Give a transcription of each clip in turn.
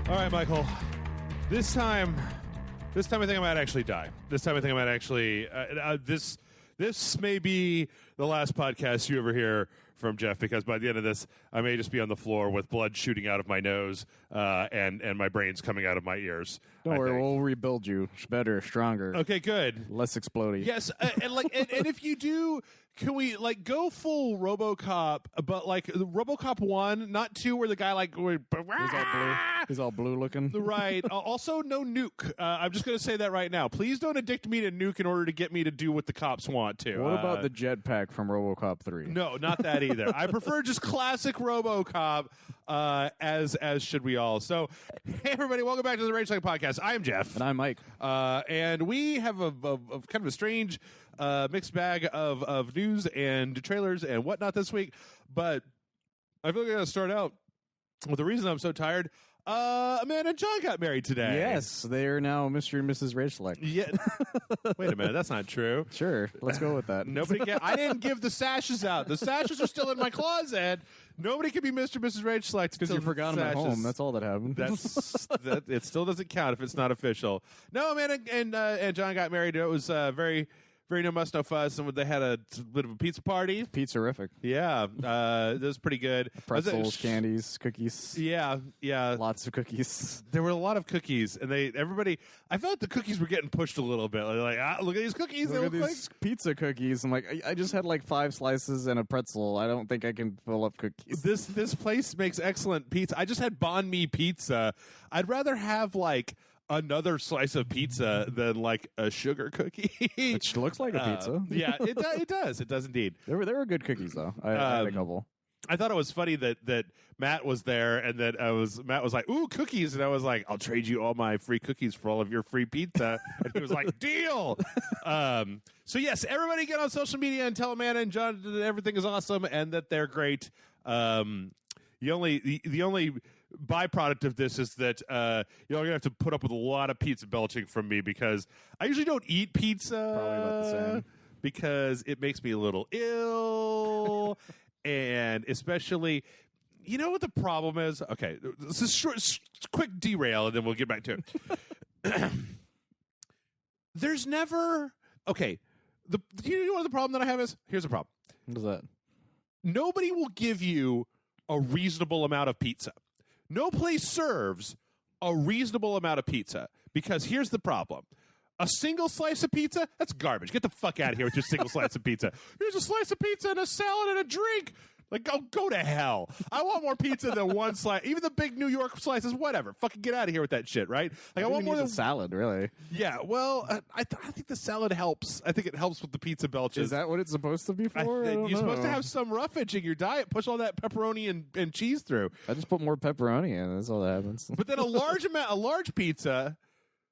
All right, Michael. This time I think I might actually die. This time I think I might actually. This may be the last podcast you ever hear from Jeff, because by the end of this, I may just be on the floor with blood shooting out of my nose and my brains coming out of my ears. Don't worry, we'll rebuild you better, stronger. Okay, good. Less explodey. Yes, and if you do, can we go full RoboCop, but RoboCop 1, not 2, where the guy He's all blue looking. Right. Also, no nuke. I'm just going to say that right now. Please don't addict me to nuke in order to get me to do what the cops want to. What about the jetpack from RoboCop 3? No, not that either. I prefer just classic RoboCop, as should we all. So, hey everybody, welcome back to the Rage Select Podcast. I am Jeff. And I'm Mike. And we have a kind of a strange mixed bag of news and trailers and whatnot this week. But I feel like I got to start out with the reason I'm so tired. Amanda and John got married today. Yes, they are now Mr. and Mrs. Rage Select. Yeah. Wait a minute, that's not true. Sure, let's go with that. I didn't give the sashes out. The sashes are still in my closet. Nobody can be Mr. and Mrs. Rage Select because you forgot them at home. That's all that happened. It still doesn't count if it's not official. No, Amanda and John got married. It was very no muss, no fuss, and they had a bit of a pizza party. Pizza-rific. Yeah, it was pretty good. Pretzels, candies, cookies. Yeah. Lots of cookies. There were a lot of cookies, and everybody. I felt like the cookies were getting pushed a little bit. Like, look at these cookies. Look at these pizza cookies. I'm like, I just had 5 slices and a pretzel. I don't think I can fill up cookies. This place makes excellent pizza. I just had banh mi pizza. I'd rather have another slice of pizza than a sugar cookie. Which looks like a pizza. Yeah, it does. It does indeed. There were good cookies though. I had a couple. I thought it was funny that Matt was there, and that Matt was like, "Ooh, cookies," and I was like, "I'll trade you all my free cookies for all of your free pizza." And he was like, "Deal." So yes, everybody get on social media and tell Amanda and John that everything is awesome and that they're great. The only byproduct of this is that you're gonna have to put up with a lot of pizza belching from me, because I usually don't eat pizza. Probably about the same. Because it makes me a little ill. And especially, you know what the problem is? Okay, this is quick derail, and then we'll get back to it. There's never... Okay, you know what the problem that I have is? Here's the problem. What is that? Nobody will give you a reasonable amount of pizza. No place serves a reasonable amount of pizza, because here's the problem. A single slice of pizza? That's garbage. Get the fuck out of here with your single slice of pizza. Here's a slice of pizza and a salad and a drink. Go to hell. I want more pizza than one slice. Even the big New York slices, whatever. Fucking get out of here with that shit, right? I want more than salad, really. Yeah, well, I think the salad helps. I think it helps with the pizza belches. Is that what it's supposed to be for? You're supposed to have some roughage in your diet. Push all that pepperoni and cheese through. I just put more pepperoni in. That's all that happens. But then a large pizza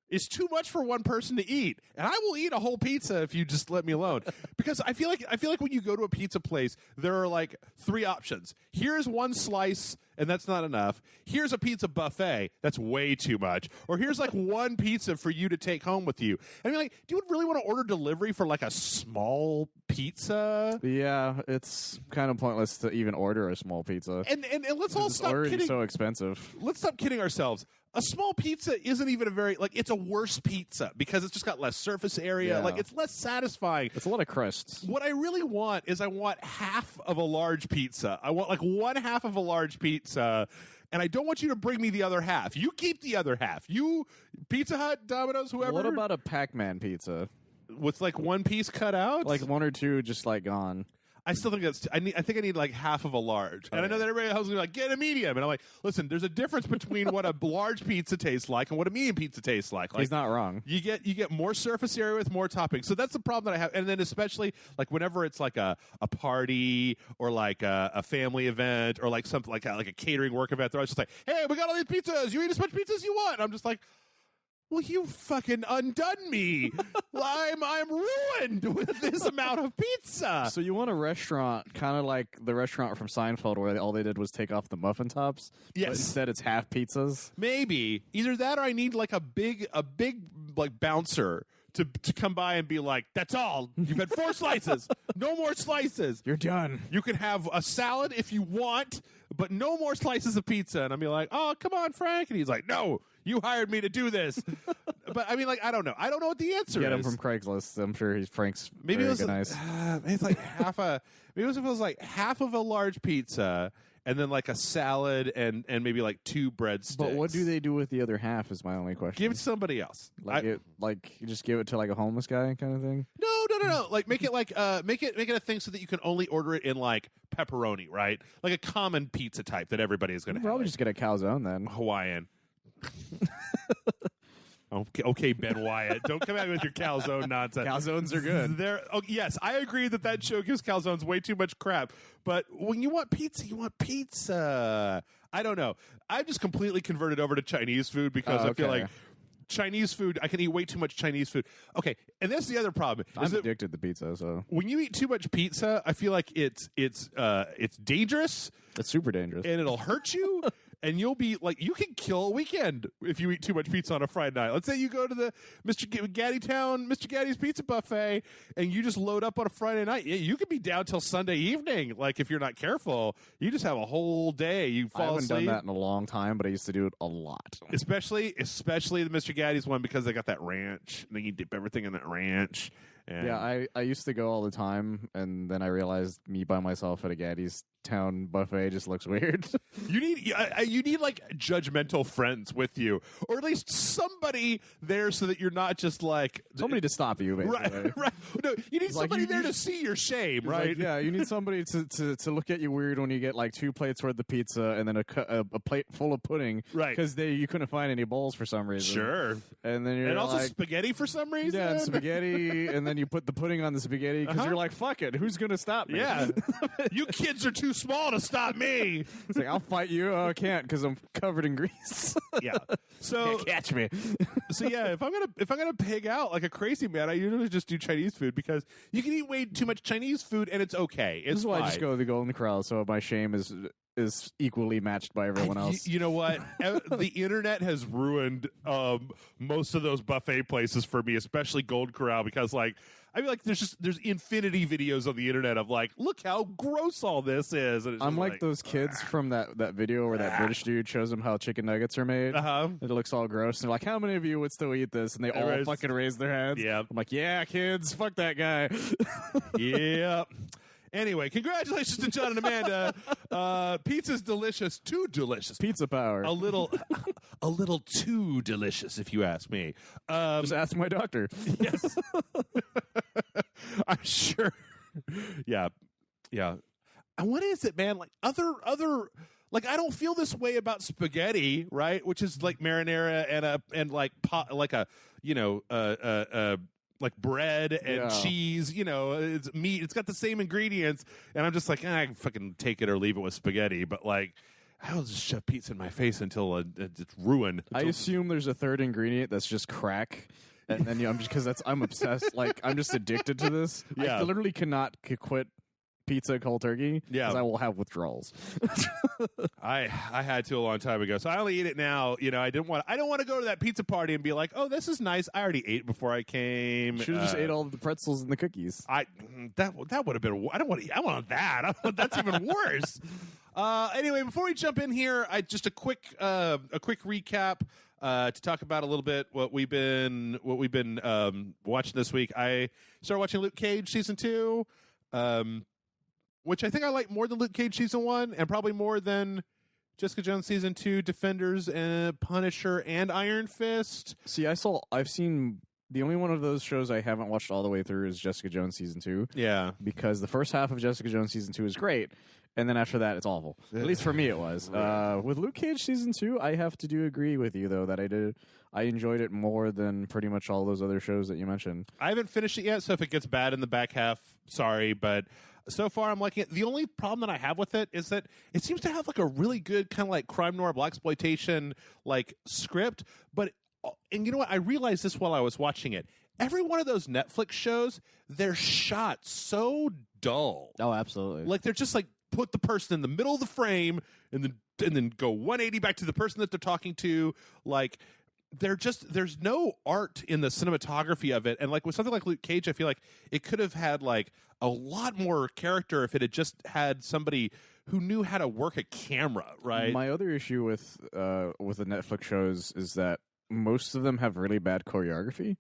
is too much for one person to eat, and I will eat a whole pizza if you just let me alone. Because I feel like when you go to a pizza place, there are 3 options. Here's one slice, and that's not enough. Here's a pizza buffet, that's way too much. Or here's one pizza for you to take home with you. And do you really want to order delivery for a small pizza? Yeah, it's kind of pointless to even order a small pizza. And let's all stop kidding. It's already so expensive. Let's stop kidding ourselves. A small pizza isn't even a very, it's a worse pizza because it's just got less surface area. Yeah. It's less satisfying. It's a lot of crusts. What I really want is I want half of a large pizza. I want one half of a large pizza, and I don't want you to bring me the other half. You keep the other half. You, Pizza Hut, Domino's, whoever. What about a Pac-Man pizza? With one piece cut out? 1 or 2 just gone. I still think I think I need half of a large. And I know that everybody else is going to get a medium. And I'm like, listen, there's a difference between what a large pizza tastes like and what a medium pizza tastes like. He's not wrong. You get more surface area with more toppings. So that's the problem that I have. And then especially whenever it's a party or a family event or something like a catering work event, they're always just hey, we got all these pizzas. You eat as much pizza as you want. And I'm just like, well, you fucking undone me. I'm ruined with this amount of pizza. So you want a restaurant kind of like the restaurant from Seinfeld where all they did was take off the muffin tops? Yes. But instead it's half pizzas? Maybe. Either that or I need a big bouncer to come by and be like, that's all. You've had 4 slices. No more slices. You're done. You can have a salad if you want, but no more slices of pizza. And I'll be like, oh, come on, Frank. And he's like, no, you hired me to do this. But I mean, like, I don't know. I don't know what the answer Get is. him from Craigslist. I'm sure Frank's Maybe very it was nice. it's like maybe it was like half of a large pizza and then like a salad and maybe like 2 breadsticks. But what do they do with the other half is my only question. Give it to somebody else. You just give it to like a homeless guy kind of thing? No. Like make it like make it a thing so that you can only order it in like pepperoni, right? Like a common pizza type that everybody is going to have. Probably just get a calzone then. Hawaiian. Okay, Ben Wyatt. Don't come at me with your calzone nonsense. Calzones are good. Yes, I agree that show gives calzones way too much crap. But when you want pizza, you want pizza. I don't know. I've just completely converted over to Chinese food because I feel like Chinese food, I can eat way too much Chinese food. Okay, and that's the other problem. I'm addicted to pizza, so when you eat too much pizza, I feel like it's dangerous. It's super dangerous. And it'll hurt you. And you'll be like, you can kill a weekend if you eat too much pizza on a Friday night. Let's say you go to the Mr. Gaddy's Pizza Buffet, and you just load up on a Friday night. Yeah, you could be down till Sunday evening. Like if you're not careful, you just have a whole day. You fall I haven't asleep. done that in a long time, but I used to do it a lot. Especially the Mr. Gaddy's one because they got that ranch. And then you dip everything in that ranch. And yeah, I used to go all the time, and then I realized me by myself at a Gaddy's Town buffet just looks weird. You need like judgmental friends with you, or at least somebody there so that you're not just like somebody to stop you, basically. Right. No, you need somebody there to see your shame, right? Like, yeah, you need somebody to look at you weird when you get like 2 plates worth of pizza and then a plate full of pudding, right? Because you couldn't find any bowls for some reason. Sure. And then you're also like, spaghetti for some reason. Yeah, and spaghetti, and then you put the pudding on the spaghetti because you're like, fuck it, who's gonna stop me? Yeah, you kids are too small to stop me. It's like, I'll fight you. Oh, I can't because I'm covered in grease. Yeah, so can't catch me. So yeah, if I'm gonna pig out like a crazy man, I usually just do Chinese food because you can eat way too much Chinese food and it's okay. It's this is why I just go to the Golden Corral, so my shame is equally matched by everyone else. You know what? The internet has ruined most of those buffet places for me, especially Gold Corral, because like I mean, like there's infinity videos on the internet of like, look how gross all this is. And I'm like those kids from that video where that British dude shows them how chicken nuggets are made. It looks all gross. And they're like, how many of you would still eat this? And they all fucking raise their hands. Yeah. I'm like, yeah, kids, fuck that guy. Yeah. Anyway, congratulations to John and Amanda. Pizza's delicious, too delicious. Pizza power. A little too delicious, if you ask me. Just ask my doctor. Yes, I'm sure. Yeah. And what is it, man? Like other. Like I don't feel this way about spaghetti, right? Which is like marinara and like like bread and cheese, it's meat. It's got the same ingredients, and I'm just like, I can fucking take it or leave it with spaghetti. But like, I'll just shove pizza in my face until it's ruined. I assume there's a third ingredient that's just crack, and then I'm just because I'm obsessed. Like I'm just addicted to this. Yeah. I literally cannot quit pizza cold turkey because I will have withdrawals. I had to a long time ago, so I only eat it now. I don't want to go to that pizza party and be like, oh, this is nice. I already ate before I came. Should have just ate all of the pretzels and the cookies. That would have been. I want that. That's even worse. Anyway, before we jump in here, just a quick recap to talk about a little bit what we've been watching this week. I started watching Luke Cage season 2. Which I think I like more than Luke Cage season 1, and probably more than Jessica Jones season 2, Defenders, and Punisher, and Iron Fist. See, I've seen the only one of those shows I haven't watched all the way through is Jessica Jones season 2. Yeah, because the first half of Jessica Jones season 2 is great, and then after that it's awful. At least for me, it was. With Luke Cage season 2, I have to agree with you though that I enjoyed it more than pretty much all those other shows that you mentioned. I haven't finished it yet, so if it gets bad in the back half, sorry, but so far I'm liking it. The only problem that I have with it is that it seems to have like a really good kind of like crime noir blaxploitation like script, and you know what? I realized this while I was watching it. Every one of those Netflix shows, they're shot so dull. Oh, absolutely. Like they're just like put the person in the middle of the frame and then go 180 back to the person that they're talking to. Like there's no art in the cinematography of it. And like with something like Luke Cage, I feel like it could have had like a lot more character if it had just had somebody who knew how to work a camera, right? My other issue with the Netflix shows is that most of them have really bad choreography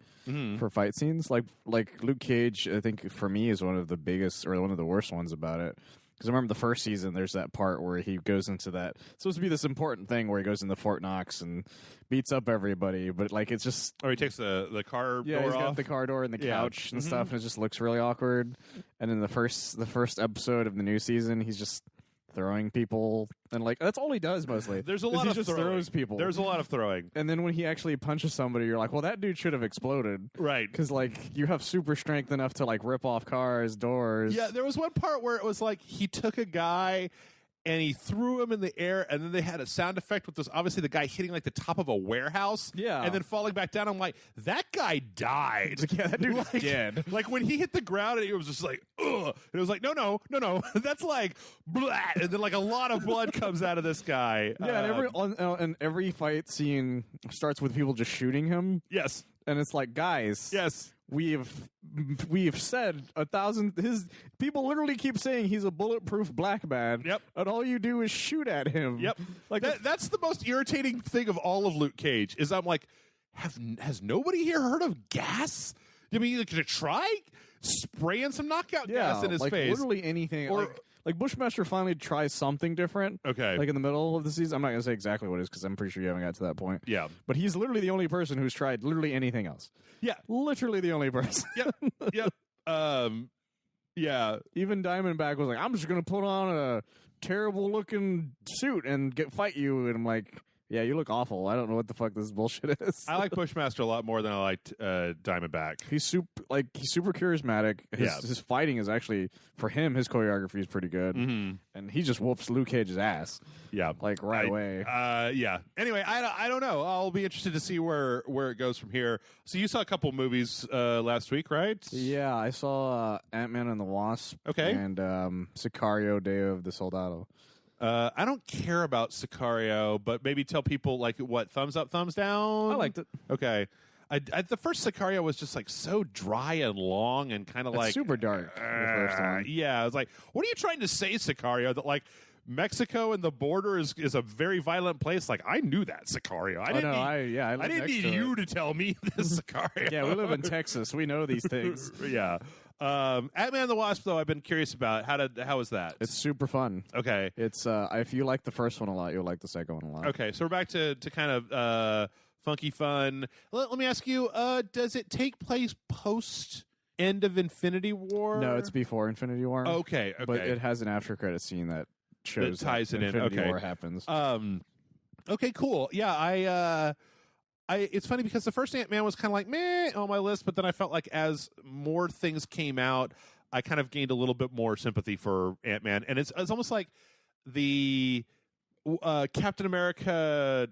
for fight scenes. Like Luke Cage, I think for me is one of the biggest or one of the worst ones about it. Because I remember the first season, there's that part where he goes into that it's supposed to be this important thing where he goes into Fort Knox and beats up everybody, but like it's just Or he takes the car yeah, door he's off. got the car door and the couch and stuff, and it just looks really awkward. And in the first episode of the new season, he's just throwing people, and like that's all he does mostly. There's a lot he of just throwing. throws people. There's a lot of throwing. And then when he actually punches somebody, you're like, well, that dude should have exploded. Right. Because, like, you have super strength enough to, like, rip off cars, doors. Yeah, there was one part where it was like he took a guy and he threw him in the air, and then they had a sound effect with this, obviously the guy hitting like the top of a warehouse, Yeah. and then falling back down. I'm like, that guy died. Yeah, that dude's dead. Like when he hit the ground, and it was just like, ugh. And it was like, no, that's like, blah, and then like a lot of blood comes out of this guy. Yeah, and every fight scene starts with people just shooting him. Yes, And it's like, guys, yes. we have said 1,000. His people literally keep saying he's a bulletproof black man. Yep. And all you do is shoot at him. Yep. Like That's the most irritating thing of all of Luke Cage is I'm like, has nobody here heard of gas? I mean, like, to try spraying some knockout gas in his like face. literally anything. Or- like Bushmaster finally tries something different. Okay. Like in the middle of the season, I'm not gonna say exactly what it is because I'm pretty sure you haven't got to that point. Yeah. But he's literally the only person who's tried literally anything else. Yeah. Literally the only person. Yep. Yeah. Even Diamondback was like, I'm just gonna put on a terrible looking suit and fight you, and I'm like, yeah, you look awful. I don't know what the fuck this bullshit is. I like Bushmaster a lot more than I liked Diamondback. He's super charismatic. His fighting is actually, for him, his choreography is pretty good, and he just whoops Luke Cage's ass. Yeah. Like right away. Yeah. Anyway, I don't know. I'll be interested to see where it goes from here. So you saw a couple movies last week, right? Yeah, I saw Ant-Man and the Wasp. Okay. And Sicario: Day of the Soldado. I don't care about Sicario, but maybe tell people like what, thumbs up, thumbs down. I liked it. Okay. The first Sicario was just like so dry and long and kind of It's like super dark. The first one. Yeah, I was like, what are you trying to say, Sicario? That like Mexico and the border is a very violent place. Like I knew that, Sicario. I didn't need you to tell me this, Sicario. Yeah, we live in Texas. We know these things. Yeah. Ant-Man and the Wasp, though, I've been curious about. How was that? It's super fun. Okay. It's if you like the first one a lot, you'll like the second one a lot. Okay, so we're back to kind of funky fun. Let me ask you, does it take place post end of Infinity War? No, it's before Infinity War. Okay. But it has an after credit scene that shows That ties it in. Infinity Okay. War happens. Okay, cool. Yeah, it's funny because the first Ant-Man was kind of like meh on my list, but then I felt like as more things came out, I kind of gained a little bit more sympathy for Ant-Man, and it's almost like the Captain America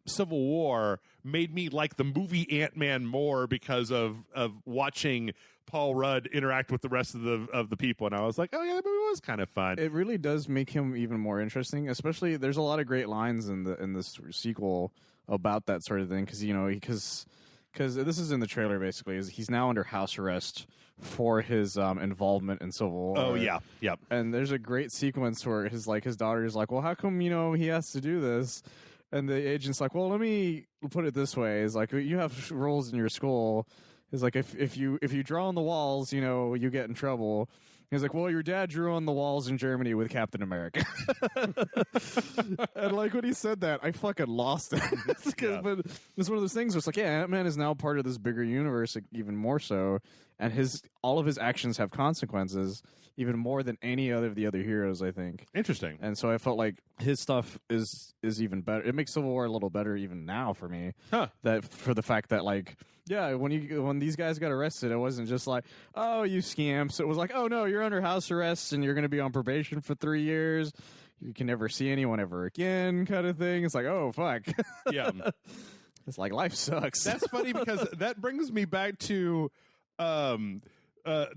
Civil War made me like the movie Ant-Man more because of watching Paul Rudd interact with the rest of the people, and I was like, oh yeah, the movie was kind of fun. It really does make him even more interesting. Especially, there's a lot of great lines in this sequel about that sort of thing, because this is in the trailer basically. Is he's now under house arrest for his involvement in Civil War. Oh yeah, yep. And there's a great sequence where his daughter is like, well, how come he has to do this? And the agent's like, well, let me put it this way: is like, you have rules in your school. Is like, if you draw on the walls, you get in trouble. He's like, well, your dad drew on the walls in Germany with Captain America. And like when he said that, I fucking lost it. Yeah. But it's one of those things where it's like, yeah, Ant-Man is now part of this bigger universe, even more so. And all of his actions have consequences, even more than any of the other heroes, I think. Interesting. And so I felt like his stuff is even better. It makes Civil War a little better even now for me. Huh. That for the fact that like, yeah, when these guys got arrested, it wasn't just like, oh, you scamps. It was like, oh no, you're under house arrest and you're going to be on probation for 3 years. You can never see anyone ever again, kind of thing. It's like, oh fuck. Yeah. It's like life sucks. That's funny because that brings me back to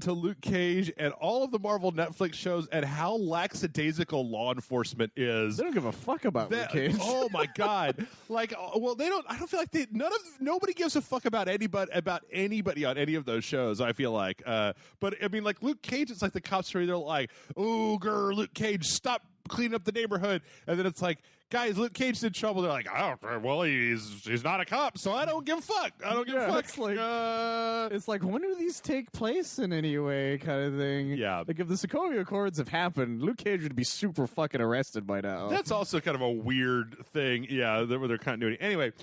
Luke Cage and all of the Marvel Netflix shows and how lackadaisical law enforcement is. They don't give a fuck about Luke Cage. Oh my god! Like, well, they don't. I don't feel like nobody gives a fuck about anybody on any of those shows. I feel like, but I mean, like Luke Cage, it's like the cops are either like, "Ooh, grr, Luke Cage, stop cleaning up the neighborhood, and then it's like, guys, Luke Cage's in trouble. They're like, oh, well, he's not a cop, so I don't give a fuck. I don't give a fuck. It's like, when do these take place in any way, kind of thing? Yeah. Like, if the Sokovia Accords have happened, Luke Cage would be super fucking arrested by now. That's also kind of a weird thing, yeah, with their continuity. Anyway,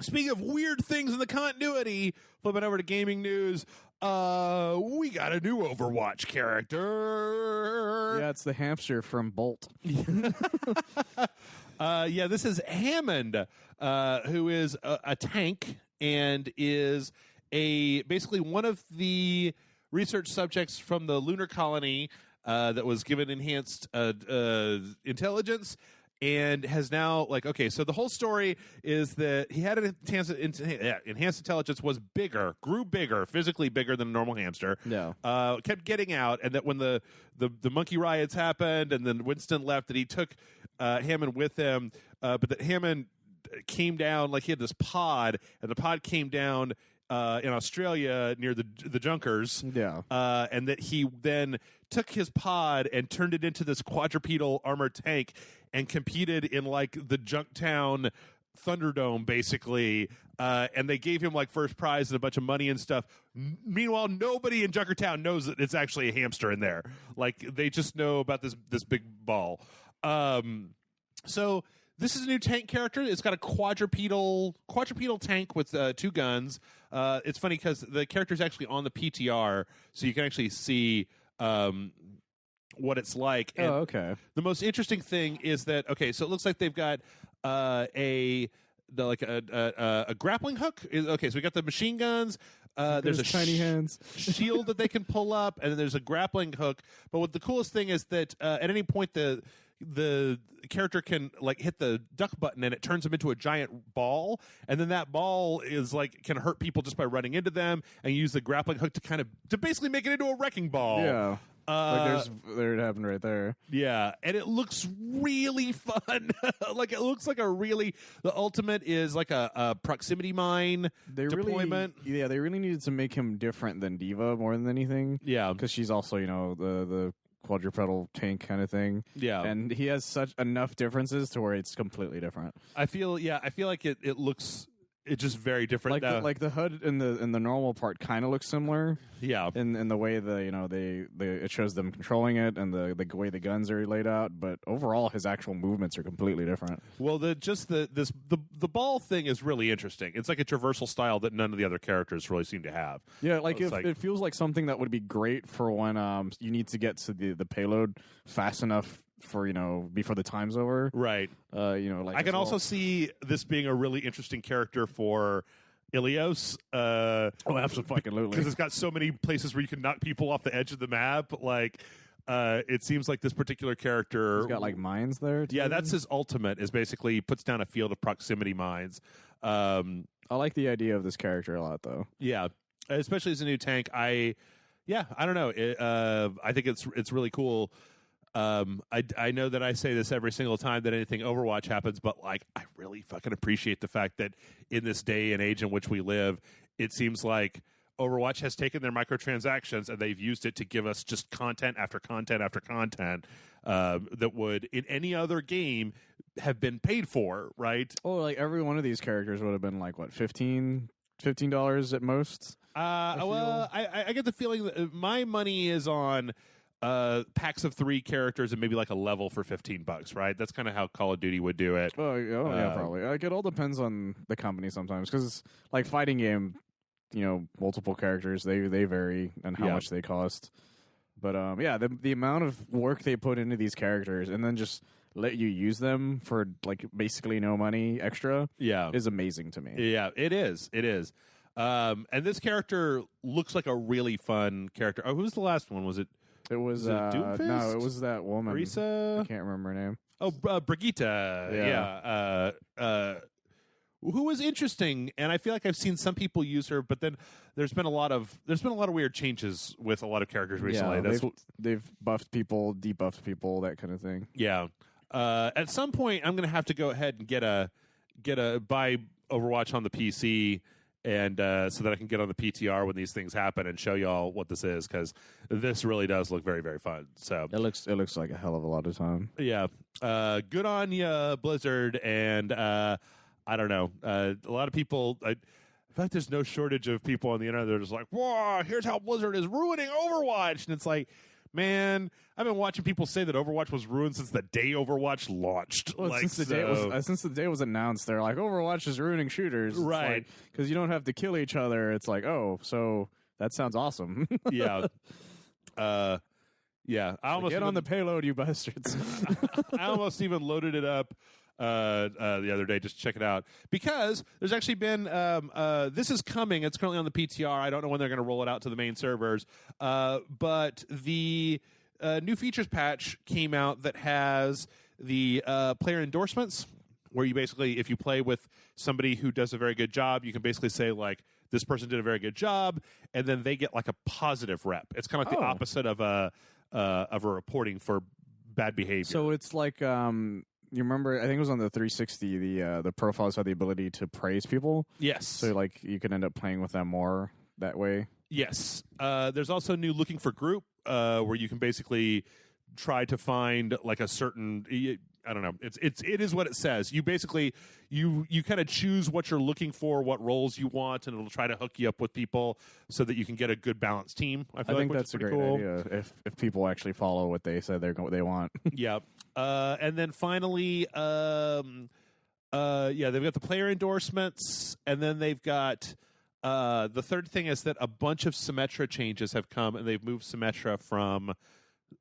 speaking of weird things in the continuity, flipping over to gaming news, we got a new Overwatch character. Yeah, it's the hamster from Bolt. Yeah, this is Hammond, who is a tank and is basically one of the research subjects from the lunar colony that was given enhanced intelligence. And has now, like, okay, so the whole story is that he had an enhanced intelligence, was bigger, grew bigger, physically bigger than a normal hamster. Yeah. Kept getting out, and that when the monkey riots happened and then Winston left, that he took Hammond with him, but that Hammond came down, like he had this pod, and the pod came down in Australia near the Junkers. Yeah. And that he then took his pod and turned it into this quadrupedal armored tank and competed in like the Junktown Thunderdome, basically. And they gave him like first prize and a bunch of money and stuff. Meanwhile, nobody in Junkertown knows that it's actually a hamster in there. Like, they just know about this big ball. So this is a new tank character. It's got a quadrupedal tank with 2 guns. It's funny because the character is actually on the PTR, so you can actually see what it's like. And okay. The most interesting thing is that, okay, so it looks like they've got a grappling hook. Okay, so we got the machine guns. There's a tiny hands shield that they can pull up, and then there's a grappling hook. But what the coolest thing is that at any point the character can like hit the duck button and it turns them into a giant ball, and then that ball is like can hurt people just by running into them, and you use the grappling hook to basically make it into a wrecking ball. Yeah. Like there it happened right there. Yeah, and it looks really fun. Like, it looks like the ultimate is like a proximity mine deployment. They really needed to make him different than Diva more than anything. Yeah, because she's also, the quadrupedal tank kind of thing. Yeah, and he has such enough differences to where it's completely different. I feel like it looks. It's just very different. Like the HUD in the normal part kind of looks similar. Yeah, in the way it shows them controlling it and the way the guns are laid out. But overall, his actual movements are completely different. Well, the ball thing is really interesting. It's like a traversal style that none of the other characters really seem to have. Yeah, it feels like something that would be great for when you need to get to the payload fast enough for before the time's over, right? Like I can also see this being a really interesting character for Ilios. Absolutely, because it's got so many places where you can knock people off the edge of the map. Like, it seems like this particular character has got like mines there too. Yeah, that's his ultimate. Is basically puts down a field of proximity mines. I like the idea of this character a lot, though. Yeah, especially as a new tank. I don't know. I think it's really cool. I know that I say this every single time that anything Overwatch happens, but like, I really fucking appreciate the fact that in this day and age in which we live, it seems like Overwatch has taken their microtransactions and they've used it to give us just content after content after content that would in any other game have been paid for, right? Oh, like every one of these characters would have been like what, $15 at most? I get the feeling that my money is on packs of 3 characters and maybe like a level for $15, right? That's kind of how Call of Duty would do it. Yeah, probably. Like, it all depends on the company sometimes, because like fighting game, multiple characters, they vary and how much they cost. But the amount of work they put into these characters and then just let you use them for like basically no money extra is amazing to me. Yeah, it is. And this character looks like a really fun character. Oh, who was the last one? Was it? It was Doomfist? No, it was that woman. Marisa? I can't remember her name. Oh, Brigitte. Yeah. Who was interesting, and I feel like I've seen some people use her, but then there's been a lot of weird changes with a lot of characters recently. Yeah, they've buffed people, debuffed people, that kind of thing. Yeah. At some point, I'm going to have to go ahead and get a buy Overwatch on the PC and so that I can get on the PTR when these things happen and show y'all what this is, because this really does look very, very fun. So It looks like a hell of a lot of time. yeah, good on you, Blizzard, and I don't know, a lot of people. I feel like there's no shortage of people on the internet that are just like, "Whoa, here's how Blizzard is ruining Overwatch," and it's like, man, I've been watching people say that Overwatch was ruined since the day Overwatch launched. Well, since the day it was announced, they're like, Overwatch is ruining shooters, right? Because you don't have to kill each other. It's like, oh, so that sounds awesome. Yeah. Yeah, I almost get on the payload, you bastards. I almost even loaded it up the other day just to check it out, because there's actually been this is coming. It's currently on the PTR. I don't know when they're going to roll it out to the main servers, but the new features patch came out that has the player endorsements, where you basically, if you play with somebody who does a very good job, you can basically say, like, this person did a very good job, and then they get like a positive rep. It's kind of like the opposite of a reporting for bad behavior. So it's like you remember, I think it was on the 360, the profiles had the ability to praise people. Yes. So like you can end up playing with them more that way. Yes. There's also new looking for group, where you can basically try to find like a certain, I don't know. It is what it says. You basically you kind of choose what you're looking for, what roles you want, and it'll try to hook you up with people so that you can get a good balanced team. I think that's a great idea if people actually follow what they said they want. Yeah. And then finally, they've got the player endorsements, and then they've got the third thing is that a bunch of Symmetra changes have come, and they've moved Symmetra from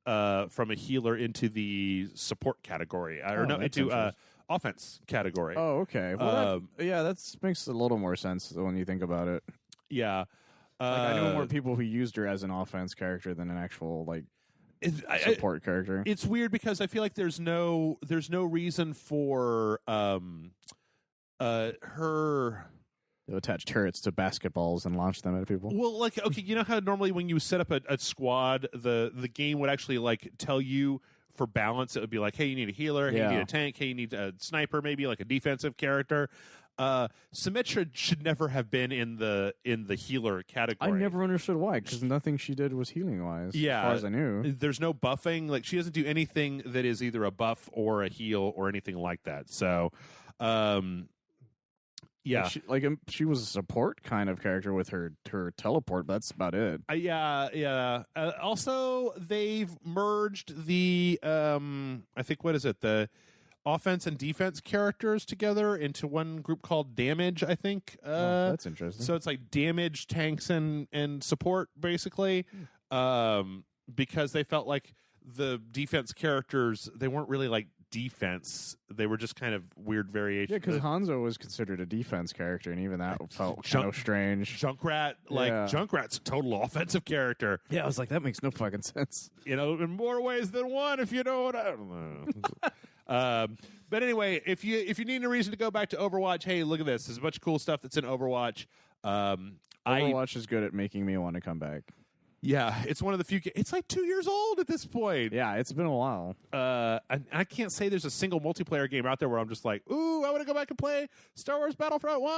a healer into the support category, into offense category. Oh, okay. Well, that makes a little more sense when you think about it. Yeah, I know more people who used her as an offense character than an actual support character. It's weird because I feel like there's no reason for her. They'll attach turrets to basketballs and launch them at people. Well, like, okay, you know how normally when you set up a squad, the game would actually like tell you for balance. It would be like, hey, you need a healer, hey, you need a tank, hey, you need a sniper, maybe like a defensive character. Symmetra should never have been in the healer category. I never understood why, because nothing she did was healing wise. Yeah, as far as I knew, there's no buffing. Like, she doesn't do anything that is either a buff or a heal or anything like that. So, yeah, she was a support kind of character with her teleport, but that's about it. Yeah. Also, they've merged the I think the offense and defense characters together into one group called Damage. I think that's interesting. So it's like damage, tanks, and support basically, because they felt like the defense characters, they weren't really like defense, they were just kind of weird variations. Yeah, because Hanzo was considered a defense character, and even that felt kind of strange. Junkrat, Junkrat's a total offensive character. Yeah, I was like, that makes no fucking sense. In more ways than one, if you know what I don't know. But anyway, if you need a reason to go back to Overwatch, hey, look at this. There's a bunch of cool stuff that's in Overwatch. Overwatch is good at making me want to come back. Yeah, it's one of the few. It's like 2 years old at this point. Yeah, it's been a while. I can't say there's a single multiplayer game out there where I'm just like, ooh, I want to go back and play Star Wars Battlefront 1.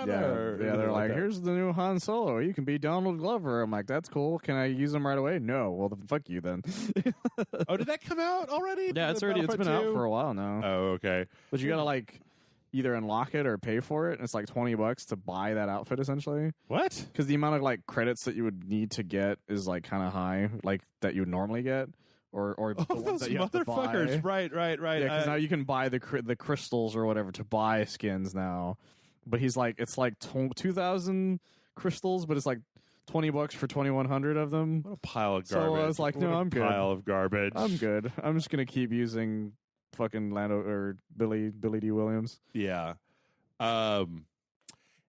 Yeah, they're like, here's the new Han Solo. You can be Donald Glover. I'm like, that's cool. Can I use him right away? No. Well, then fuck you then. Oh, did that come out already? Yeah, it's been out for a while now. Oh, okay. But you gotta either unlock it or pay for it. And it's like $20 to buy that outfit essentially. What? Because the amount of credits that you would need to get is kind of high, that you would normally get, or the ones that you have to buy. Right. Yeah, because now you can buy the crystals or whatever to buy skins now. But he's like, it's like 2,000 crystals, but it's like $20 for 2,100 of them. What a pile of garbage! So I was like, no, I'm good. Pile of garbage. I'm good. I'm just gonna keep using fucking Lando or Billy D. Williams. Yeah.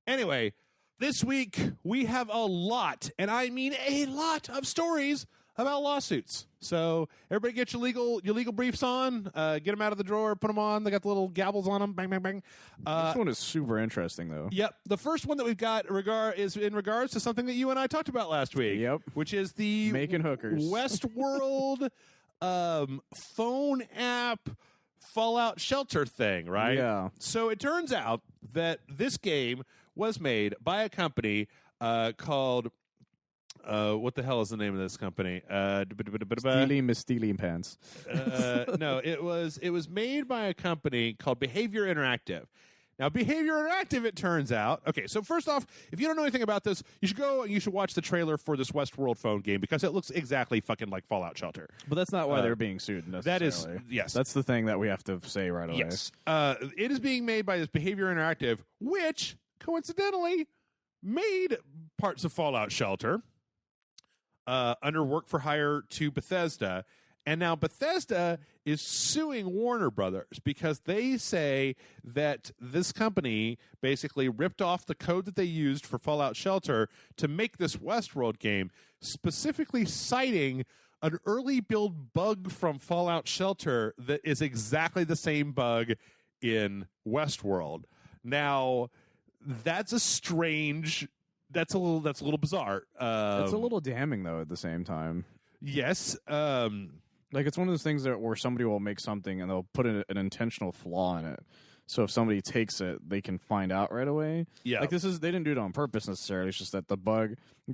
Anyway, this week we have a lot, and I mean a lot of stories about lawsuits. So everybody get your legal briefs on. Get them out of the drawer. Put them on. They got the little gavels on them. Bang, bang, bang. This one is super interesting, though. Yep. The first one that we've got is in regards to something that you and I talked about last week. Yep. Which is the making hookers Westworld phone app Fallout Shelter thing, right? Yeah. So it turns out that this game was made by a company called what the hell is the name of this company? Miss Stealing Pants. No, it was made by a company called Behavior Interactive. Now, Behavior Interactive, it turns out. Okay, so first off, if you don't know anything about this, you should go and you should watch the trailer for this Westworld phone game because it looks exactly fucking like Fallout Shelter. But that's not why they're being sued necessarily. That is, yes. That's the thing that we have to say right away. Yes. It is being made by this Behavior Interactive, which, coincidentally, made parts of Fallout Shelter under work for hire to Bethesda. And now Bethesda is suing Warner Brothers because they say that this company basically ripped off the code that they used for Fallout Shelter to make this Westworld game, specifically citing an early build bug from Fallout Shelter that is exactly the same bug in Westworld. Now, that's a little bizarre. It's a little damning though at the same time. Yes. Like, it's one of those things where somebody will make something and they'll put an intentional flaw in it. So if somebody takes it, they can find out right away. Yeah. Like, they didn't do it on purpose necessarily. It's just that the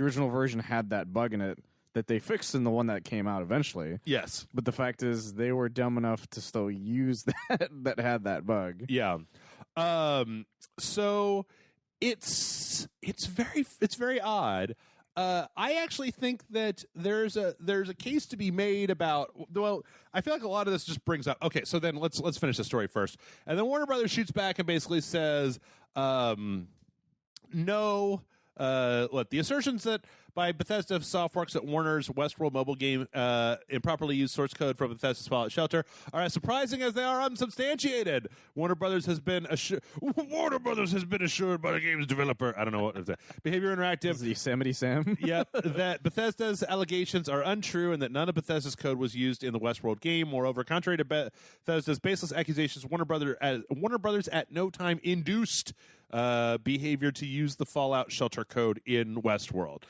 original version had that bug in it that they fixed in the one that came out eventually. Yes. But the fact is, they were dumb enough to still use that had that bug. Yeah. So it's very odd. I actually think that there's a case to be made about. Well, I feel like a lot of this just brings up. Okay, so then let's finish the story first, and then Warner Brothers shoots back and basically says, no. The assertions that by Bethesda Softworks that Warner's Westworld mobile game improperly used source code from Bethesda's Fallout Shelter are as surprising as they are unsubstantiated. Warner Brothers has been assured by the game's developer. I don't know what is that. Behavior Interactive. Is it Yosemite Sam? Yep, that Bethesda's allegations are untrue and that none of Bethesda's code was used in the Westworld game. Moreover, contrary to Bethesda's baseless accusations, Warner Brothers at no time induced behavior to use the Fallout Shelter code in Westworld.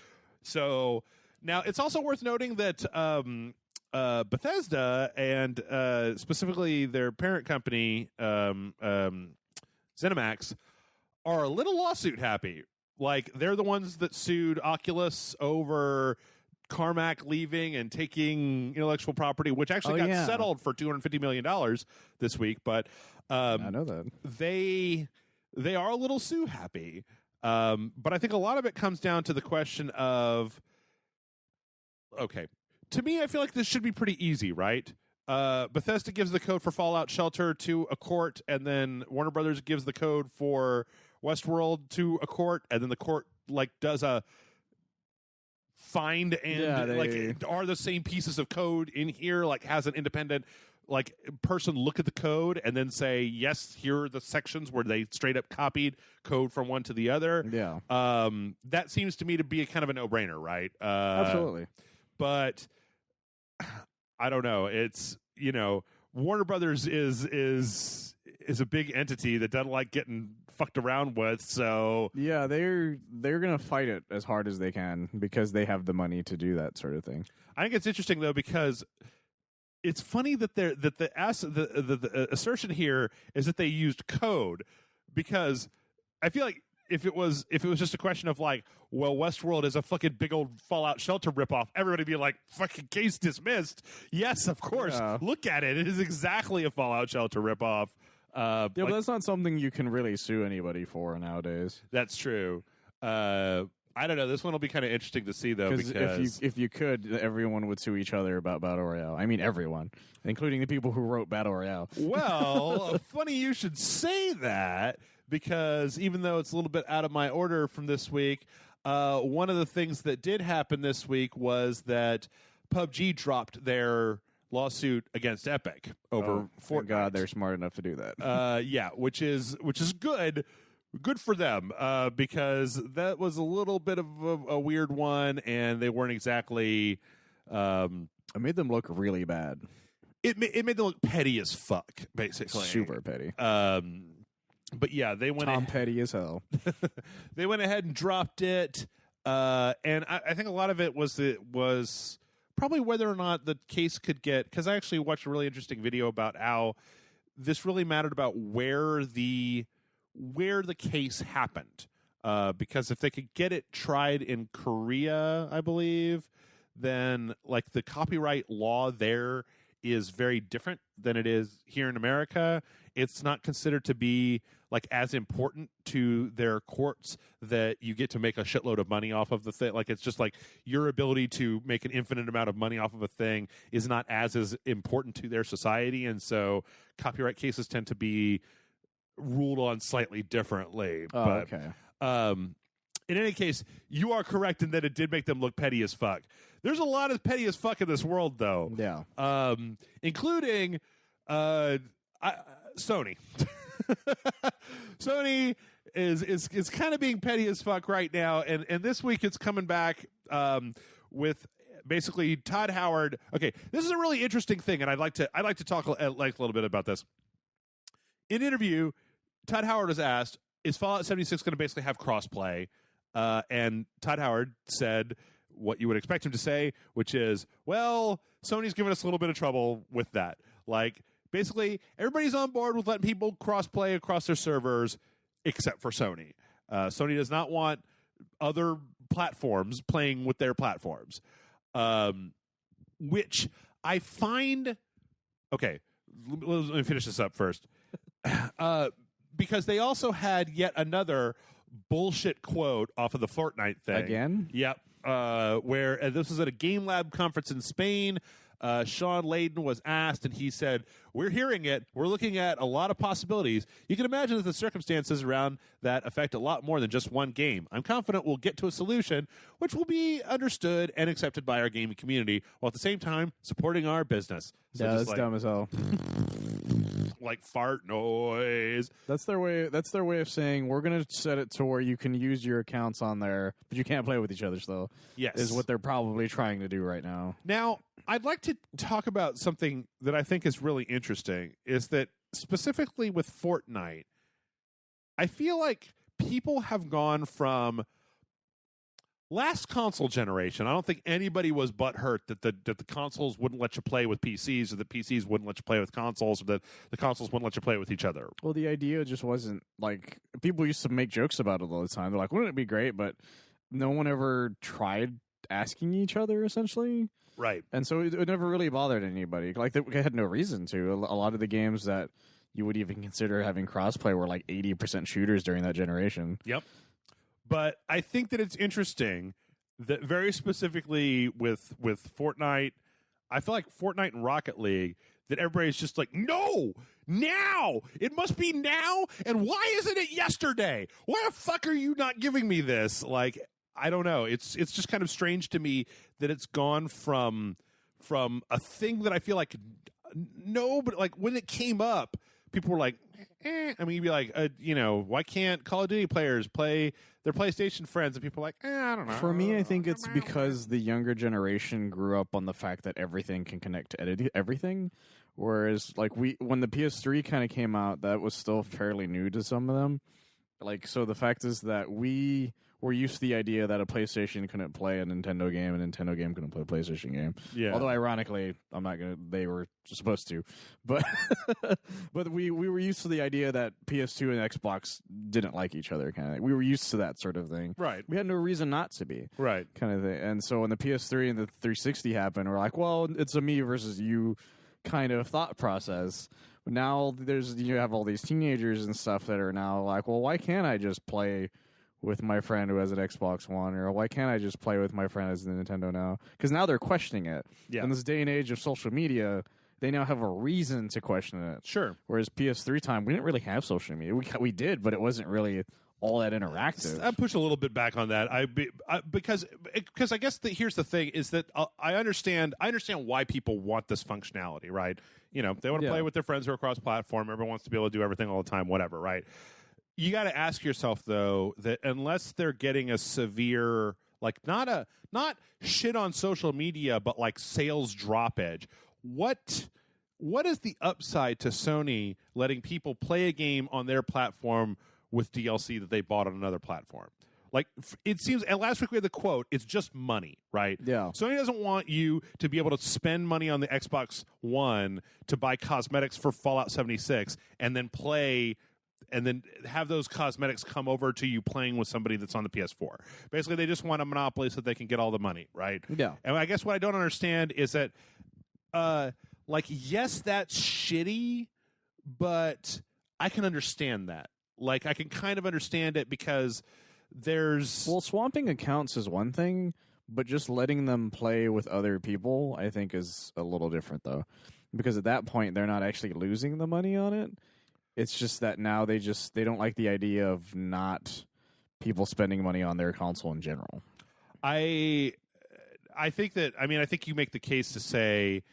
So now it's also worth noting that Bethesda and specifically their parent company, ZeniMax, are a little lawsuit happy. Like, they're the ones that sued Oculus over Carmack leaving and taking intellectual property, which actually got settled for $250 million this week. But I know that. They are a little sue happy. But I think a lot of it comes down to the question of, okay, to me, I feel like this should be pretty easy, right? Bethesda gives the code for Fallout Shelter to a court, and then Warner Brothers gives the code for Westworld to a court, and then the court does a find and are the same pieces of code in here, has an independent person look at the code and then say, yes, here are the sections where they straight up copied code from one to the other. Yeah. That seems to me to be a kind of a no-brainer, right? Absolutely. But I don't know. It's, Warner Brothers is a big entity that doesn't like getting fucked around with, so yeah, they're gonna fight it as hard as they can because they have the money to do that sort of thing. I think it's interesting though because it's funny that the assertion here is that they used code, because I feel like if it was just a question of Westworld is a fucking big old Fallout Shelter ripoff, everybody would be like, fucking case dismissed. Yes, of course. Yeah. Look at it. It is exactly a Fallout Shelter ripoff. But that's not something you can really sue anybody for nowadays. That's true. I don't know. This one will be kind of interesting to see, though, because if you could, everyone would sue each other about Battle Royale. I mean, everyone, including the people who wrote Battle Royale. Well, funny you should say that, because even though it's a little bit out of my order from this week, one of the things that did happen this week was that PUBG dropped their lawsuit against Epic over Fortnite. Thank God they're smart enough to do that. Yeah, which is good. Good for them, because that was a little bit of a weird one, and they weren't exactly. It made them look really bad. It made them look petty as fuck, basically. Super petty. But yeah, they went petty as hell. They went ahead and dropped it, and I think a lot of it was probably whether or not the case could get. Because I actually watched a really interesting video about how this really mattered about where the case happened. because if they could get it tried in Korea, I believe, then like the copyright law there is very different than it is here in America. It's not considered to be like as important to their courts that you get to make a shitload of money off of the thing. Like it's just like your ability to make an infinite amount of money off of a thing is not as important to their society, and so copyright cases tend to be ruled on slightly differently. Oh, but okay. in any case, you are correct in that it did make them look petty as fuck. There's a lot of petty as fuck in this world, though. Yeah. Including Sony. Sony is kind of being petty as fuck right now, and this week it's coming back with basically Todd Howard. Okay, this is a really interesting thing, and I'd like to talk a little bit about this. In an interview, Todd Howard was asked, "Is Fallout 76 going to basically have crossplay?" And Todd Howard said what you would expect him to say, which is, "Well, Sony's giving us a little bit of trouble with that. Like, basically, everybody's on board with letting people cross-play across their servers, except for Sony. Sony does not want other platforms playing with their platforms, which I find okay. Let me finish this up first, because they also had yet another bullshit quote off of the Fortnite thing Again. Yep. Where this was at a Game Lab conference in Spain. Sean Layden was asked, and he said, "We're hearing it. We're looking at a lot of possibilities. You can imagine that the circumstances around that affect a lot more than just one game. I'm confident we'll get to a solution which will be understood and accepted by our gaming community, while at the same time supporting our business." So Yeah, just that's dumb as hell. like fart noise. That's their way. That's their way of saying we're going to set it to where you can use your accounts on there, but you can't play with each other still. Yes, is what they're probably trying to do right now. Now, I'd like to talk about something that I think is really interesting, is that specifically with Fortnite, I feel like people have gone from last console generation. I don't think anybody was butthurt that the consoles wouldn't let you play with PCs, or the PCs wouldn't let you play with consoles, or that the consoles wouldn't let you play with each other. Well, the idea just wasn't like people used to make jokes about it all the time. They're like, "Wouldn't it be great?" But no one ever tried asking each other, essentially. Right. And so it never really bothered anybody. Like, they had no reason to. A lot of the games that you would even consider having crossplay were like 80% shooters during that generation. Yep. But I think that it's interesting that very specifically with Fortnite, I feel like Fortnite and Rocket League, that everybody's just like, no, now! It must be now? And why isn't it yesterday? Why the fuck are you not giving me this? Like, I don't know. It's just kind of strange to me that it's gone from a thing that I feel like no, but like when it came up, people were like, I mean, you'd be like, why can't Call of Duty players play their PlayStation friends? And people are like, I don't know. For me, I think it's because the younger generation grew up on the fact that everything can connect to everything. Whereas, like, when the PS3 kind of came out, that was still fairly new to some of them. Like, so the fact is that we were used to the idea that a PlayStation couldn't play a Nintendo game, and a Nintendo game couldn't play a PlayStation game. Yeah. Although, ironically, they were supposed to. But but we were used to the idea that PS2 and Xbox didn't like each other, kind of. We were used to that sort of thing. Right. We had no reason not to be. Right. Kind of thing. And so when the PS3 and the 360 happened, we're like, well, it's a me versus you kind of thought process. Now you have all these teenagers and stuff that are now like, well, why can't I just play with my friend who has an Xbox One, or why can't I just play with my friend who has a Nintendo now? Because now they're questioning it. Yeah. In this day and age of social media, they now have a reason to question it. Sure. Whereas PS3 time, we didn't really have social media. We did, but it wasn't really all that interactive. I push a little bit back on that. Because I guess here's the thing is that I understand why people want this functionality, right? They want to play with their friends who are cross-platform. Everyone wants to be able to do everything all the time, whatever, right? You got to ask yourself, though, that unless they're getting a severe, like, not shit on social media, but like sales drop edge, what is the upside to Sony letting people play a game on their platform with DLC that they bought on another platform? Like, it seems, and last week we had the quote, it's just money, right? Yeah. Sony doesn't want you to be able to spend money on the Xbox One to buy cosmetics for Fallout 76 and then play then have those cosmetics come over to you playing with somebody that's on the PS4. Basically, they just want a monopoly so they can get all the money, right? Yeah. And I guess what I don't understand is that, yes, that's shitty, but I can understand that. Like, I can kind of understand it because there's... Well, swamping accounts is one thing, but just letting them play with other people, I think, is a little different, though. Because at that point, they're not actually losing the money on it. It's just that now they don't like the idea of not people spending money on their console in general. I think that, I think you make the case to say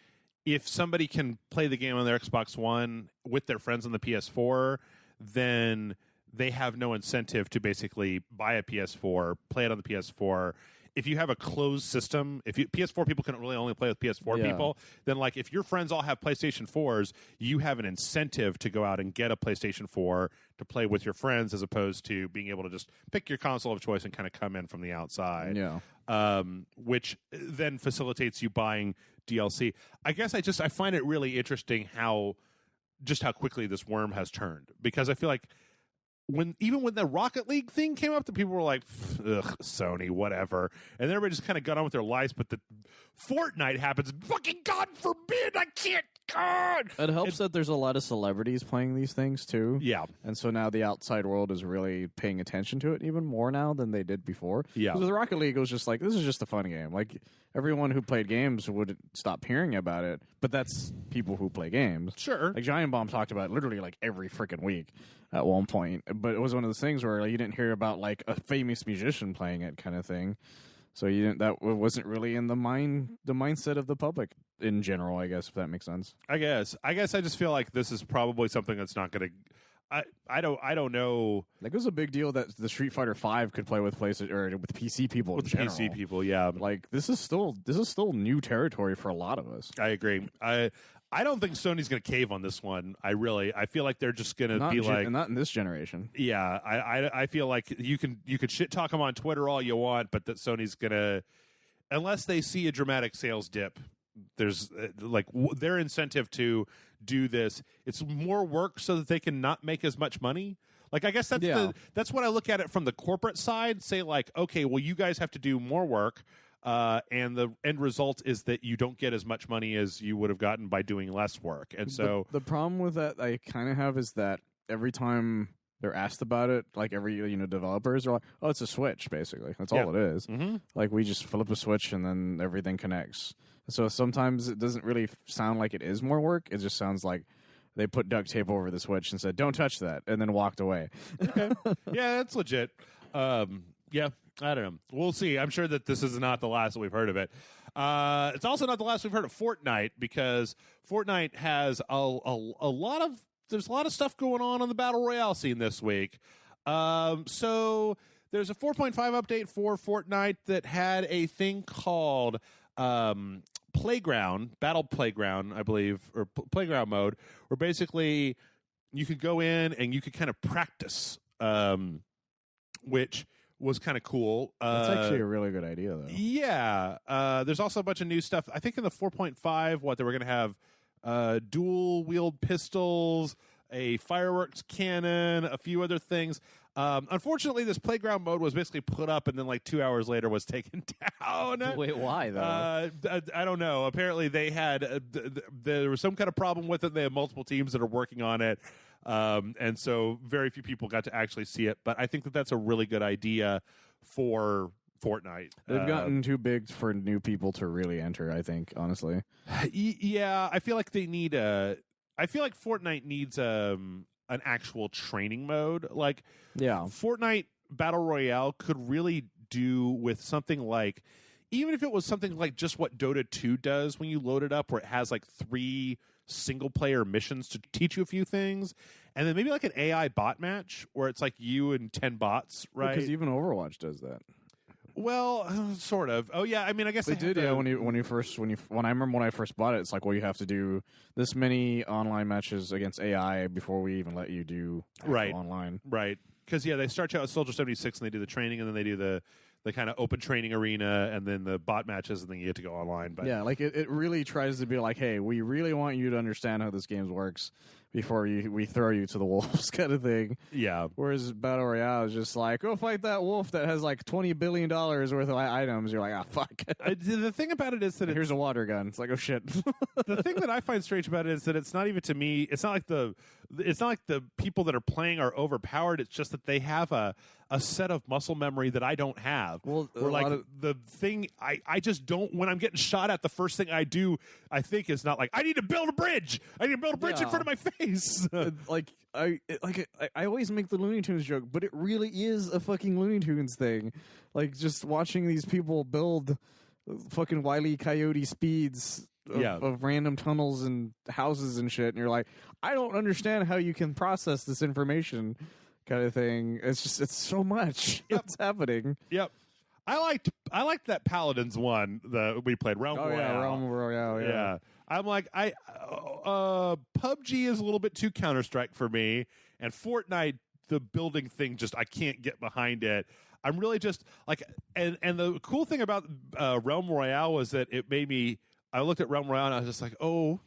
if somebody can play the game on their Xbox One with their friends on the PS4, then they have no incentive to basically buy a PS4, play it on the PS4. If you have a closed system, PS4 people can really only play with PS4 people, then like if your friends all have PlayStation 4s, you have an incentive to go out and get a PlayStation 4 to play with your friends as opposed to being able to just pick your console of choice and kind of come in from the outside. Yeah. Which then facilitates you buying DLC. I guess I find it really interesting how quickly this worm has turned, because I feel like even when the Rocket League thing came up, the people were like, ugh, Sony, whatever. And everybody just kind of got on with their lives, but the Fortnite happens. Fucking God forbid, I can't. God! It helps that there's a lot of celebrities playing these things, too. Yeah. And so now the outside world is really paying attention to it even more now than they did before. Yeah. Because with Rocket League, it was just like, this is just a fun game. Like, everyone who played games would stop hearing about it, but that's people who play games. Sure. Like, Giant Bomb talked about it literally, like, every freaking week at one point. But it was one of those things where like, you didn't hear about, like, a famous musician playing it kind of thing. So that wasn't really in the mindset of the public in general, I guess, if that makes sense. I guess I just feel like this is probably something that's not going to. I don't know. Like, it was a big deal that the Street Fighter V could play with PlayStation or with PC people. With in general. PC people, yeah. Like, this is still new territory for a lot of us. I agree. I don't think Sony's going to cave on this one. I feel like they're just going to be like, not in this generation. Yeah, I feel like you could shit talk them on Twitter all you want, but that Sony's going to, unless they see a dramatic sales dip, there's their incentive to do this. It's more work so that they can not make as much money. Like, I guess that's what I look at it from the corporate side. Say like, okay, well, you guys have to do more work. And the end result is that you don't get as much money as you would have gotten by doing less work. And so the problem with that I kind of have is that every time they're asked about it, like developers are like, oh, it's a switch, basically. That's all it is. Mm-hmm. Like, we just flip a switch and then everything connects. So sometimes it doesn't really sound like it is more work. It just sounds like they put duct tape over the switch and said, don't touch that, and then walked away. Okay. Yeah, that's legit. Yeah. I don't know. We'll see. I'm sure that this is not the last that we've heard of it. It's also not the last we've heard of Fortnite, because Fortnite has a lot of stuff going on the Battle Royale scene this week. So there's a 4.5 update for Fortnite that had a thing called Playground, Battle Playground, I believe, or Playground mode, where basically you could go in and you could kind of practice, which was kind of cool. That's actually a really good idea, though. Yeah. There's also a bunch of new stuff. I think in the 4.5, they were going to have dual-wield pistols, a fireworks cannon, a few other things. Unfortunately, this playground mode was basically put up and then like 2 hours later was taken down. Wait, why, though? I don't know. Apparently, they had there was some kind of problem with it. They have multiple teams that are working on it. And so very few people got to actually see it. But I think that that's a really good idea for Fortnite. They've gotten too big for new people to really enter, I think, honestly. Yeah, I feel like they need I feel like Fortnite needs an actual training mode. Like, yeah, Fortnite Battle Royale could really do with something like, even if it was something like just what Dota 2 does when you load it up, where it has like 3 single-player missions to teach you a few things, and then maybe like an AI bot match where it's like you and 10 bots, right? Because even Overwatch does that. Well, sort of. Oh yeah, I mean, I guess they did. Yeah, when I remember when I first bought it, it's like, well, you have to do this many online matches against AI before we even let you do online. Right. Because they start you out with Soldier 76 and they do the training, and then they do the kind of open training arena, and then the bot matches, and then you get to go online. But yeah, like it really tries to be like, hey, we really want you to understand how this game works, before we throw you to the wolves kind of thing. Yeah. Whereas Battle Royale is just like, go fight that wolf that has like $20 billion worth of items. You're like, ah, fuck. The thing about it is that Here's a water gun. It's like, oh shit. The thing that I find strange about it is that it's not even to me. It's not like the people that are playing are overpowered. It's just that they have a set of muscle memory that I don't have. Well, where like the thing I just don't. When I'm getting shot at, the first thing I do, I think is not like I need to build a bridge. I need to build a bridge in front of my face. I always make the Looney Tunes joke, but it really is a fucking Looney Tunes thing. Like just watching these people build fucking Wile E. Coyote speeds of random tunnels and houses and shit, and you're like, I don't understand how you can process this information, kind of thing. It's so much that's happening. Yep. I liked that Paladins one that we played, Realm Royale. Yeah, Realm Royale. Yeah. I'm like, PUBG is a little bit too Counter-Strike for me, and Fortnite, the building thing, just I can't get behind it. I'm really just like, and the cool thing about Realm Royale was that it made me. I looked at Realm Royale and I was just like, oh,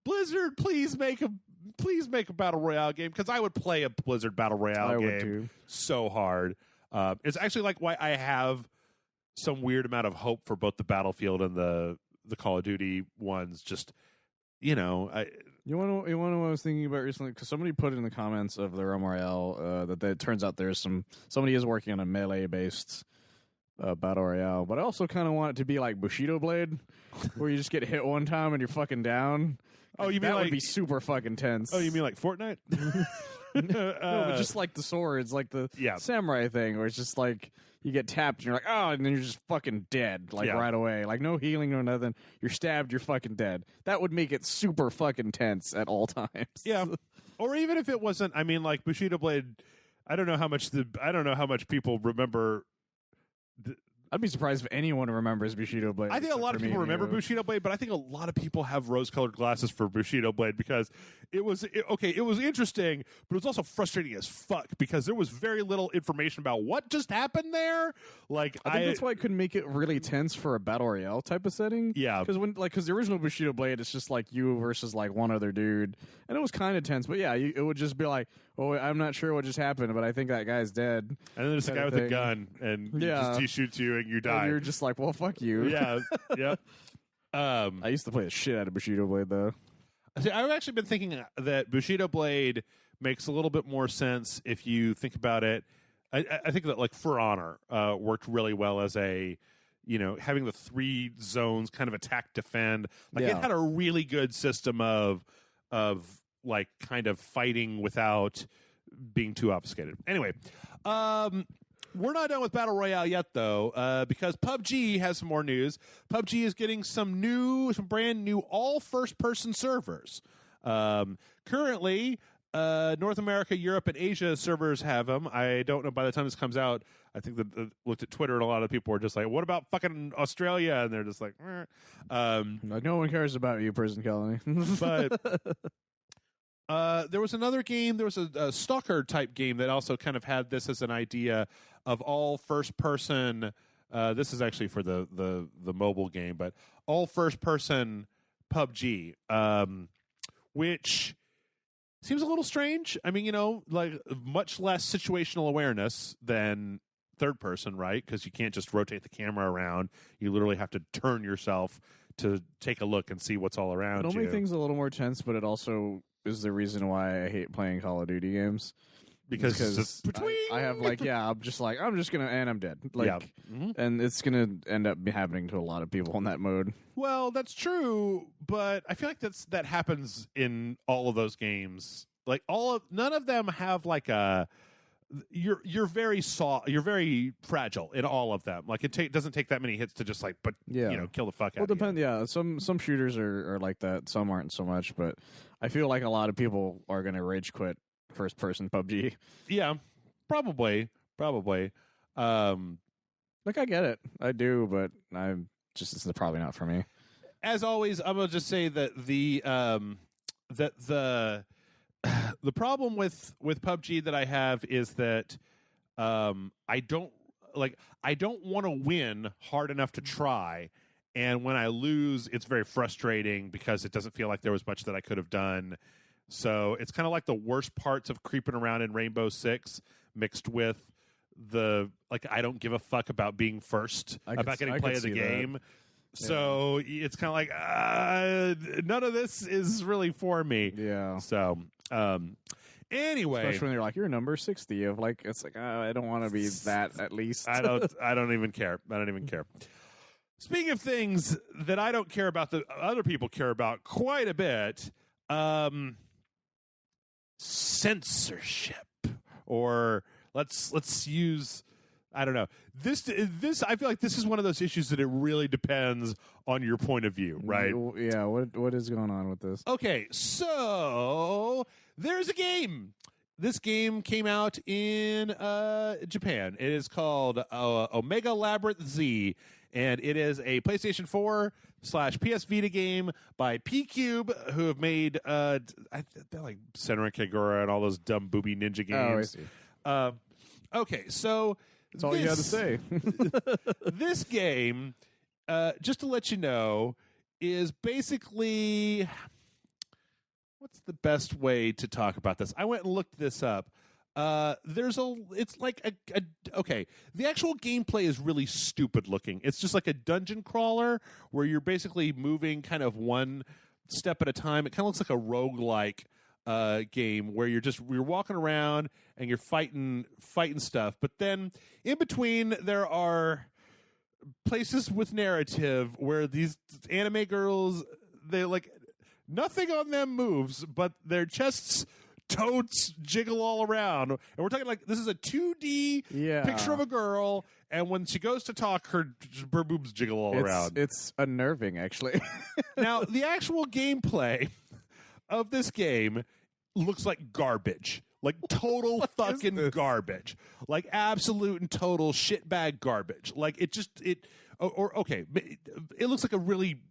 Blizzard, please make a Battle Royale game, because I would play a Blizzard Battle Royale game so hard. It's actually like why I have some weird amount of hope for both the Battlefield and the Call of Duty ones. Just, you know, you want to know what I was thinking about recently? Because somebody put in the comments of the Realm Royale that it turns out there's somebody is working on a melee based Battle Royale, but I also kind of want it to be like Bushido Blade, where you just get hit one time and you're fucking down. Oh, you mean that like would be super fucking tense? Oh, you mean like Fortnite? No, but just like the swords, like the samurai thing, where it's just like you get tapped and you're like, oh, and then you're just fucking dead, like right away, like no healing, no nothing. You're stabbed, you're fucking dead. That would make it super fucking tense at all times. Yeah, or even if it wasn't, I mean, like Bushido Blade. I don't know how much people remember. I'd be surprised if anyone remembers Bushido Blade. I think a lot of people remember Bushido Blade, but I think a lot of people have rose-colored glasses for Bushido Blade because it was interesting, but it was also frustrating as fuck because there was very little information about what just happened there. Like, I think that's why it could make it really tense for a battle royale type of setting. Yeah, because the original Bushido Blade, it's just like you versus like one other dude, and it was kind of tense. But yeah, it would just be like, oh, I'm not sure what just happened, but I think that guy's dead. And then there's a guy with a gun, and he shoots you, and you die. And you're just like, well, fuck you. Yeah, yep. I used to play the shit out of Bushido Blade, though. See, I've actually been thinking that Bushido Blade makes a little bit more sense if you think about it. I think that like For Honor worked really well as a, having the 3 zones, kind of attack, defend. Like it had a really good system of like kind of fighting without being too obfuscated. Anyway, we're not done with Battle Royale yet, though, because PUBG has some more news. PUBG is getting some brand new all first-person servers. Currently, North America, Europe, and Asia servers have them. I don't know by the time this comes out. I think that looked at Twitter and a lot of people were just like, "What about fucking Australia?" And they're just like, like no one cares about you, prison colony. But there was another game. There was a stalker type game that also kind of had this as an idea of all first person. This is actually for the mobile game, but all first person PUBG, which seems a little strange. I mean, like much less situational awareness than third person, right? Because you can't just rotate the camera around. You literally have to turn yourself to take a look and see what's all around you. It makes things a little more tense, but it also is the reason why I hate playing Call of Duty games. Because I have I'm just gonna, and I'm dead. Like, and it's gonna end up happening to a lot of people in that mode. Well, that's true, but I feel like that happens in all of those games. Like none of them have like a. You're very fragile in all of them. Like it doesn't take that many hits to just kill the fuck out. Well, depend. Yeah, some shooters are like that. Some aren't so much. But I feel like a lot of people are gonna rage quit first person PUBG. Yeah, probably. Like I get it, I do, but it's probably not for me. As always, I'm gonna just say that the problem with PUBG that I have is that I don't want to win hard enough to try, and when I lose, it's very frustrating because it doesn't feel like there was much that I could have done. So it's kind of like the worst parts of creeping around in Rainbow Six mixed with the like I don't give a fuck about being first, about getting play of the game. So it's kind of like none of this is really for me. Yeah. So anyway, especially when you're like you're number 60 of like it's like I don't want to be that at least. I don't even care. I don't even care. Speaking of things that I don't care about that other people care about quite a bit, censorship, or let's use, I don't know. This I feel like this is one of those issues that it really depends on your point of view, right? Yeah, what is going on with this? Okay, so there's a game. This game came out in Japan. It is called Omega Labyrinth Z, and it is a PlayStation 4/PS Vita game by P-Cube, who have made they're like Senran Kagura and all those dumb booby ninja games. Oh, I see. Okay, so that's all you got to say. This game, just to let you know, is basically, what's the best way to talk about this? I went and looked this up. It's like okay, the actual gameplay is really stupid looking. It's just like a dungeon crawler where you're basically moving kind of one step at a time. It kind of looks like a roguelike game where you're walking around and you're fighting stuff. But then in between there are places with narrative where these anime girls, they like nothing on them moves, but their chests totes jiggle all around. And we're talking like this is a 2D picture of a girl, and when she goes to talk, her boobs jiggle all around. It's unnerving, actually. Now, the actual gameplay of this game looks like garbage. Like total fucking garbage. Like absolute and total shitbag garbage. Like it looks like a really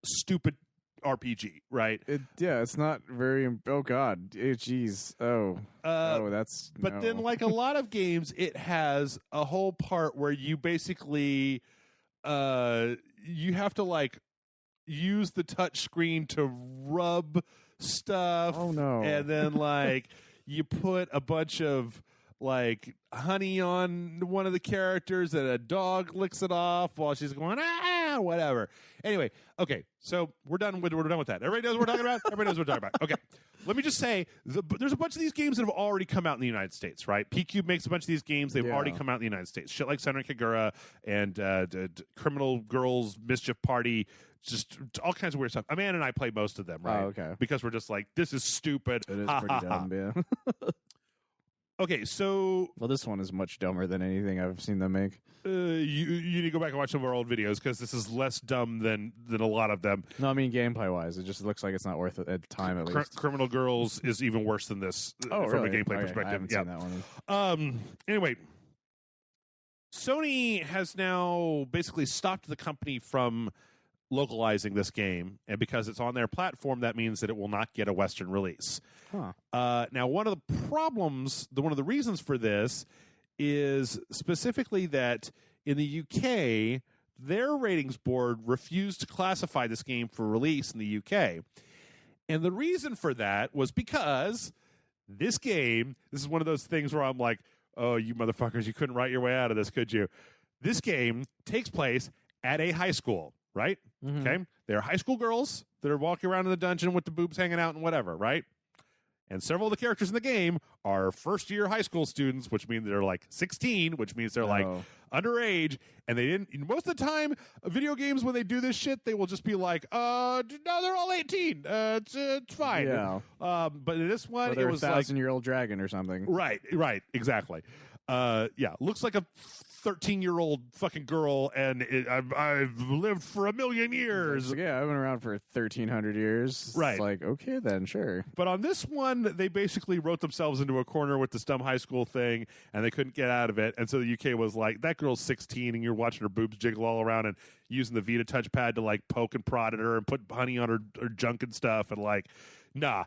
stupid RPG, right? It's not very. Oh God, jeez. That's. But then, like a lot of games, it has a whole part where you basically, you have to like use the touch screen to rub stuff. Oh no! And then like you put a bunch of like honey on one of the characters, and a dog licks it off while she's going whatever. Anyway, okay, so we're done with that. Everybody knows what we're talking about. Everybody knows what we're talking about. Okay, let me just say there's a bunch of these games that have already come out in the United States, right? P-Cube makes a bunch of these games. They've already come out in the United States. Shit like Senran Kagura and Criminal Girls Mischief Party. Just all kinds of weird stuff. Amanda and I play most of them, right? Oh, okay. Because we're just like, this is stupid. It is pretty dumb, yeah. Okay, so... Well, this one is much dumber than anything I've seen them make. You need to go back and watch some of our old videos, because this is less dumb than a lot of them. No, I mean gameplay-wise. It just looks like it's not worth it at time, at least. Criminal Girls is even worse than this from really? a gameplay Okay, perspective. I haven't seen that one. Anyway, Sony has now basically stopped the company from localizing this game, and because it's on their platform, that means that it will not get a Western release. Now, one of the reasons for this is specifically that in the UK, their ratings board refused to classify this game for release in the UK. And the reason for that was because this is one of those things where I'm like, oh, you motherfuckers, you couldn't write your way out of this, could you? This game takes place at a high school, right? Mm-hmm. Okay? They're high school girls that are walking around in the dungeon with the boobs hanging out and whatever, right? And several of the characters in the game are first-year high school students, which means they're like 16, which means they're like underage. And they didn't. Most of the time, video games, when they do this shit, they will just be like, no, they're all 18. It's fine. Yeah. But in this one, it was a 1,000-year-old dragon or something. Right, exactly. Looks like a 13-year-old fucking girl, and I've lived for 1,000,000 years. I've been around for 1,300 years. Right. It's like, okay, then, sure. But on this one, they basically wrote themselves into a corner with this dumb high school thing, and they couldn't get out of it. And so the UK was like, that girl's 16, and you're watching her boobs jiggle all around and using the Vita touchpad to, like, poke and prod at her and put honey on her junk and stuff, and, like, nah.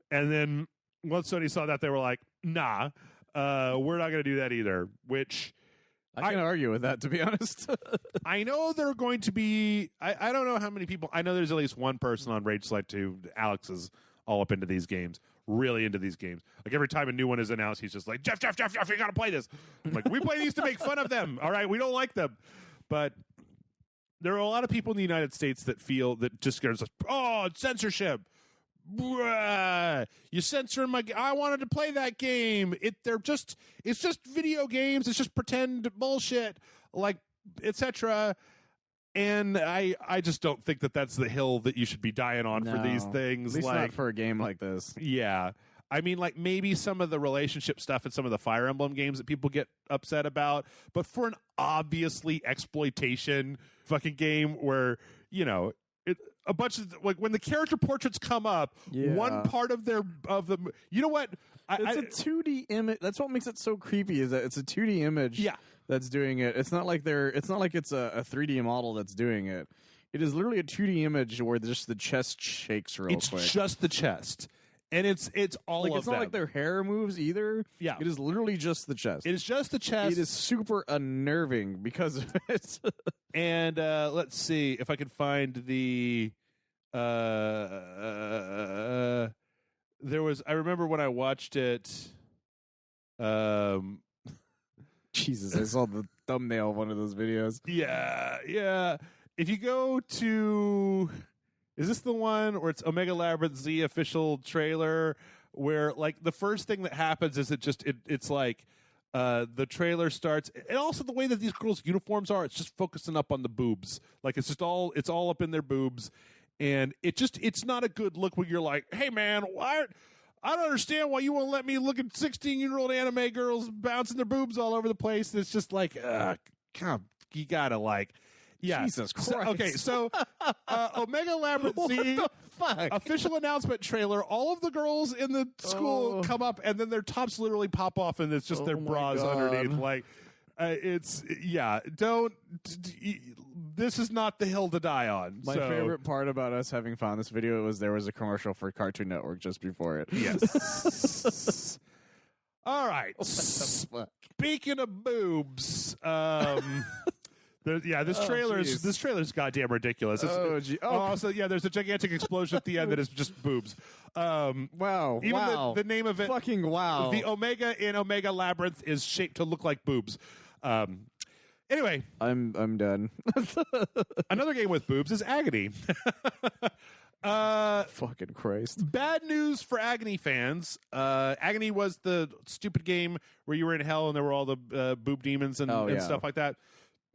And then once Sony saw that, they were like, nah, we're not going to do that either, which... I can't argue with that, to be honest. I know there are going to be... I don't know how many people... I know there's at least one person on Rage Select 2. Alex is all up into these games, really into these games. Like every time a new one is announced, he's just like, Jeff, you gotta play this. I'm like, we play these to make fun of them. All right, we don't like them. But there are a lot of people in the United States that feel that just goes, oh, it's censorship. You censoring my I wanted to play that game. It's just video games. It's just pretend bullshit, like, etc. And I just don't think that that's the hill that you should be dying on for these things. At least like, not for a game like this. Yeah. I mean, like, maybe some of the relationship stuff in some of the Fire Emblem games that people get upset about, but for an obviously exploitation fucking game where, you know, a bunch of, like, when the character portraits come up, one part of the you know what? It's a 2D image. That's what makes it so creepy. Is that it's a 2D image. Yeah. That's doing it. It's not like it's a 3D model that's doing it. It is literally a 2D image where just the chest shakes real quick. It's just the chest. And it's all like, of it's not them. like their hair moves either. Yeah. It is literally just the chest. It is just the chest. It is super unnerving because of it. And let's see if I can find the there was, I remember when I watched it, Jesus, I saw the thumbnail of one of those videos. Yeah. If you go to, is this the one where it's Omega Labyrinth Z official trailer, where, like, the first thing that happens is it's like the trailer starts, and also the way that these girls' uniforms are, it's just focusing up on the boobs. Like, it's all up in their boobs, and it's not a good look when you're like, hey man, why? I don't understand why you won't let me look at 16-year-old anime girls bouncing their boobs all over the place. It's just like, come, you gotta, like, yeah. Jesus Christ. So Omega Labyrinth Z official announcement trailer. All of the girls in the school come up, and then their tops literally pop off, and it's just their bras underneath. Like, this is not the hill to die on. My favorite part about us having found this video was there was a commercial for Cartoon Network just before it. Yes. All right. Speaking of boobs, this trailer's goddamn ridiculous. Also, there's a gigantic explosion at the end that is just boobs. Wow. Even the name of it. Fucking wow. The Omega in Omega Labyrinth is shaped to look like boobs. Anyway. I'm done. Another game with boobs is Agony. Fucking Christ. Bad news for Agony fans. Agony was the stupid game where you were in hell and there were all the boob demons and stuff like that.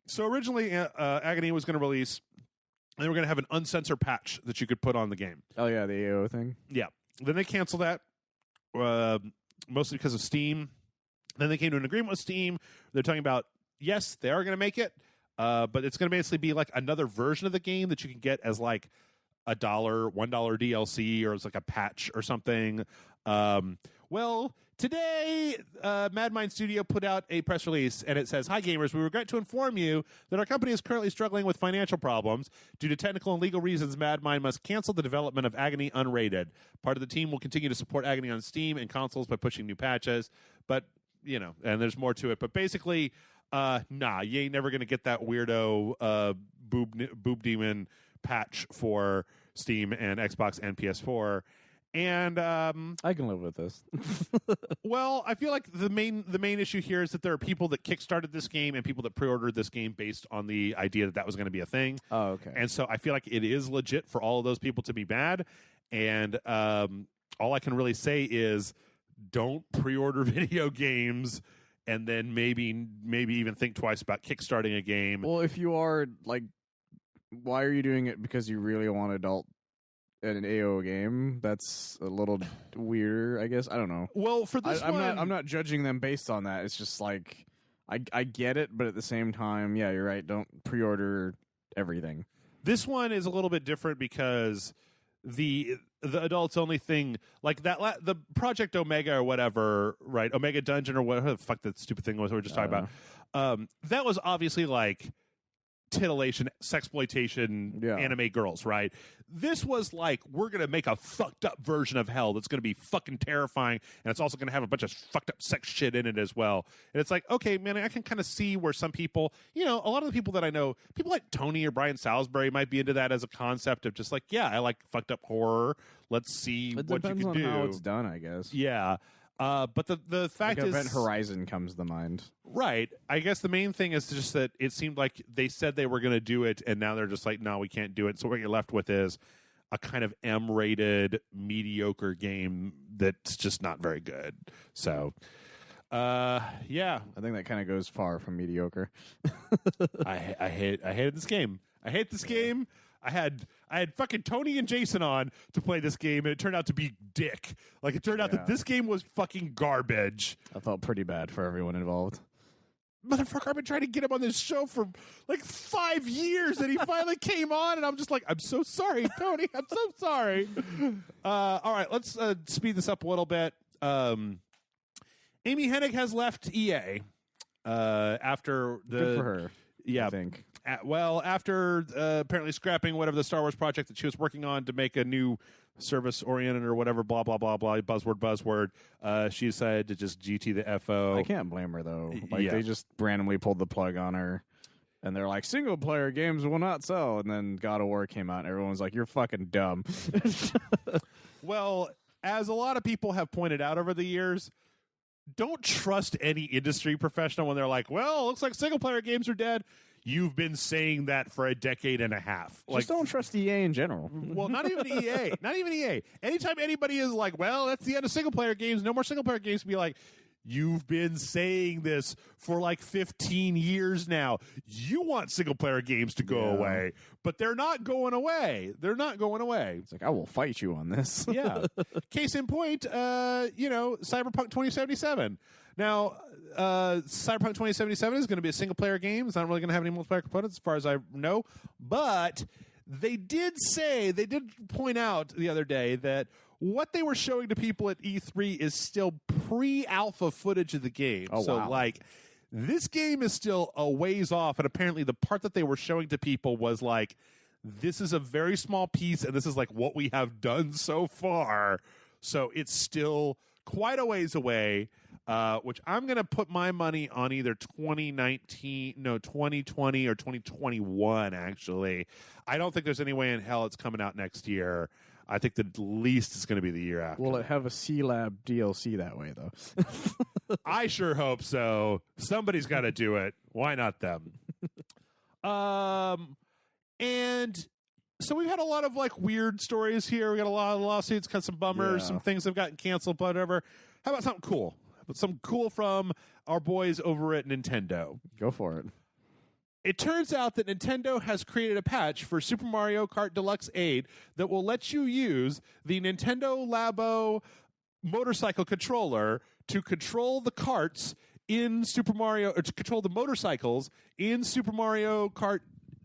So originally, Agony was going to release, and they were going to have an uncensored patch that you could put on the game. Oh, yeah, the AO thing? Yeah. Then they canceled that, mostly because of Steam. Then they came to an agreement with Steam. They're talking about, yes, they are going to make it, but it's going to basically be like another version of the game that you can get as like $1 DLC, or as like a patch or something. Today, Madmind Studio put out a press release, and it says, "Hi gamers, we regret to inform you that our company is currently struggling with financial problems. Due to technical and legal reasons, Madmind must cancel the development of Agony unrated. Part of the team will continue to support Agony on Steam and consoles by pushing new patches, but, you know, and there's more to it. But basically, you ain't never going to get that weirdo boob demon patch for Steam and Xbox and PS4. And I can live with this. Well, I feel like the main issue here is that there are people that kickstarted this game and people that pre-ordered this game based on the idea that was going to be a thing. Oh, okay. And so I feel like it is legit for all of those people to be bad. And all I can really say is, don't pre-order video games, and then maybe even think twice about kickstarting a game. Well, if you are, like, why are you doing it because you really want adult an AO game? That's a little weirder, I guess. I don't know. Well, for this I'm not judging them based on that. It's just like I get it, but at the same time, yeah, you're right. Don't pre-order everything. This one is a little bit different because the adults only thing, like that the Project Omega or whatever, right? Omega Dungeon or whatever the fuck that stupid thing was we were just talking about. That was obviously like titillation, sexploitation, anime girls, right? This was like, we're going to make a fucked up version of hell that's going to be fucking terrifying, and it's also going to have a bunch of fucked up sex shit in it as well. And it's like, okay, man, I can kind of see where some people, you know, a lot of the people that I know, people like Tony or Brian Salisbury might be into that as a concept of just like, yeah, I like fucked up horror. Let's see what you can do. It depends on how it's done, I guess. Yeah. But the fact is, Event Horizon comes to mind. Right. I guess the main thing is just that it seemed like they said they were going to do it, and now they're just like, no, we can't do it. So what you're left with is a kind of M-rated, mediocre game that's just not very good. So, yeah. I think that kind of goes far from mediocre. I hated this game. I hate this game. I had fucking Tony and Jason on to play this game, and it turned out to be dick. Like, it turned out that this game was fucking garbage. I felt pretty bad for everyone involved. Motherfucker, I've been trying to get him on this show for like 5 years, and he finally came on, and I'm just like, I'm so sorry, Tony. I'm so sorry. All right, let's speed this up a little bit. Amy Hennig has left EA after the... Good for her, yeah, I think. After apparently scrapping whatever the Star Wars project that she was working on to make a new service-oriented or whatever, blah, blah, blah, blah, buzzword, she decided to just GT the FO. I can't blame her, though. Like, they just randomly pulled the plug on her, and they're like, single-player games will not sell, and then God of War came out, and everyone's like, you're fucking dumb. Well, as a lot of people have pointed out over the years, don't trust any industry professional when they're like, well, looks like single-player games are dead. You've been saying that for a decade and a half. Just don't trust EA in general. Well, not even EA. Not even EA. Anytime anybody is like, well, that's the end of single-player games, no more single-player games, be like, you've been saying this for like 15 years now. You want single-player games to go away, but they're not going away. They're not going away. It's like, I will fight you on this. Yeah. Case in point, Cyberpunk 2077. Now, Cyberpunk 2077 is going to be a single-player game. It's not really going to have any multiplayer components as far as I know. But they did point out the other day that what they were showing to people at E3 is still pre-alpha footage of the game. Oh, so, wow. like, this game is still a ways off. And apparently the part that they were showing to people was like, this is a very small piece, and this is like what we have done so far. So it's still quite a ways away. Which I'm going to put my money on either 2020 or 2021, actually. I don't think there's any way in hell it's coming out next year. I think that at least it's going to be the year after. Will it have a C-Lab DLC that way, though? I sure hope so. Somebody's got to do it. Why not them? And so we've had a lot of like weird stories here. We got a lot of lawsuits, got some bummers, some things have gotten canceled, whatever. How about something cool? Some cool from our boys over at Nintendo. Go for it. It turns out that Nintendo has created a patch for Super Mario Kart Deluxe 8 that will let you use the Nintendo Labo motorcycle controller to control the karts in Super Mario, or to control the motorcycles in Super Mario Kart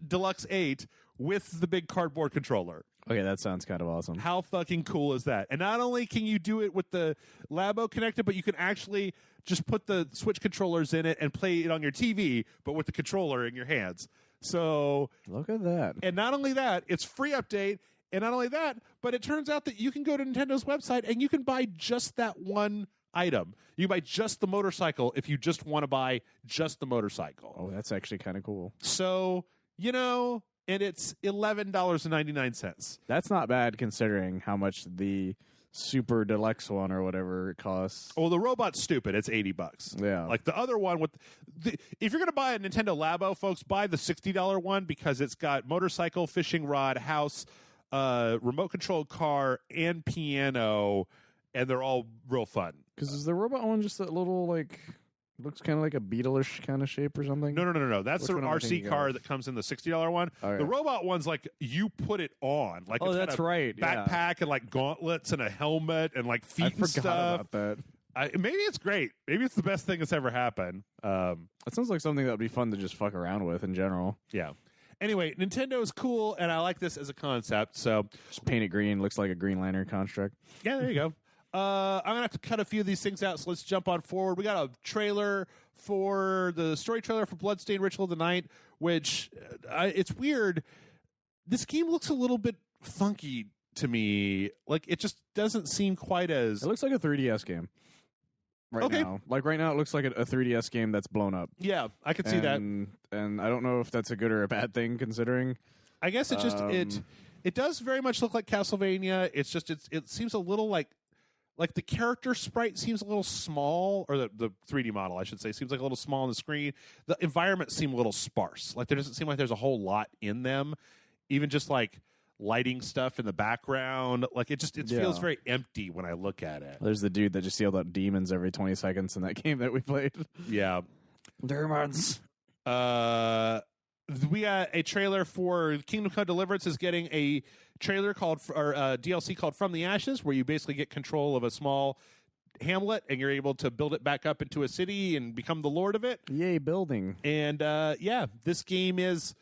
Deluxe 8 with the big cardboard controller. Okay, that sounds kind of awesome. How fucking cool is that? And not only can you do it with the Labo connected, but you can actually just put the Switch controllers in it and play it on your TV, but with the controller in your hands. So look at that. And not only that, it's free update. And not only that, but it turns out that you can go to Nintendo's website and you can buy just that one item. You buy just the motorcycle if you just want to buy just the motorcycle. Oh, that's actually kind of cool. So, and it's $11.99. That's not bad considering how much the Super Deluxe one or whatever it costs. Well, the robot's stupid. It's $80. Yeah. Like the other one if you're going to buy a Nintendo Labo, folks, buy the $60 one because it's got motorcycle, fishing rod, house, remote controlled car, and piano, and they're all real fun. Because is the robot one just that little like looks kind of like a Beetle-ish kind of shape or something? No. That's the RC car that comes in the $60 one. Okay. The robot one's like you put it on. Like oh, it's that's got a right. backpack and like gauntlets and a helmet and like feet and stuff. I forgot about that. Maybe it's great. Maybe it's the best thing that's ever happened. That sounds like something that would be fun to just fuck around with in general. Yeah. Anyway, Nintendo is cool, and I like this as a concept. So just paint it green. Looks like a Green Lantern construct. yeah, there you go. I'm gonna have to cut a few of these things out, so let's jump on forward. We got a trailer for the story trailer for Bloodstained Ritual of the Night, which it's weird. This game looks a little bit funky to me. Like, it just doesn't seem quite as... It looks like a 3DS game. Right now. Like, right now, it looks like a 3DS game that's blown up. Yeah, I could see that. And I don't know if that's a good or a bad thing, considering. I guess it just... It does very much look like Castlevania. It's just... It seems a little like the character sprite seems a little small, or the 3D model, I should say, seems like a little small on the screen. The environments seem a little sparse. Like, there doesn't seem like there's a whole lot in them. Even just, like, lighting stuff in the background. Like, it feels very empty when I look at it. There's the dude that just yelled out demons every 20 seconds in that game that we played. Yeah. Demons. We got a trailer for Kingdom Come Deliverance is getting a trailer called, or DLC called From the Ashes, where you basically get control of a small hamlet and you're able to build it back up into a city and become the lord of it. Yay, building. And this game is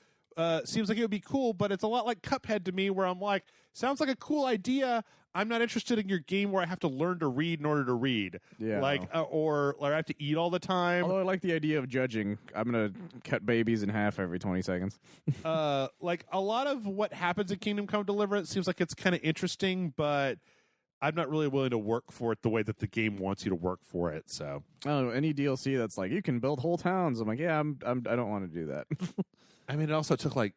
seems like it would be cool, but it's a lot like Cuphead to me, where I'm like, sounds like a cool idea. I'm not interested in your game where I have to learn to read in order to read. Yeah. Like, or I have to eat all the time. Although I like the idea of judging. I'm going to cut babies in half every 20 seconds. Like, a lot of what happens in Kingdom Come Deliverance seems like it's kind of interesting, but I'm not really willing to work for it the way that the game wants you to work for it. So I don't know, any DLC that's like, you can build whole towns. I'm like, yeah, I don't want to do that. I mean, it also took like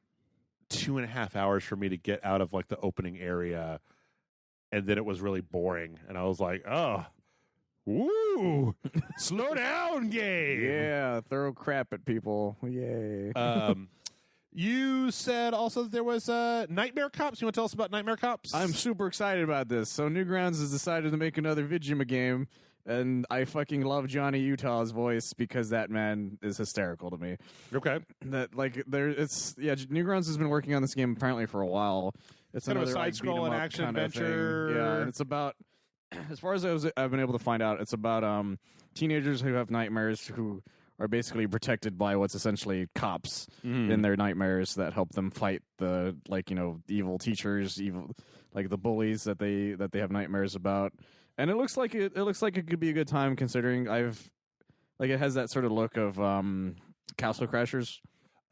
2.5 hours for me to get out of like the opening area, and then it was really boring, and I was like, oh, woo, slow down, game. Yeah, throw crap at people. Yay. You said also that there was Nightmare Cops. You want to tell us about Nightmare Cops? I'm super excited about this. So Newgrounds has decided to make another Vidjima game, and I fucking love Johnny Utah's voice because that man is hysterical to me. Okay. That Newgrounds has been working on this game apparently for a while. It's kind another of a side-scrolling action adventure. Yeah, and it's about, as far as I've been able to find out, it's about teenagers who have nightmares who are basically protected by what's essentially cops in their nightmares that help them fight the evil teachers, like the bullies that they have nightmares about. And it looks like it could be a good time, considering it has that sort of look of Castle Crashers.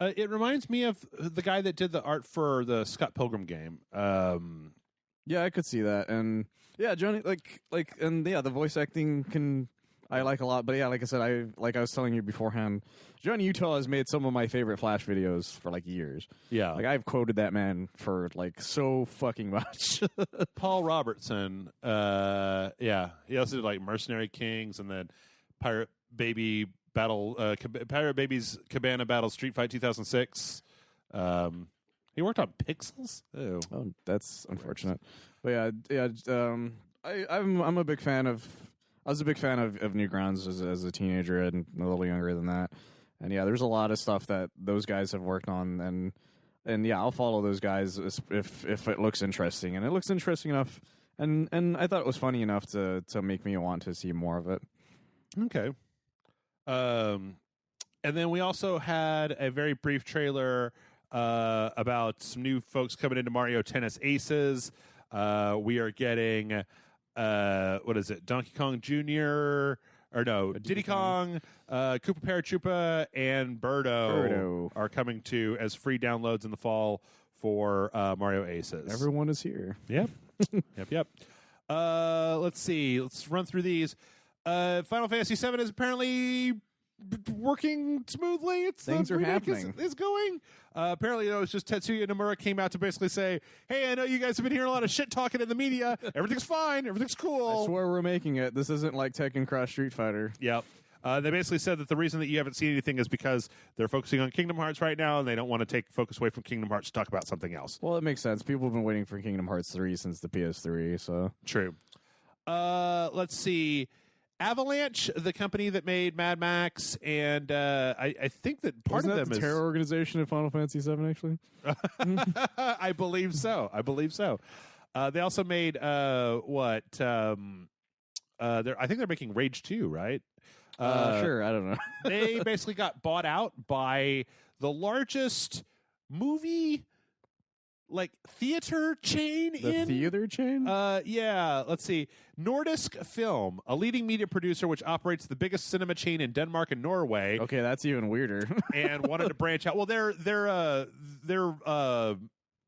It reminds me of the guy that did the art for the Scott Pilgrim game. Yeah, I could see that, and yeah, Johnny, the voice acting I like a lot. But yeah, like I said, I was telling you beforehand, Johnny Utah has made some of my favorite Flash videos for like years. Yeah, like I've quoted that man for like so fucking much. Paul Robertson, yeah, he also did like Mercenary Kings and then Pirate Baby's Cabana Battle Street Fight 2006. He worked on Pixels. Oh, that's unfortunate. But yeah. I'm a big fan of. I was a big fan of Newgrounds as a teenager and a little younger than that. And yeah, there's a lot of stuff that those guys have worked on, and yeah, I'll follow those guys if it looks interesting, and it looks interesting enough, and I thought it was funny enough to make me want to see more of it. Okay. And then we also had a very brief trailer about some new folks coming into Mario Tennis Aces. We are getting what is it? Donkey Kong Jr. or no, Diddy Kong, Koopa Paratroopa, and Birdo are coming to as free downloads in the fall for Mario Aces. Everyone is here. Yep. Yep. Let's see. Let's run through these. Final Fantasy VII is apparently working smoothly. Things are happening. It's going. Apparently, it was just Tetsuya Nomura came out to basically say, "Hey, I know you guys have been hearing a lot of shit talking in the media. Everything's fine. Everything's cool. I swear we're making it. This isn't like Tekken Cross Street Fighter." Yep. They basically said that the reason that you haven't seen anything is because they're focusing on Kingdom Hearts right now, and they don't want to take focus away from Kingdom Hearts to talk about something else. Well, it makes sense. People have been waiting for Kingdom Hearts 3 since the PS3, so. True. Let's see. Avalanche, the company that made Mad Max, and I think that part Isn't of that them the is terror organization of Final Fantasy VII, actually. I believe so. They also made I think they're making Rage 2, right? Sure, I don't know. They basically got bought out by the largest movie like theater chain The theater chain? Yeah, let's see. Nordisk Film, a leading media producer which operates the biggest cinema chain in Denmark and Norway, Okay, that's even weirder. and wanted to branch out. Well, they're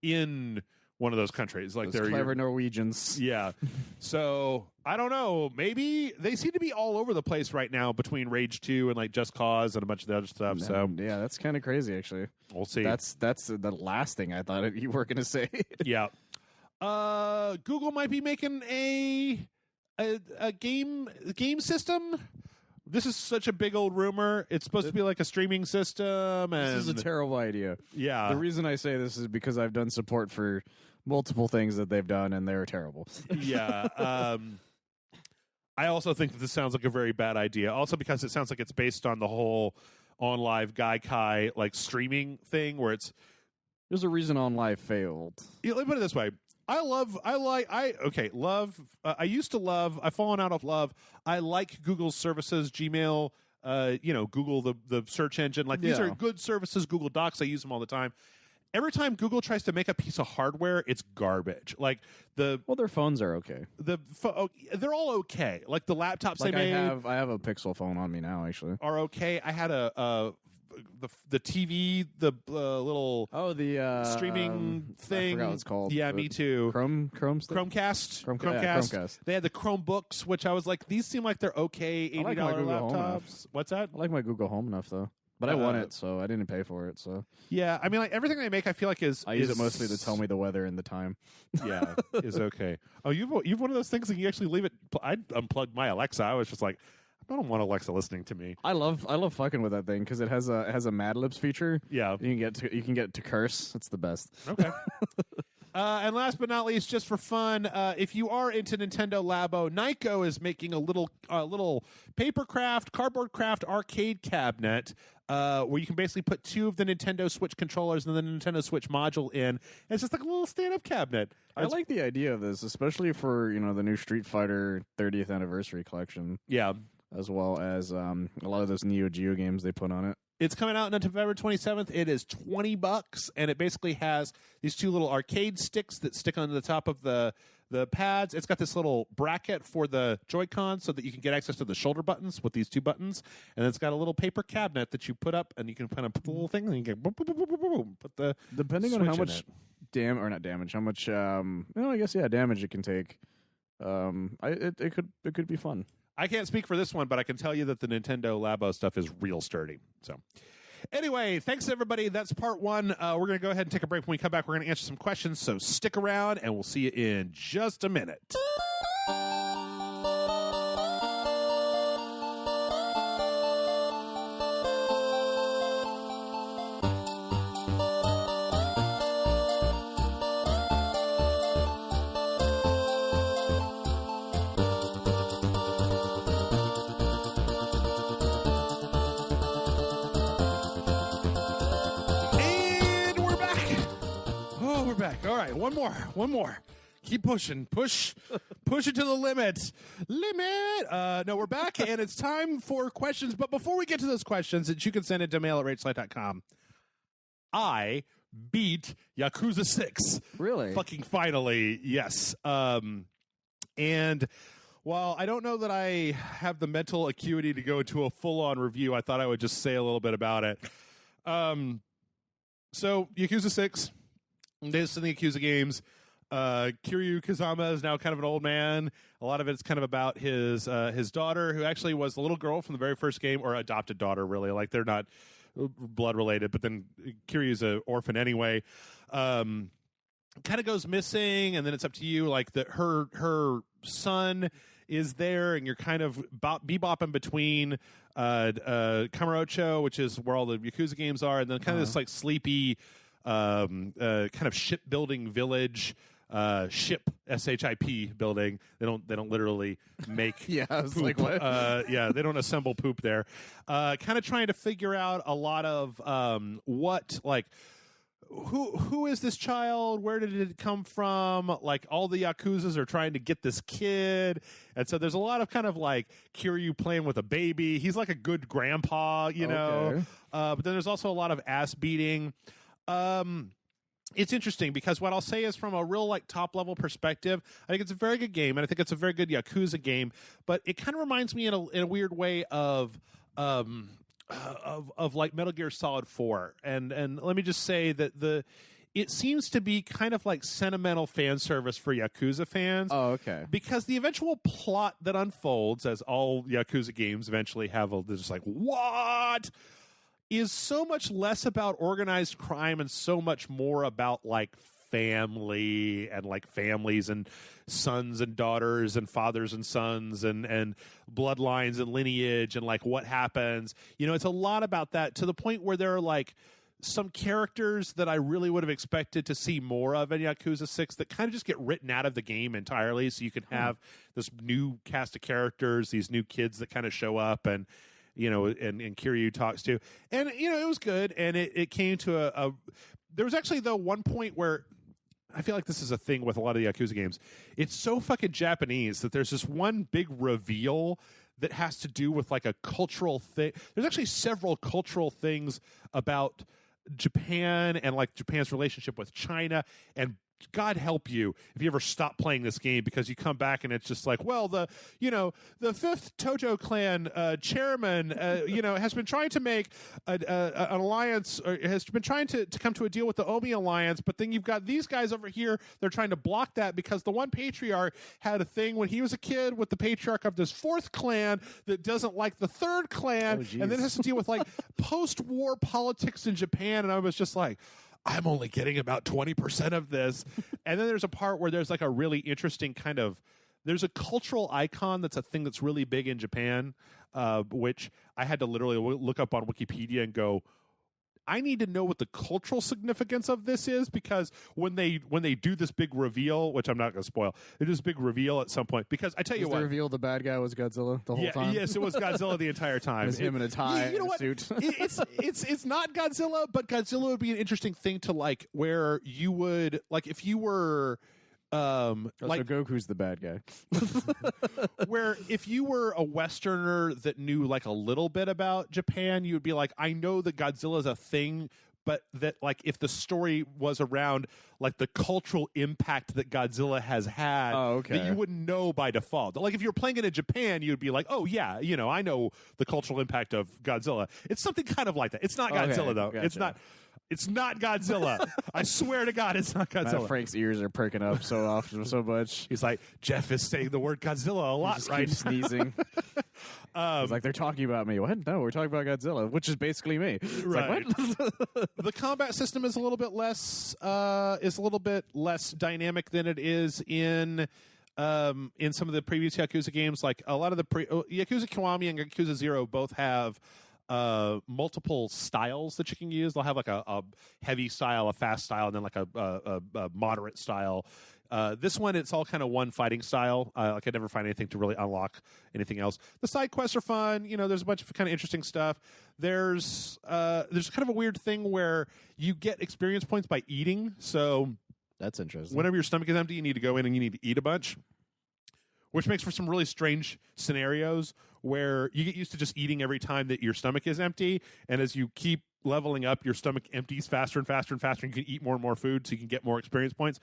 in one of those countries, like Those they're clever Norwegians. Yeah. So I don't know. Maybe they seem to be all over the place right now between Rage 2 and like Just Cause and a bunch of the other stuff. So yeah, that's kind of crazy, actually. we'll see. That's the last thing I thought you were going to say. Yeah. Google might be making a game system. This is such a big old rumor. It's supposed to be like a streaming system, and This is a terrible idea. yeah. The reason I say this is because I've done support for multiple things that they've done, and they're terrible. Yeah. I also think that this sounds like a very bad idea. Also because it sounds like it's based on the whole On Live Gaikai like streaming thing where it's. There's a reason On Live failed. Let me put it this way. I've fallen out of love. I like Google's services, Gmail, Google, the search engine. Like these Yeah. are good services, Google Docs. I use them all the time. Every time Google tries to make a piece of hardware, it's garbage. Like Well, their phones are okay. they're all okay. Like the laptops Like they made I have a Pixel phone on me now, actually. are okay. I had the TV, the little the streaming thing. I forgot what it's called. Yeah, The me too. Chrome Chromecast. Chromecast. They had the Chromebooks, which I was like, these seem like they're okay $80 I like my Google Home laptops. What's that? I like my Google Home enough, though. But I want it, so I didn't pay for it. So Yeah, I mean, like everything they make, I feel like is I use it mostly to tell me the weather and the time. Yeah, is okay. Oh, you've one of those things that you actually leave it. I unplugged my Alexa. I was just like, I don't want Alexa listening to me. I love fucking with that thing because it has a Mad Libs feature. Yeah, You can get to curse. It's the best. okay. And last but not least, just for fun, if you are into Nintendo Labo, Nyko is making a little cardboard craft arcade cabinet where you can basically put two of the Nintendo Switch controllers and the Nintendo Switch module in. And it's just like a little stand-up cabinet. I like the idea of this, especially for the new Street Fighter 30th anniversary collection, Yeah. as well as a lot of those Neo Geo games they put on it. It's coming out on November 27th. It is $20, and it basically has these two little arcade sticks that stick on the top of the pads. It's got this little bracket for the Joy-Con so that you can get access to the shoulder buttons with these two buttons, and it's got a little paper cabinet that you put up, and you can kind of put the little thing, and you can boom, boom, boom, boom, boom, boom, put the Depending on Switch how in much it. how much I guess damage it can take. It could be fun. I can't speak for this one, but I can tell you that the Nintendo Labo stuff is real sturdy. So, anyway, thanks everybody. That's part one. We're going to go ahead and take a break. When we come back, we're going to answer some questions. So stick around, and we'll see you in just a minute. We're back. All right, one more. Keep pushing. Push it to the limit. No, we're back, and it's time for questions. But before we get to those questions, that you can send it to mail@rageslide.com. I beat Yakuza 6. Really? Fucking finally, yes. And while I don't know that I have the mental acuity to go into a full-on review, I thought I would just say a little bit about it. So, Yakuza 6, this in the Yakuza games, Kiryu Kazama is now kind of an old man. A lot of it's kind of about his daughter, who actually was the little girl from the very first game, or adopted daughter, really. Like, they're not blood related, but then Kiryu's an orphan anyway. Kind of goes missing, and then it's up to you. Like, her son is there, and you're kind of bebopping between Kamurocho, which is where all the Yakuza games are, and then kind of this like sleepy kind of shipbuilding village, SHIP building. They don't literally make Yeah, I was poop. like, what? Yeah, they don't assemble poop there. Kind of trying to figure out a lot of what, like, who is this child? Where did it come from? Like, all the Yakuzas are trying to get this kid. And so there's a lot of kind of like Kiryu playing with a baby. He's like a good grandpa, you know. Okay. But then there's also a lot of ass beating. it's interesting because what I'll say is from a real like top level perspective, I think it's a very good game, and I think it's a very good Yakuza game. But it kind of reminds me in a weird way of like Metal Gear Solid 4, and let me just say that it seems to be kind of like sentimental fan service for Yakuza fans. Oh, okay. Because the eventual plot that unfolds, as all Yakuza games eventually have, they're just like, what? Is so much less about organized crime and so much more about like family and like families and sons and daughters and fathers and sons and bloodlines and lineage and like what happens. You know, it's a lot about that, to the point where there are like some characters that I really would have expected to see more of in Yakuza 6 that kind of just get written out of the game entirely. So you can have this new cast of characters, these new kids that kind of show up and, you know, and Kiryu talks to. And, you know, it was good. And it came to there was actually, though, one point where I feel like this is a thing with a lot of the Yakuza games. It's so fucking Japanese that there's this one big reveal that has to do with like a cultural thing. There's actually several cultural things about Japan and like Japan's relationship with China, and God help you if you ever stop playing this game, because you come back and it's just like, well, the 5th Tojo clan chairman, has been trying to make an alliance, or has been trying to come to a deal with the Omi alliance, but then you've got these guys over here, they're trying to block that because the one patriarch had a thing when he was a kid with the patriarch of this 4th clan that doesn't like the 3rd clan, and then has to deal with like post-war politics in Japan, and I was just like, I'm only getting about 20% of this. And then there's a part where there's like a really interesting kind of, there's a cultural icon that's a thing that's really big in Japan, which I had to literally look up on Wikipedia and go, I need to know what the cultural significance of this is, because when they do this big reveal, which I'm not going to spoil, they do this big reveal at some point, because I tell you what, the reveal the bad guy was Godzilla the whole time? Yes, it was Godzilla the entire time. It was him in a tie and a suit. It's not Godzilla, but Godzilla would be an interesting thing to like, where you would like if you were so Goku's the bad guy. where if you were a Westerner that knew like a little bit about Japan, you would be like, I know that Godzilla is a thing, but that like if the story was around like the cultural impact that Godzilla has had, that you wouldn't know by default. Like if you're playing it in Japan, you'd be like, oh yeah, I know the cultural impact of Godzilla. It's something kind of like that. It's not Godzilla though. Gotcha. It's not Godzilla. I swear to God, it's not Godzilla. Frank's ears are perking up so often, so much. He's like, Jeff is saying the word Godzilla a lot, just right? Keeps sneezing. He's like, they're talking about me. What? No, we're talking about Godzilla, which is basically me. It's right. Like, what? The combat system is a little bit less dynamic than it is in some of the previous Yakuza games. Like a lot of the Yakuza Kiwami and Yakuza 0 both have multiple styles that you can use. They'll have like a heavy style, a fast style, and then like a moderate style. This one, it's all kind of one fighting style. I could never find anything to really unlock anything else. The side quests are fun. There's a bunch of kind of interesting stuff. There's kind of a weird thing where you get experience points by eating. So that's interesting. Whenever your stomach is empty, you need to go in and you need to eat a bunch, which makes for some really strange scenarios where you get used to just eating every time that your stomach is empty, and as you keep leveling up, your stomach empties faster and faster and faster, and you can eat more and more food so you can get more experience points.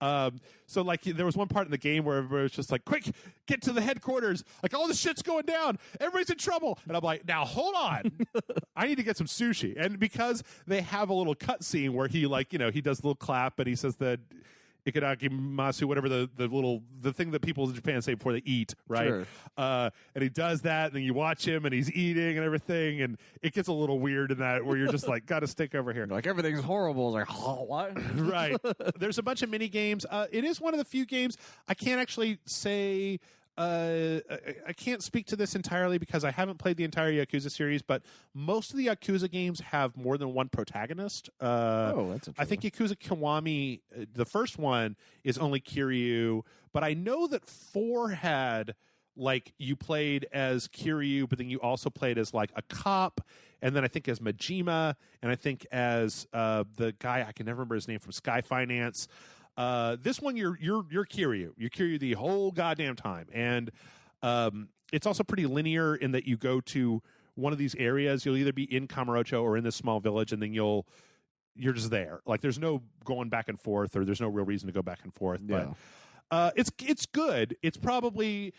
So like there was one part in the game where everybody was just like, quick, get to the headquarters, like all this shit's going down, everybody's in trouble, and I'm like, now hold on, I need to get some sushi. And because they have a little cut scene where he like, he does a little clap and he says that Ikadakimasu, whatever the thing that people in Japan say before they eat, right? Sure. And he does that, and then you watch him, and he's eating and everything, and it gets a little weird in that where you're just like, got to stick over here. Like everything's horrible. It's like, oh, what? Right. There's a bunch of mini games. It is one of the few games I can't actually say. I can't speak to this entirely because I haven't played the entire Yakuza series, but most of the Yakuza games have more than one protagonist. That's interesting. I think Yakuza Kiwami, the first one, is only Kiryu, but I know that 4 had, like, you played as Kiryu, but then you also played as, like, a cop, and then I think as Majima, and I think as the guy, I can never remember his name, from Sky Finance. This one, you're Kiryu. You're Kiryu the whole goddamn time, and it's also pretty linear in that you go to one of these areas. You'll either be in Kamurocho or in this small village, and then you'll you're just there. Like there's no going back and forth, or there's no real reason to go back and forth. Yeah. But it's good. It's probably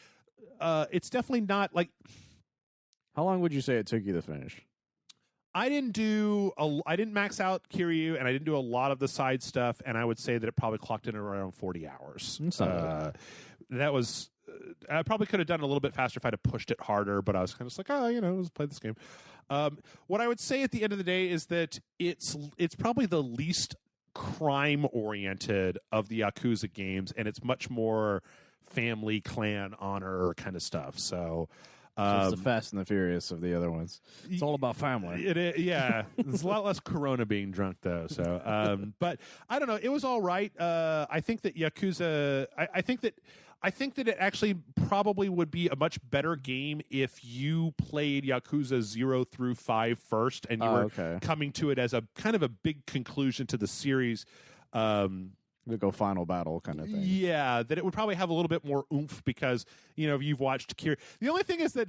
it's definitely not like. How long would you say it took you to finish? I didn't max out Kiryu, and I didn't do a lot of the side stuff, and I would say that it probably clocked in around 40 hours. That was I probably could have done it a little bit faster if I'd have pushed it harder, but I was kind of just like, let's play this game. What I would say at the end of the day is that it's probably the least crime oriented of the Yakuza games, and it's much more family, clan, honor kind of stuff. So it's the Fast and the Furious of the other ones. It's all about family. Yeah. There's a lot less Corona being drunk, though. So, but I don't know. It was all right. I think that Yakuza. I think that it actually probably would be a much better game if you played Yakuza 0 through 5 first, and you were coming to it as a kind of a big conclusion to the series. We go final battle kind of thing. Yeah, that it would probably have a little bit more oomph because, you've watched Kiryu. The only thing is that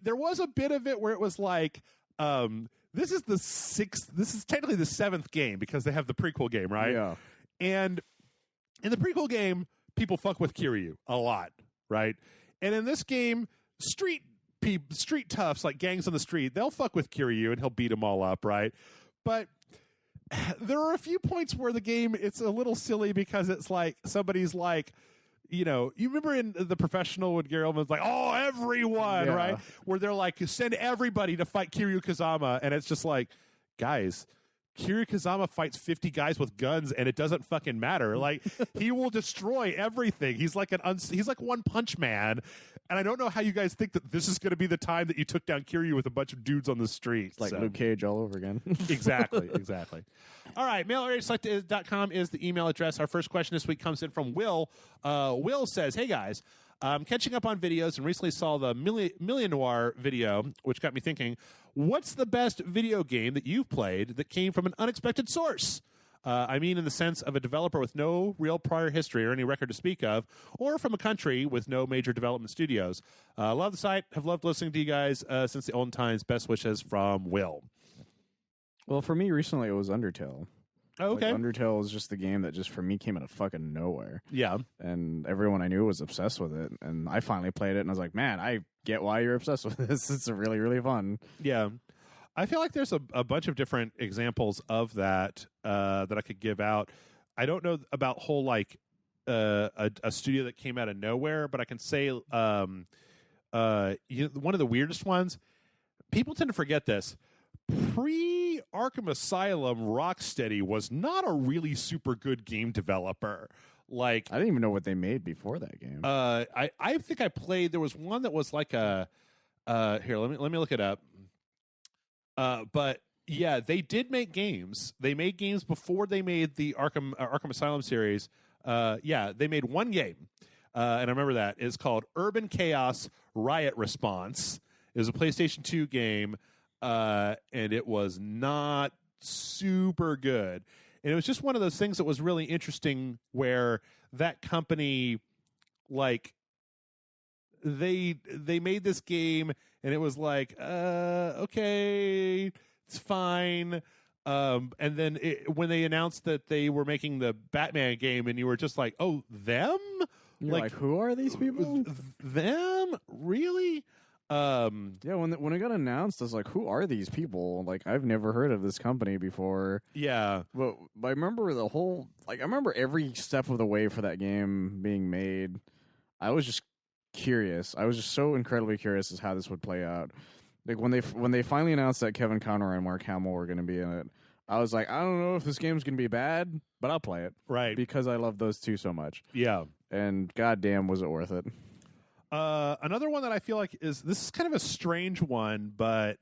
there was a bit of it where it was like, this is technically the 7th game because they have the prequel game, right? Yeah. And in the prequel game, people fuck with Kiryu a lot, right? And in this game, street toughs, like gangs on the street, they'll fuck with Kiryu and he'll beat them all up, right? But there are a few points where the game, it's a little silly because it's like somebody's like, you remember in The Professional when Gary Oldman's like, oh, everyone, right? Where they're like, send everybody to fight Kiryu Kazama. And it's just like, guys, Kiryu Kazama fights 50 guys with guns and it doesn't fucking matter. Like, he will destroy everything. He's like he's like One Punch Man. And I don't know how you guys think that this is going to be the time that you took down Kiryu with a bunch of dudes on the street. It's like Luke Cage all over again. Exactly. All right, mailerselect.com is the email address. Our first question this week comes in from Will. Will says, hey guys, I'm catching up on videos and recently saw the Million Noir video, which got me thinking, what's the best video game that you've played that came from an unexpected source? I mean in the sense of a developer with no real prior history or any record to speak of, or from a country with no major development studios. Love the site. Have loved listening to you guys since the olden times. Best wishes from Will. Well, for me recently, it was Undertale. Oh, okay. Like, Undertale was just the game that just for me came out of fucking nowhere. Yeah. And everyone I knew was obsessed with it. And I finally played it and I was like, man, I get why you're obsessed with this. It's really, really fun. Yeah. I feel like there's a bunch of different examples of that that I could give out. I don't know about whole like a studio that came out of nowhere, but I can say one of the weirdest ones. People tend to forget this. Pre-Arkham Asylum, Rocksteady was not a really super good game developer. Like, I didn't even know what they made before that game. I think I played. There was one that was like a. Here, let me look it up. But yeah, they did make games. They made games before they made the Arkham Asylum series. Yeah, they made one game, and I remember that. It's called Urban Chaos Riot Response. It was a PlayStation 2 game, and it was not super good. And it was just one of those things that was really interesting where that company, like, they made this game and it was like, okay, it's fine. And then when they announced that they were making the Batman game and you were just like, oh, them? You're like, who are these people? Them? Really? Yeah, when it got announced, I was like, who are these people? Like, I've never heard of this company before. Yeah. But I remember I remember every step of the way for that game being made. I was just curious. I was just so incredibly curious as how this would play out. Like, when they finally announced that Kevin Conroy and Mark Hamill were going to be in it, I was like, I don't know if this game's going to be bad, but I'll play it. Right. Because I love those two so much. Yeah. And goddamn, was it worth it. Another one that I feel like this is kind of a strange one, but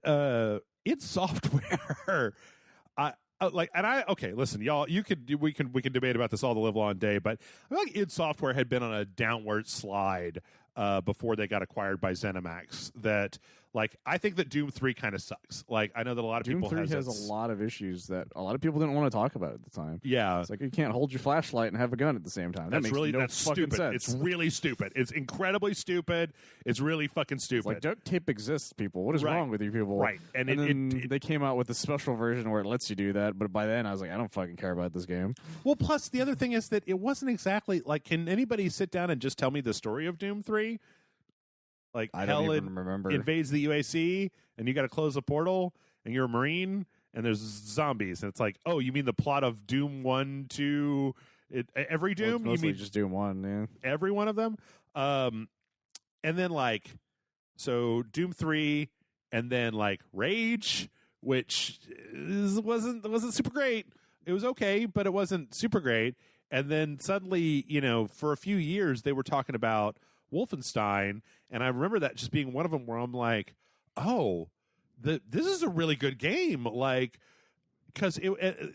id Software. Listen, y'all, we can debate about this all the live long day, but I feel like id Software had been on a downward slide before they got acquired by ZeniMax. That, Like, I think that Doom 3 kind of sucks. Like, I know that a lot of Doom people 3 has a lot of issues that a lot of people didn't want to talk about at the time. Yeah. It's like you can't hold your flashlight and have a gun at the same time. That makes no that's fucking stupid. sense. It's really stupid. It's incredibly stupid. It's really fucking stupid. It's like duct tape exists, people. What is wrong with you people? Right. And then they came out with a special version where it lets you do that, but by then I was like, I don't fucking care about this game. Well, plus the other thing is that it wasn't exactly like, can anybody sit down and just tell me the story of Doom 3? Like, I don't even remember. Invades the UAC, and you got to close a portal, and you're a Marine, and there's zombies, and it's like, oh, you mean the plot of Doom 1, 2, every Doom? Well, you mean just Doom 1, yeah. every one of them? And then, like, so Doom 3, and then, like, Rage, which wasn't super great. It was okay, but it wasn't super great. And then suddenly, for a few years, they were talking about Wolfenstein, and I remember that just being one of them where I'm like, oh, this is a really good game, like, because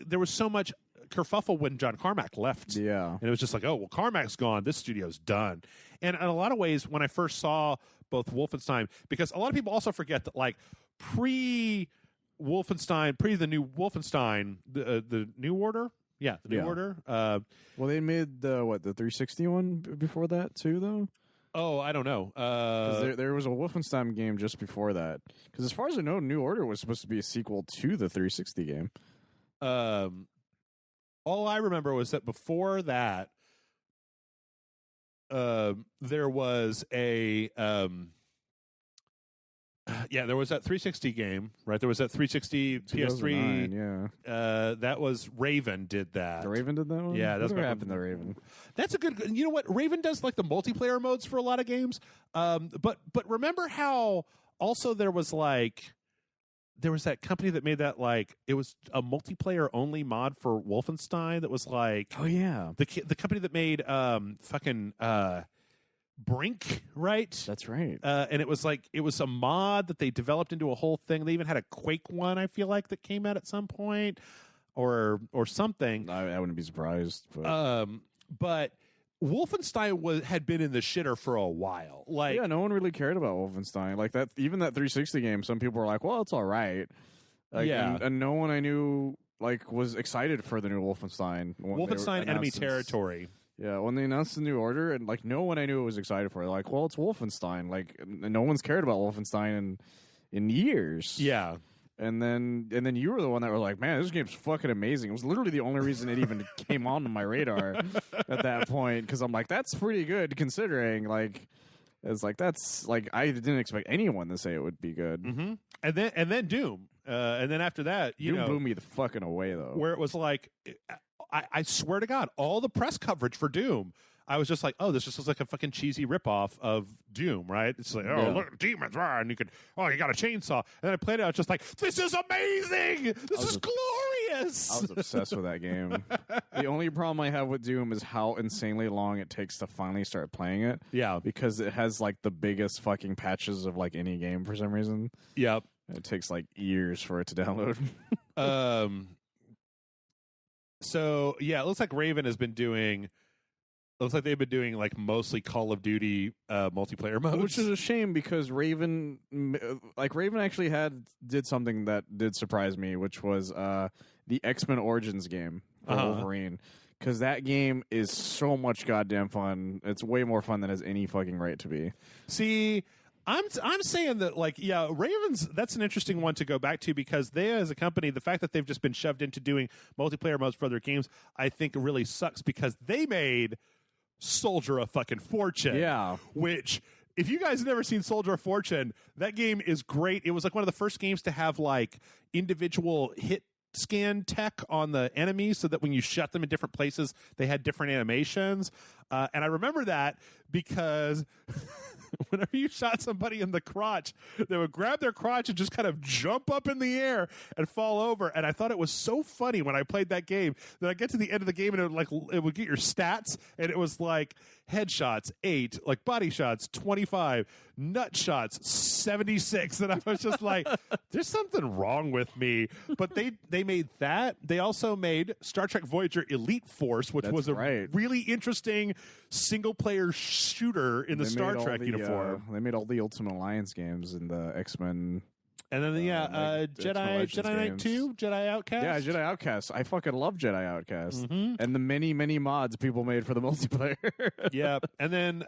there was so much kerfuffle when John Carmack left. Yeah. And it was just like, oh, well, Carmack's gone, this studio's done. And in a lot of ways, when I first saw both Wolfenstein, because a lot of people also forget that, like, pre the new Wolfenstein, the New Order. Yeah, the New Order. Well, they made the 360 one before that too, though. Oh, I don't know. There was a Wolfenstein game just before that. Because as far as I know, New Order was supposed to be a sequel to the 360 game. All I remember was that before that, there was a there was that 360 game, right? There was that 360 PS3. Yeah. That was Raven did that. The Raven did that one? Yeah, that's what happened to Raven. That's a good. You know what? Raven does like the multiplayer modes for a lot of games. But remember how also there was that company that made that, like, it was a multiplayer only mod for Wolfenstein that was like, oh yeah, the company that made Brink, right? That's right. And it was a mod that they developed into a whole thing. They even had a Quake one, I feel like, that came out at some point, or something. I wouldn't be surprised. But Wolfenstein had been in the shitter for a while. Like, yeah, no one really cared about Wolfenstein. Like that, even that 360 game. Some people were like, "Well, it's all right." Like, yeah, and no one I knew was excited for the new Wolfenstein. Wolfenstein Enemy Territory. Yeah, when they announced the New Order, and like no one I knew was excited for it. Like, well, it's Wolfenstein. Like, no one's cared about Wolfenstein in years. Yeah. And then you were the one that were like, man, this game's fucking amazing. It was literally the only reason it even came onto my radar at that point, because I'm like, that's pretty good considering. Like, it's like that's like I didn't expect anyone to say it would be good. Mm-hmm. And then Doom, and then after that, Doom blew me the fucking away though. Where it was like, I swear to God, all the press coverage for Doom, I was just like, oh, this just looks like a fucking cheesy ripoff of Doom, right? It's like, oh, look, demons, and you got a chainsaw. And then I played it, I was just like, this is amazing! This is glorious! I was obsessed with that game. The only problem I have with Doom is how insanely long it takes to finally start playing it. Yeah. Because it has, like, the biggest fucking patches of, like, any game for some reason. Yep. It takes, like, years for it to download. So, yeah, it looks like Raven has been doing... Looks like they've been doing like mostly Call of Duty multiplayer modes, which is a shame because Raven actually did something that did surprise me, which was the X-Men Origins game for Wolverine, because that game is so much goddamn fun. It's way more fun than it has any fucking right to be. See, I'm saying that, like, yeah, Ravens, that's an interesting one to go back to, because they, as a company, the fact that they've just been shoved into doing multiplayer modes for their games, I think really sucks, because they made Soldier of fucking Fortune. Yeah. Which, if you guys have never seen Soldier of Fortune, that game is great. It was like one of the first games to have like individual hit scan tech on the enemies, so that when you shot them in different places, they had different animations. And I remember that because whenever you shot somebody in the crotch, they would grab their crotch and just kind of jump up in the air and fall over. And I thought it was so funny when I played that game that I get to the end of the game and it would get your stats, and it was like headshots 8, like body shots 25, Nutshots 76, and I was just like, there's something wrong with me. But they made that. They also made Star Trek Voyager Elite Force, which was a really interesting single player shooter in the Star Trek uniform. They made all the Ultimate Alliance games and the X-Men. And then Jedi Knight 2, Jedi Outcast. Yeah, Jedi Outcast. I fucking love Jedi Outcast, and the many mods people made for the multiplayer. Yeah, and then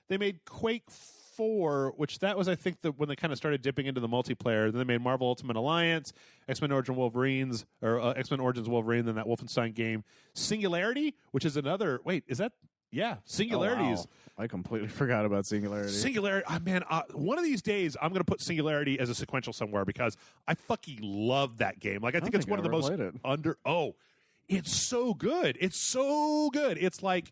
they made Quake 4, which that was I think when they kind of started dipping into the multiplayer. Then they made Marvel Ultimate Alliance, X-Men Origins Wolverine, then that Wolfenstein game, Singularity, which is another. Wait, is that? Yeah, Singularity is. I completely forgot about Singularity. Singularity, man, one of these days I'm going to put Singularity as a sequential somewhere because I fucking love that game. Like I think it's one of the most it's so good. It's so good. It's like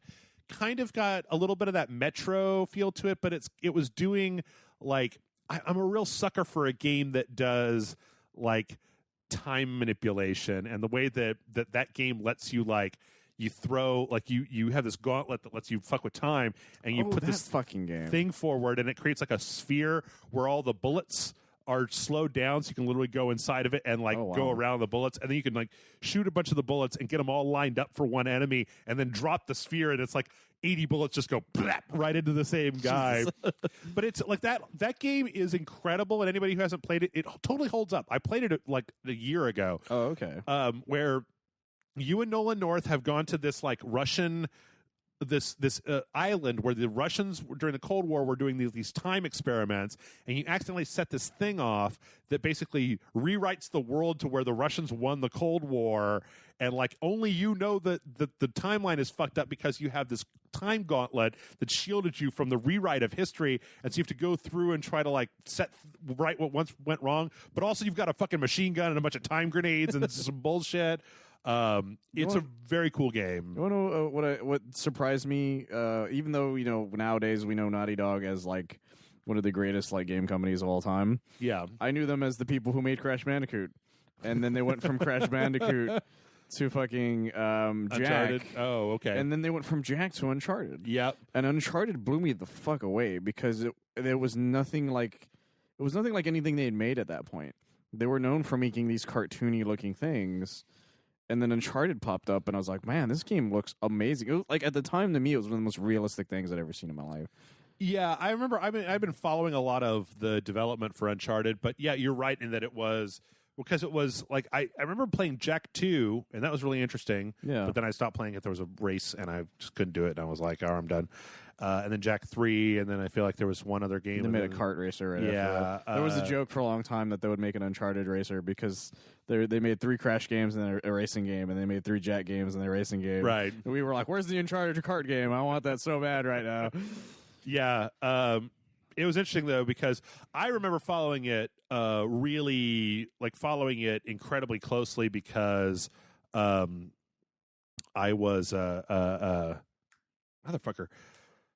kind of got a little bit of that Metro feel to it, but it was doing like I'm a real sucker for a game that does like time manipulation and the way that game lets you like. You throw like you have this gauntlet that lets you fuck with time, and you put this fucking thing forward, and it creates like a sphere where all the bullets are slowed down, so you can literally go inside of it and like go around the bullets, and then you can like shoot a bunch of the bullets and get them all lined up for one enemy, and then drop the sphere, and it's like 80 bullets just go blap, right into the same guy. But it's like that game is incredible, and anybody who hasn't played it, it totally holds up. I played it like a year ago. Oh, okay. Where you and Nolan North have gone to this like Russian this island where the Russians during the Cold War were doing these time experiments, and you accidentally set this thing off that basically rewrites the world to where the Russians won the Cold War, and like only you know that the timeline is fucked up because you have this time gauntlet that shielded you from the rewrite of history, and so you have to go through and try to like set right what once went wrong, but also you've got a fucking machine gun and a bunch of time grenades and some bullshit. It's a very cool game. You want to know what surprised me? Even though nowadays we know Naughty Dog as like one of the greatest like game companies of all time. Yeah, I knew them as the people who made Crash Bandicoot, and then they went from Crash Bandicoot to fucking Uncharted. Jack. Oh, okay. And then they went from Jack to Uncharted. Yep. And Uncharted blew me the fuck away because there was nothing like anything they had made at that point. They were known for making these cartoony looking things. And then Uncharted popped up, and I was like, man, this game looks amazing. It was, like, at the time, to me, it was one of the most realistic things I'd ever seen in my life. Yeah, I remember I've been following a lot of the development for Uncharted, but yeah, you're right in that it was like I remember playing Jack 2, and that was really interesting. Yeah. But then I stopped playing it. There was a race, and I just couldn't do it, and I was like, I'm done. And then Jack 3, and then I feel like there was one other game. They made a kart racer right after that. There was a joke for a long time that they would make an Uncharted racer because they made 3 Crash games and then a racing game, and they made 3 Jack games and a racing game. Right. And we were like, where's the Uncharted kart game? I want that so bad right now. Yeah. It was interesting, though, because I remember following it incredibly closely because I was motherfucker.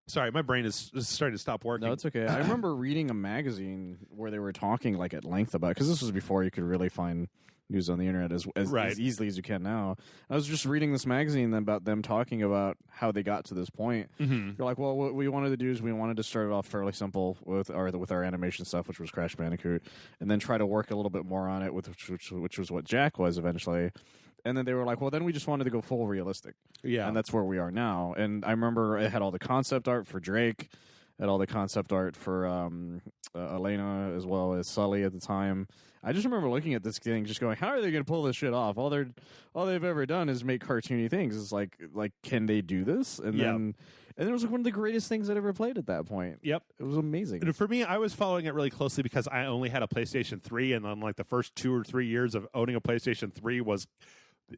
Sorry, my brain is starting to stop working. No, it's okay. I remember reading a magazine where they were talking like at length about, because this was before you could really find news on the internet as easily as you can now. I was just reading this magazine about them talking about how they got to this point. Mm-hmm. They're like, well, what we wanted to do is we wanted to start it off fairly simple with our animation stuff, which was Crash Bandicoot, and then try to work a little bit more on it, which was what Jack was eventually. And then they were like, well, then we just wanted to go full realistic. Yeah. And that's where we are now. And I remember it had all the concept art for Drake, had all the concept art for Elena as well as Sully at the time. I just remember looking at this thing just going, how are they going to pull this shit off? All they've ever done is make cartoony things. It's like can they do this? And then it was like one of the greatest things I'd ever played at that point. Yep. It was amazing. And for me, I was following it really closely because I only had a PlayStation 3, and on like the first 2 or 3 years of owning a PlayStation 3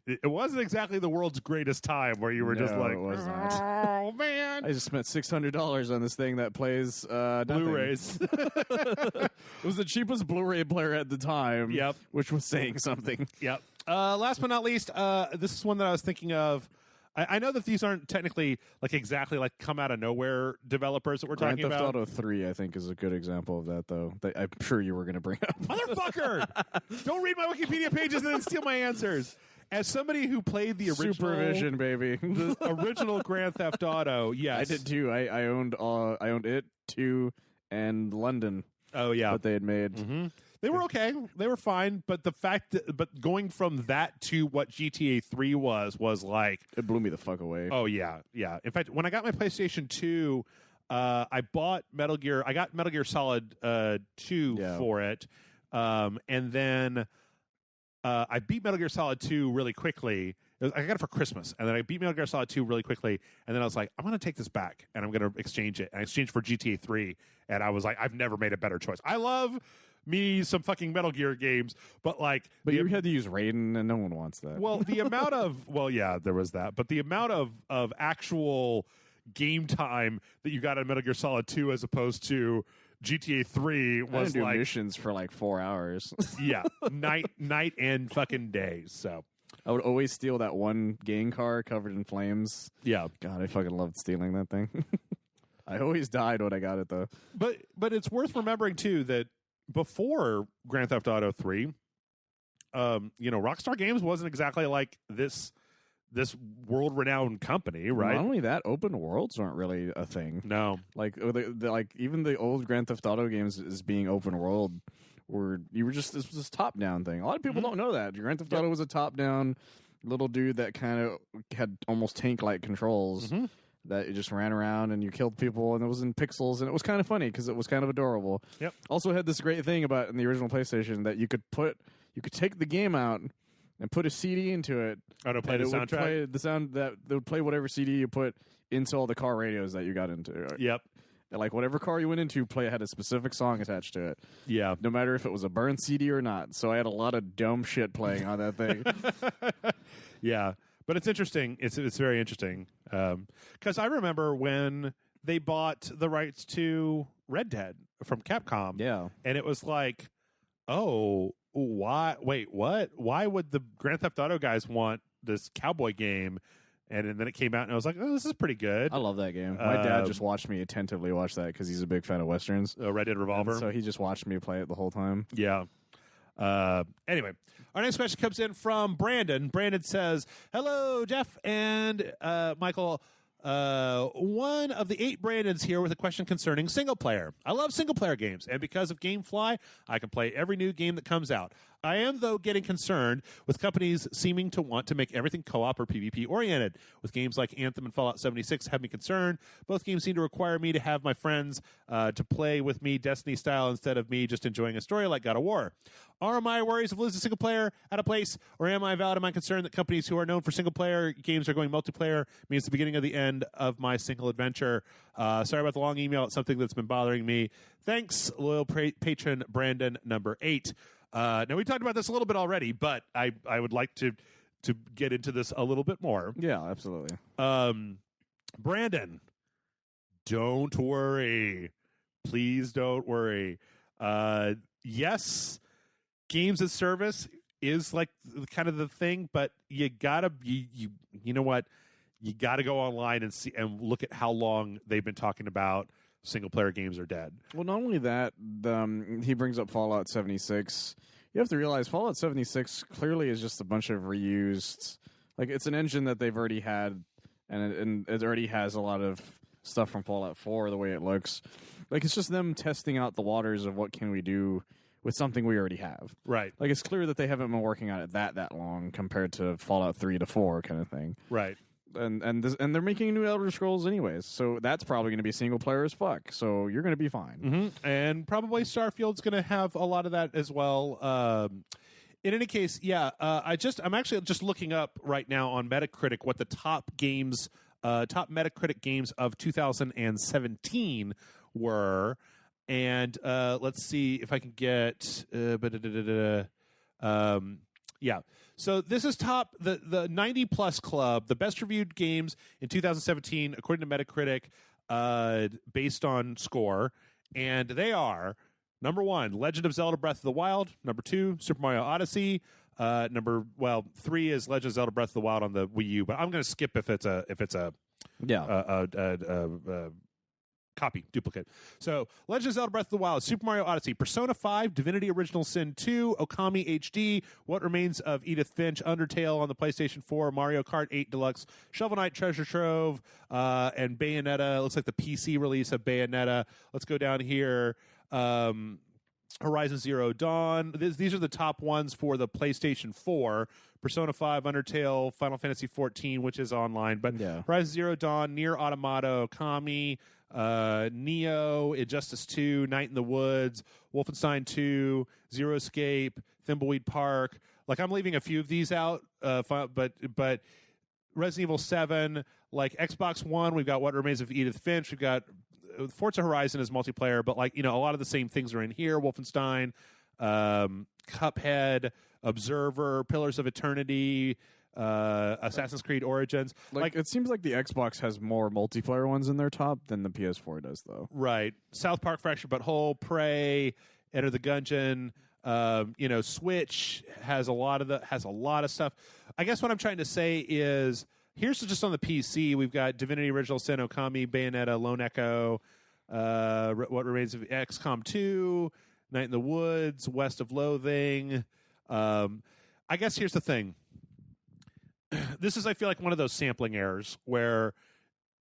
it wasn't exactly the world's greatest time where you were just like, it was not. Oh, man. I just spent $600 on this thing that plays Blu-rays. It was the cheapest Blu-ray player at the time. Yep. Which was saying something. Yep. Last but not least, this is one that I was thinking of. I know that these aren't technically like exactly like come out of nowhere developers that we're Grand talking Theft about. Auto 3, I think, is a good example of that, though. I'm sure you were going to bring up. Motherfucker! Don't read my Wikipedia pages and then steal my answers. As somebody who played the original Supervision, baby, the original Grand Theft Auto, yes, I did too. I owned it, 2, and London Oh yeah, that they had made. Mm-hmm. They were okay. They were fine, but the fact but going from that to what GTA 3 was like, It blew me the fuck away. oh yeah. In fact, when I got my PlayStation 2, I bought Metal Gear. I got Metal Gear Solid 2 for it, and then I beat Metal Gear Solid 2 really quickly. I got it for Christmas, and then I beat Metal Gear Solid 2 really quickly, and then I was like, I'm going to take this back, and I'm going to exchange it. And I exchanged for GTA 3, and I was like, I've never made a better choice. I love me some fucking Metal Gear games, but you had to use Raiden, and no one wants that. Well, the amount of yeah, there was that, but the amount of actual game time that you got in Metal Gear Solid 2 as opposed to GTA 3 was I didn't do missions for 4 hours. yeah, night and fucking day. So I would always steal that one gang car covered in flames. Yeah, God, I fucking loved stealing that thing. I always died when I got it though. But it's worth remembering too that before Grand Theft Auto 3, Rockstar Games wasn't exactly like this world-renowned company, right? Not only that, open worlds aren't really a thing. No, even the old Grand Theft Auto games is being open world, where this was this top-down thing. A lot of people don't know that Grand Theft Auto was a top-down little dude that kind of had almost tank-like controls. Mm-hmm. That you just ran around and you killed people, and it was in pixels, and it was kind of funny because it was kind of adorable. Yep. Also had this great thing about in the original PlayStation that you could take the game out and put a CD into it. Oh, to play the soundtrack? Play the sound that would play whatever CD you put into all the car radios that you got into. Yep. Like whatever car you went into, had a specific song attached to it. Yeah. No matter if it was a burned CD or not. So I had a lot of dumb shit playing on that thing. Yeah. But it's interesting. It's very interesting. Because I remember when they bought the rights to Red Dead from Capcom. Yeah. And it was like, oh, why? Wait, what? Why would the Grand Theft Auto guys want this cowboy game? And then it came out, and I was like, oh, this is pretty good. I love that game. My dad just watched me attentively watch that because he's a big fan of Westerns. Red Dead Revolver. And so he just watched me play it the whole time. Yeah. Anyway, our next question comes in from Brandon. Brandon says, hello, Jeff and Michael. One of the 8 Brandons here with a question concerning single player. I love single player games, and because of GameFly, I can play every new game that comes out. I am, though, getting concerned with companies seeming to want to make everything co-op or PvP oriented. With games like Anthem and Fallout 76 have me concerned. Both games seem to require me to have my friends to play with me Destiny style instead of me just enjoying a story like God of War. Are my worries of losing single player out of place, or am I valid in my concern that companies who are known for single player games are going multiplayer means the beginning of the end of my single adventure? Sorry about the long email. It's something that's been bothering me. Thanks, loyal patron Brandon number 8. Now, we talked about this a little bit already, but I would like to get into this a little bit more. Yeah, absolutely. Brandon, don't worry. Please don't worry. Yes, games as service is like kind of the thing, but you gotta you know what? You gotta go online and see and look at how long they've been talking about single player games are dead. Well, not only that, he brings up Fallout 76. You have to realize Fallout 76 clearly is just a bunch of reused. Like, it's an engine that they've already had, and it already has a lot of stuff from Fallout 4, the way it looks. Like, it's just them testing out the waters of what can we do with something we already have. Right. Like, it's clear that they haven't been working on it that long compared to Fallout 3 to 4 kind of thing. Right. And they're making new Elder Scrolls anyways, so that's probably going to be single player as fuck. So you're going to be fine. Mm-hmm. And probably Starfield's going to have a lot of that as well. In any case, yeah. I'm actually just looking up right now on Metacritic what the top Metacritic games of 2017 were, and let's see if I can get. Yeah. So this is top the 90 plus club, the best reviewed games in 2017 according to Metacritic, based on score, and they are number 1, Legend of Zelda: Breath of the Wild. Number 2, Super Mario Odyssey. 3 is Legend of Zelda: Breath of the Wild on the Wii U, but I'm going to skip if it's a Copy, duplicate. So, Legend of Zelda Breath of the Wild, Super Mario Odyssey, Persona 5, Divinity Original Sin 2, Okami HD, What Remains of Edith Finch, Undertale on the PlayStation 4, Mario Kart 8 Deluxe, Shovel Knight Treasure Trove, and Bayonetta. It looks like the PC release of Bayonetta. Let's go down here. Horizon Zero Dawn. These are the top ones for the PlayStation 4. Persona 5, Undertale, Final Fantasy 14, which is online. But Horizon Zero Dawn, Nier Automata, Okami, Neo, Injustice 2, Night in the Woods, Wolfenstein 2, Zero Escape, Thimbleweed Park. Like, I'm leaving a few of these out, but Resident Evil 7, like Xbox One, we've got What Remains of Edith Finch, we've got Forza Horizon as multiplayer, but like, a lot of the same things are in here. Wolfenstein, Cuphead, Observer, Pillars of Eternity, Assassin's Creed Origins. Like, it seems like the Xbox has more multiplayer ones in their top than the PS4 does, though. Right. South Park Fractured But Whole, Prey, Enter the Gungeon. Switch has a lot of stuff. I guess what I'm trying to say is, here's just on the PC. We've got Divinity Original Sin, Okami, Bayonetta, Lone Echo, What Remains of XCOM 2, Night in the Woods, West of Loathing. I guess here's the thing. This is, I feel like, one of those sampling errors where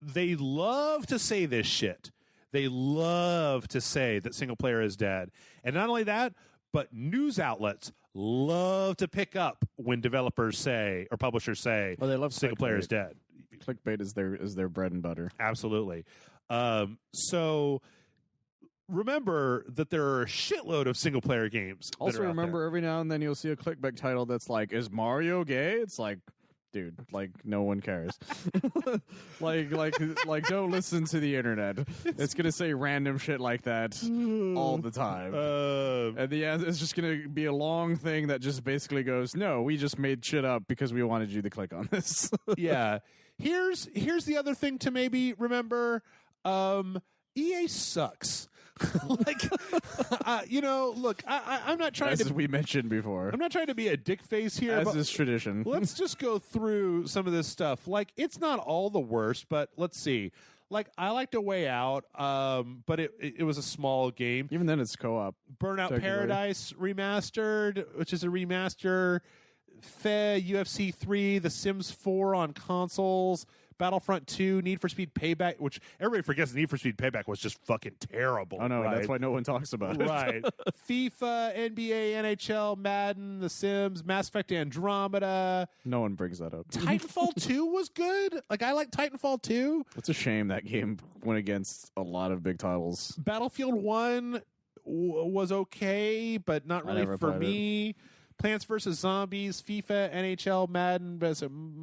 they love to say this shit. They love to say that single player is dead. And not only that, but news outlets love to pick up when developers say or publishers say, they love single player is dead. Clickbait is their bread and butter. Absolutely. So remember that there are a shitload of single player games. Also, remember every now and then you'll see a clickbait title that's like, "Is Mario gay?" It's like, dude, like, no one cares. like don't listen to the internet. It's gonna say random shit like that all the time. And the end is just gonna be a long thing that just basically goes, "No, we just made shit up because we wanted you to click on this." Yeah. Here's the other thing to maybe remember. EA sucks. Like, look, I'm not trying as we mentioned before. I'm not trying to be a dick face here. As is tradition. Let's just go through some of this stuff. Like, it's not all the worst, but let's see. Like, I liked A Way Out, but it was a small game. Even then, it's co-op. Burnout Paradise Remastered, which is a remaster. UFC 3, The Sims 4 on consoles. Battlefront 2, Need for Speed Payback, which everybody forgets Need for Speed Payback was just fucking terrible. Oh, no, right? That's why no one talks about it. Right. FIFA, NBA, NHL, Madden, The Sims, Mass Effect Andromeda. No one brings that up. Titanfall 2 was good. Like, I like Titanfall 2. It's a shame that game went against a lot of big titles. Battlefield 1 was okay, but not really for me. Plants vs. Zombies, FIFA, NHL, Madden,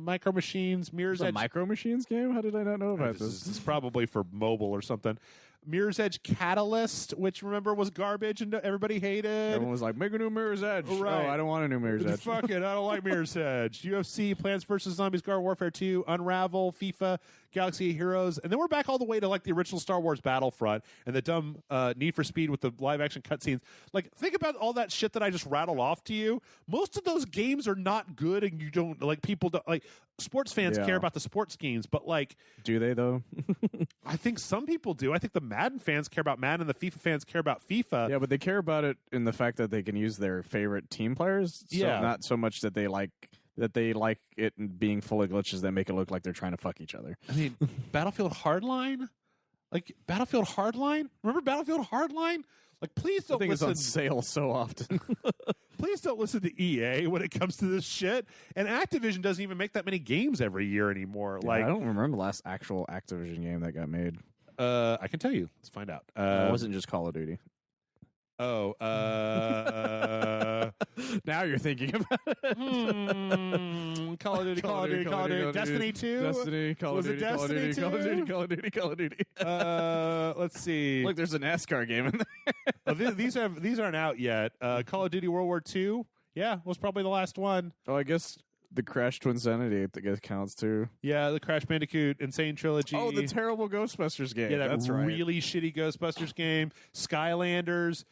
Micro Machines, Mirror's Edge. A Micro Machines game? How did I not know about this? This is probably for mobile or something. Mirror's Edge Catalyst, which, remember, was garbage and everybody hated. Everyone was like, make a new Mirror's Edge. Right. Oh, I don't want a new Mirror's Edge. Fuck it, I don't like Mirror's Edge. UFC, Plants vs. Zombies, Garden Warfare 2, Unravel, FIFA, Galaxy of Heroes. And then we're back all the way to, like, the original Star Wars Battlefront and the dumb Need for Speed with the live-action cutscenes. Like, think about all that shit that I just rattled off to you. Most of those games are not good, and you don't, like, people don't, like, sports fans care about the sports games, but, like... Do they, though? I think some people do. I think the Madden fans care about Madden, and the FIFA fans care about FIFA. Yeah, but they care about it in the fact that they can use their favorite team players. So not so much that they like it being full of glitches that make it look like they're trying to fuck each other. I mean, Battlefield Hardline? Like, Battlefield Hardline? Remember Battlefield Hardline? Like, please don't listen. It's on sale so often. Please don't listen to EA when it comes to this shit. And Activision doesn't even make that many games every year anymore. Yeah, like, I don't remember the last actual Activision game that got made. I can tell you. Let's find out. It wasn't just Call of Duty. Oh, now you're thinking about it. Call of Duty, Destiny 2? Call of Duty, let's see. Look, there's a NASCAR game in there. These aren't out yet. Call of Duty World War II, was probably the last one. Oh, I guess the Crash Twinsanity, I guess, counts too. Yeah, the Crash Bandicoot Insane Trilogy. Oh, the terrible Ghostbusters game. Yeah, that's really shitty Ghostbusters game. Skylanders,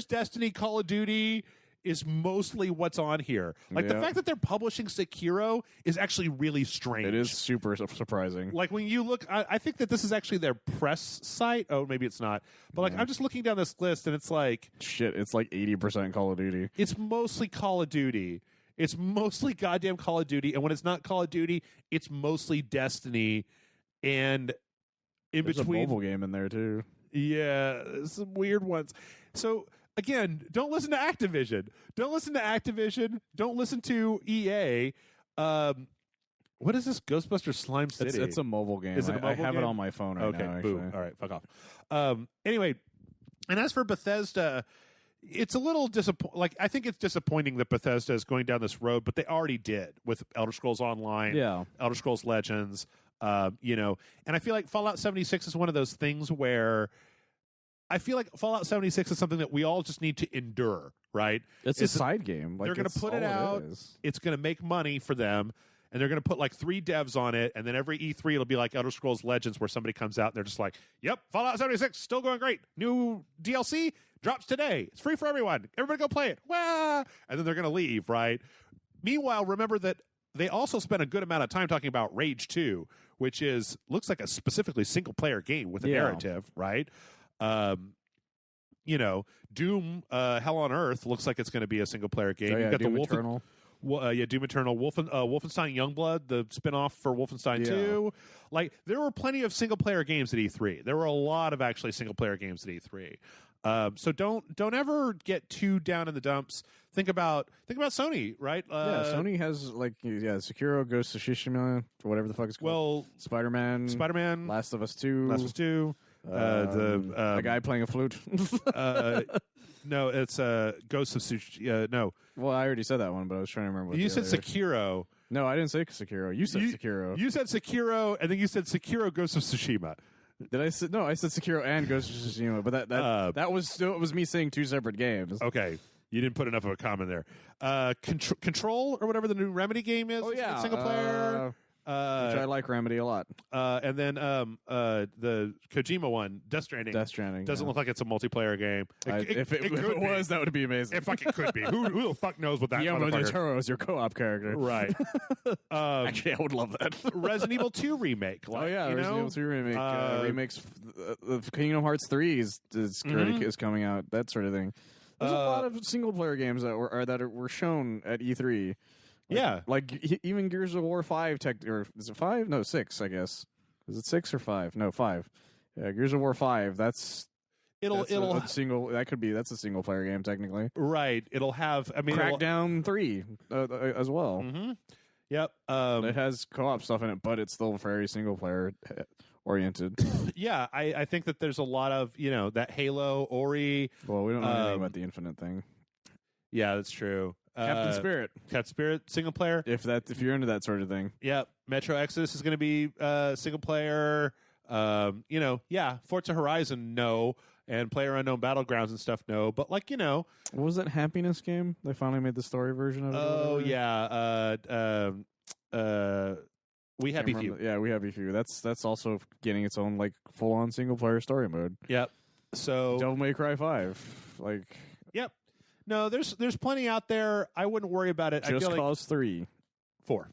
Destiny, Call of Duty, is mostly what's on here. Like the fact that they're publishing Sekiro is actually really strange. It is super surprising. Like when you look, I think that this is actually their press site. Oh, maybe it's not. But like I'm just looking down this list, and it's like shit. It's like 80% Call of Duty. It's mostly Call of Duty. It's mostly goddamn Call of Duty, and when it's not Call of Duty, it's mostly Destiny. And in There's between, a mobile game in there too. Yeah, some weird ones. So again, don't listen to Activision. Don't listen to Activision. Don't listen to EA. What is this? Ghostbusters Slime City. It's a mobile game. Is it a mobile I have game? it on my phone right now. Boo. Actually. All right, fuck off. Anyway, and as for Bethesda, it's a little disappointing. Like I think it's disappointing that Bethesda is going down this road, but they already did with Elder Scrolls Online, Elder Scrolls Legends. And I feel like Fallout 76 is one of those things where I feel like Fallout 76 is something that we all just need to endure, right? It's a side game. Like, they're going to put it out. It's going to make money for them, and they're going to put like 3 devs on it, and then every E3 it'll be like Elder Scrolls Legends where somebody comes out and they're just like, yep, Fallout 76, still going great. New DLC drops today. It's free for everyone. Everybody go play it. Wah! And then they're going to leave, right? Meanwhile, remember that they also spent a good amount of time talking about Rage 2, which looks like a specifically single-player game with a narrative, right? Doom, Hell on Earth looks like it's going to be a single-player game. You've got Doom the Eternal. Doom Eternal, Wolfenstein Youngblood, the spinoff for Wolfenstein 2. Like, there were plenty of single-player games at E3. There were a lot of actually single-player games at E3. So don't ever get too down in the dumps. Think about Sony, right? Sony has Sekiro, Ghost of Tsushima, whatever the fuck it's called. Well, Spider-Man, Last of Us 2, a guy playing a flute. No, it's Ghost of Tsushima. No, well, I already said that one, but I was trying to remember. You said Sekiro. No, I didn't say Sekiro. You said Sekiro. You said Sekiro, and then you said Sekiro Ghost of Tsushima. Did I say no? I said Sekiro and Ghost of Tsushima, but that was me saying 2 separate games. Okay. You didn't put enough of a comment there. Control or whatever the new Remedy game is. Oh yeah, single player. Which I like Remedy a lot. And then the Kojima one, Death Stranding. Doesn't look like it's a multiplayer game. If it was, that would be amazing. It fucking could be. Who the fuck knows what that? Guillermo del Toro is your co-op character, right? Actually, I would love that. Resident Evil 2 remake. Like, Resident Evil 2 remake. Remakes. Kingdom Hearts 3 is coming out. That sort of thing. There's a lot of single player games that were shown at E3. Like even Gears of War 5 or is it 5? No, 6, I guess. Is it 6 or 5? No, 5. Yeah, Gears of War 5. That's a single. That's a single player game technically. Right. It'll have. I mean, Crackdown 3 as well. Mm-hmm. Yep. It has co-op stuff in it, but it's still very single player oriented. Yeah, I think that there's a lot of that Halo, Ori. Well, we don't know anything about the Infinite thing. Yeah, that's true. Captain Spirit, single player. If you're into that sort of thing. Yep. Metro Exodus is going to be single player. Forza Horizon, no, and PlayerUnknown Battlegrounds and stuff, no. But what was that Happiness game? They finally made the story version of it. Oh yeah. We Happy Few. Yeah, We Happy Few. That's also getting its own full on single player story mode. Yep. So Devil May Cry 5. Yep. No, there's plenty out there. I wouldn't worry about it. Just Cause 3. 4.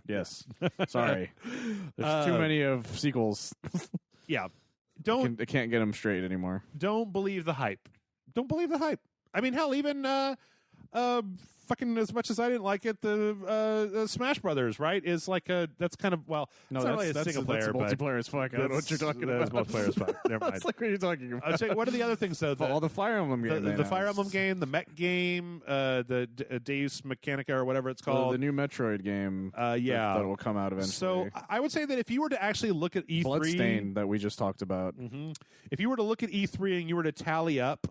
Yes. Sorry. There's too many of sequels. Yeah. I can't get them straight anymore. Don't believe the hype. I mean, hell, even fucking as much as I didn't like it, the Smash Brothers, right? Is that's kind of it's not really a single player, but multiplayer as fuck. I don't know what you're talking about. Multiplayer as fuck. Never mind. What are you talking about? I was saying, what are the other things though? The Fire Emblem game. The Fire Emblem game, the mech game, the Deus Mechanica or whatever it's called. The new Metroid game. That will come out eventually. So I would say that if you were to actually look at E3, Bloodstained that we just talked about. Mm-hmm. If you were to look at E3 and you were to tally up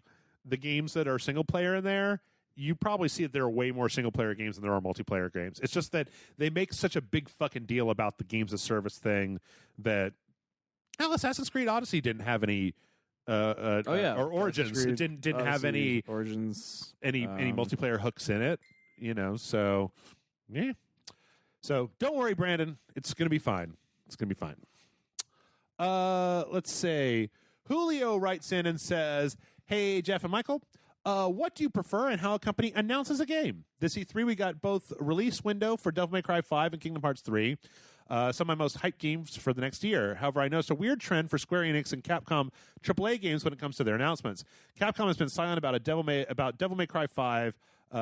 the games that are single player in there, you probably see that there are way more single-player games than there are multiplayer games. It's just that they make such a big fucking deal about the games of service thing that Assassin's Creed Odyssey didn't have any or Origins. It didn't Odyssey, have any Origins any multiplayer hooks in it. So yeah. So don't worry, Brandon. It's gonna be fine. Let's say Julio writes in and says, "Hey Jeff and Michael. What do you prefer and how a company announces a game? This E3, we got both release window for Devil May Cry 5 and Kingdom Hearts 3. Some of my most hyped games for the next year. However, I noticed a weird trend for Square Enix and Capcom AAA games when it comes to their announcements. Capcom has been silent about Devil May Cry 5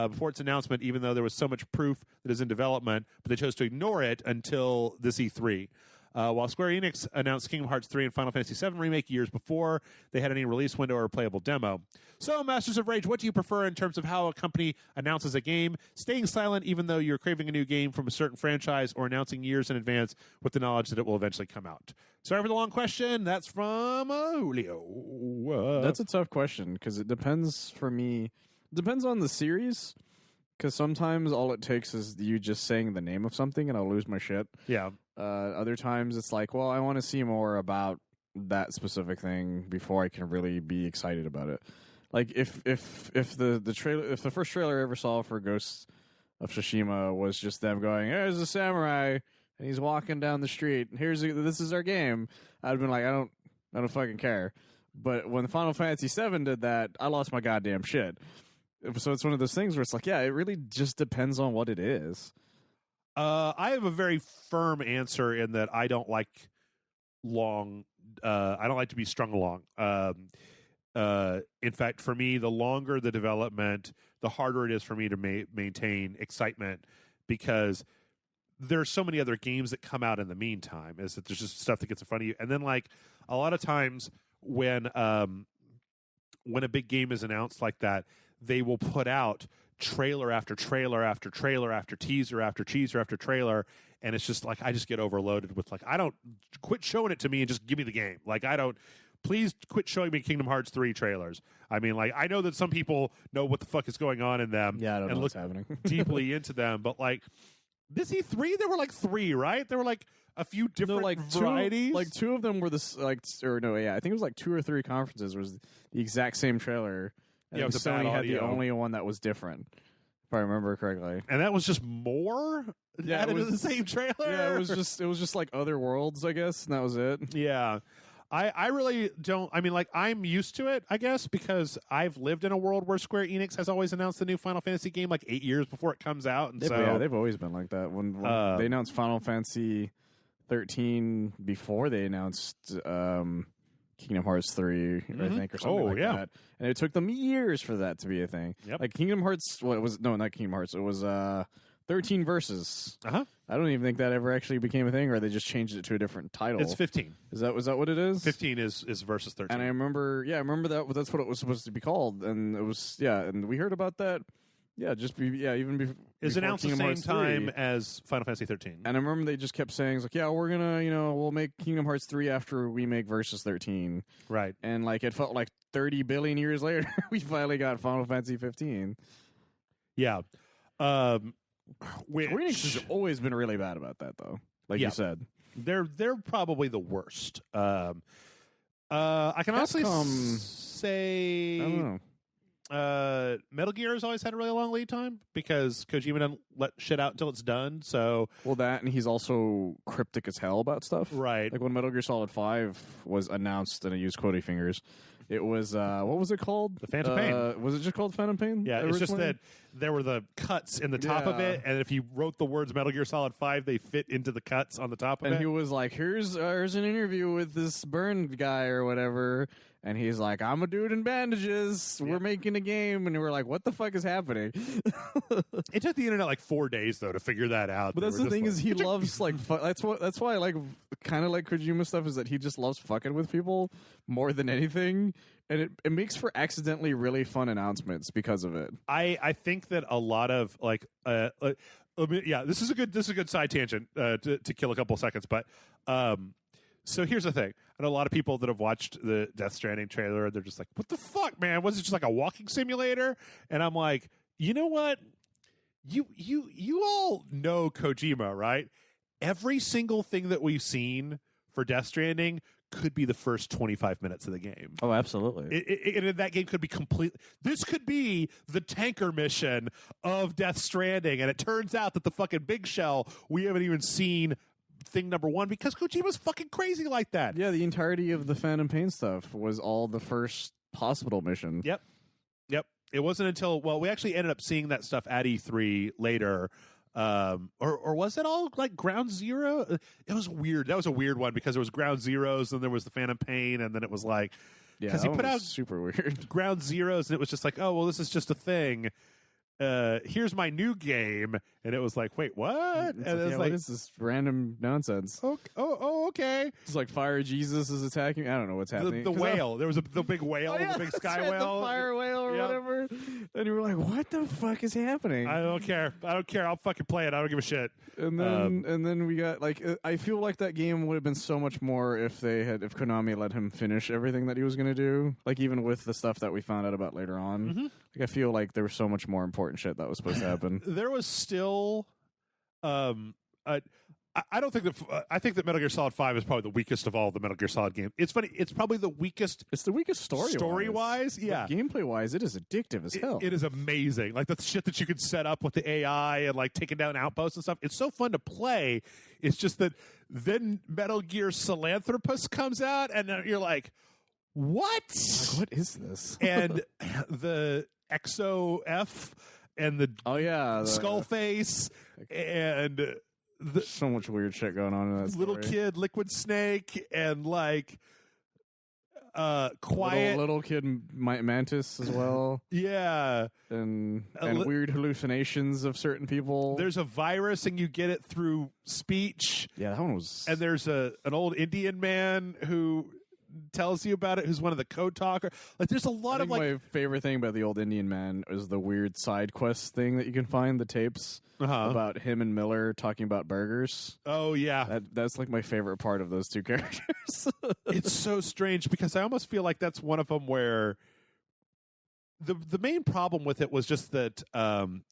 before its announcement, even though there was so much proof that is in development, but they chose to ignore it until this E3. While Square Enix announced Kingdom Hearts 3 and Final Fantasy VII Remake years before they had any release window or playable demo. So, Masters of Rage, what do you prefer in terms of how a company announces a game? Staying silent even though you're craving a new game from a certain franchise, or announcing years in advance with the knowledge that it will eventually come out? Sorry for the long question. That's from Julio. That's a tough question because it depends for me. It depends on the series. Because sometimes all it takes is you just saying the name of something and I'll lose my shit. Yeah. Other times it's like, well, I want to see more about that specific thing before I can really be excited about it. Like if the trailer, if the first trailer I ever saw for Ghost of Tsushima was just them going, "There's a samurai and he's walking down the street. This is our game," I'd been like, I don't fucking care. But when Final Fantasy VII did that, I lost my goddamn shit. So it's one of those things where it's like, yeah, it really just depends on what it is. I have a very firm answer in that I don't like long. I don't like to be strung along. In fact, for me, the longer the development, the harder it is for me to maintain excitement, because there's so many other games that come out in the meantime. Is that there's just stuff that gets in front of you, and then like a lot of times when a big game is announced like that, they will put out trailer after trailer after trailer after teaser after teaser after trailer, and it's just like I just get overloaded with like, I don't, quit showing it to me and just give me the game. Like I don't, please quit showing me Kingdom Hearts 3 trailers. I mean, like I know that some people know what the fuck is going on in them, Yeah, I don't and know look what's happening. deeply into them, but like this E3, there were like 3, right? There were like a few different varieties. Two of them were this I think it was like 2 or 3 conferences was the exact same trailer. Yeah, it was Sony had the audio. only one that was different, if I remember correctly. And that was just more added to the same trailer. Yeah, it was just like other worlds, I guess, and that was it. Yeah. I really don't. I mean, like, I'm used to it, I guess, because I've lived in a world where Square Enix has always announced the new Final Fantasy game like 8 years before it comes out. And They've always been like that. When they announced Final Fantasy 13 before they announced Kingdom Hearts 3, I think, or something like that. And it took them years for that to be a thing. Yep. Like Kingdom Hearts, not Kingdom Hearts. It was 13 Versus. Uh-huh. I don't even think that ever actually became a thing, or they just changed it to a different title. It's 15. Was that what it is? 15 is Versus 13. And I remember that's what it was supposed to be called, and it was and we heard about that. Yeah, even before. It's announced Kingdom the Hearts same 3. time as Final Fantasy 13. And I remember they just kept saying, like, yeah, we're gonna, we'll make Kingdom Hearts 3 after we make Versus 13. Right. And like it felt like 30 billion years later, we finally got Final Fantasy 15. Yeah. Square Enix has always been really bad about that, though. Like you said, they're probably the worst. I can honestly say, I don't know. Metal Gear has always had a really long lead time because Kojima doesn't let shit out until it's done. So that, and he's also cryptic as hell about stuff. Right. Like when Metal Gear Solid 5 was announced, and I used quotey fingers. It was what was it called? The Phantom Pain. Was it just called Phantom Pain? Yeah, it's just that there were the cuts in the top of it, and if you wrote the words Metal Gear Solid 5, they fit into the cuts on the top of it. And he was like, "Here's an interview with this burned guy or whatever." And he's like, "I'm a dude in bandages. We're making a game." And we're like, "What the fuck is happening?" It took the internet like 4 days though to figure that out. But that's the thing, is he loves like that's why I like kind of like Kojima stuff, is that he just loves fucking with people more than anything, and it makes for accidentally really fun announcements because of it. I think that a lot of like this is a good side tangent to kill a couple of seconds, but so here's the thing. I know a lot of people that have watched the Death Stranding trailer, they're just like, what the fuck, man? Was it just like a walking simulator? And I'm like, you know what? You all know Kojima, right? Every single thing that we've seen for Death Stranding could be the first 25 minutes of the game. Oh, absolutely. And that game could be complete. This could be the tanker mission of Death Stranding. And it turns out that the fucking big shell, we haven't even seen thing number 1 because Kojima's fucking crazy like that. Yeah, the entirety of the Phantom Pain stuff was all the first hospital mission. Yep. It wasn't until we actually ended up seeing that stuff at E3 later. Or was it all like Ground Zero? It was weird. That was a weird one because there was Ground Zeroes, and there was the Phantom Pain, and then it was like because he put out super weird Ground Zeroes, and it was just like, oh well, this is just a thing. Here's my new game, and it was like, wait, what? And it was what is this random nonsense? Okay. It's like Fire Jesus is attacking. I don't know what's happening. The whale. There was the big whale, the big sky whale, the fire whale or whatever. And you were like, what the fuck is happening? I don't care. I'll fucking play it. I don't give a shit. And then we got like I feel like that game would have been so much more if Konami let him finish everything that he was going to do. Like even with the stuff that we found out about later on. Mm-hmm. Like I feel like there was so much more important shit that was supposed to happen. There was still, I don't think that I think that Metal Gear Solid 5 is probably the weakest of all the Metal Gear Solid games. It's funny. It's probably the weakest. It's the weakest story-wise. Yeah, gameplay-wise, it is addictive as hell. It is amazing. Like the shit that you could set up with the AI and like taking down outposts and stuff. It's so fun to play. It's just that then Metal Gear Philanthropus comes out, and you're like, what? Like, what is this? And the XOF and the skull face and so much weird shit going on in that little story. kid Liquid Snake and like quiet little kid Mantis as well. Yeah, and weird hallucinations of certain people. There's a virus and you get it through speech. Yeah, that one was. And there's an old Indian man who tells you about it, who's one of the code talker. Like there's a lot of like my favorite thing about the old Indian man is the weird side quest thing that you can find, the tapes about him and Miller talking about burgers. Oh yeah, that's like my favorite part of those two characters. It's so strange because I almost feel like that's one of them where the main problem with it was just that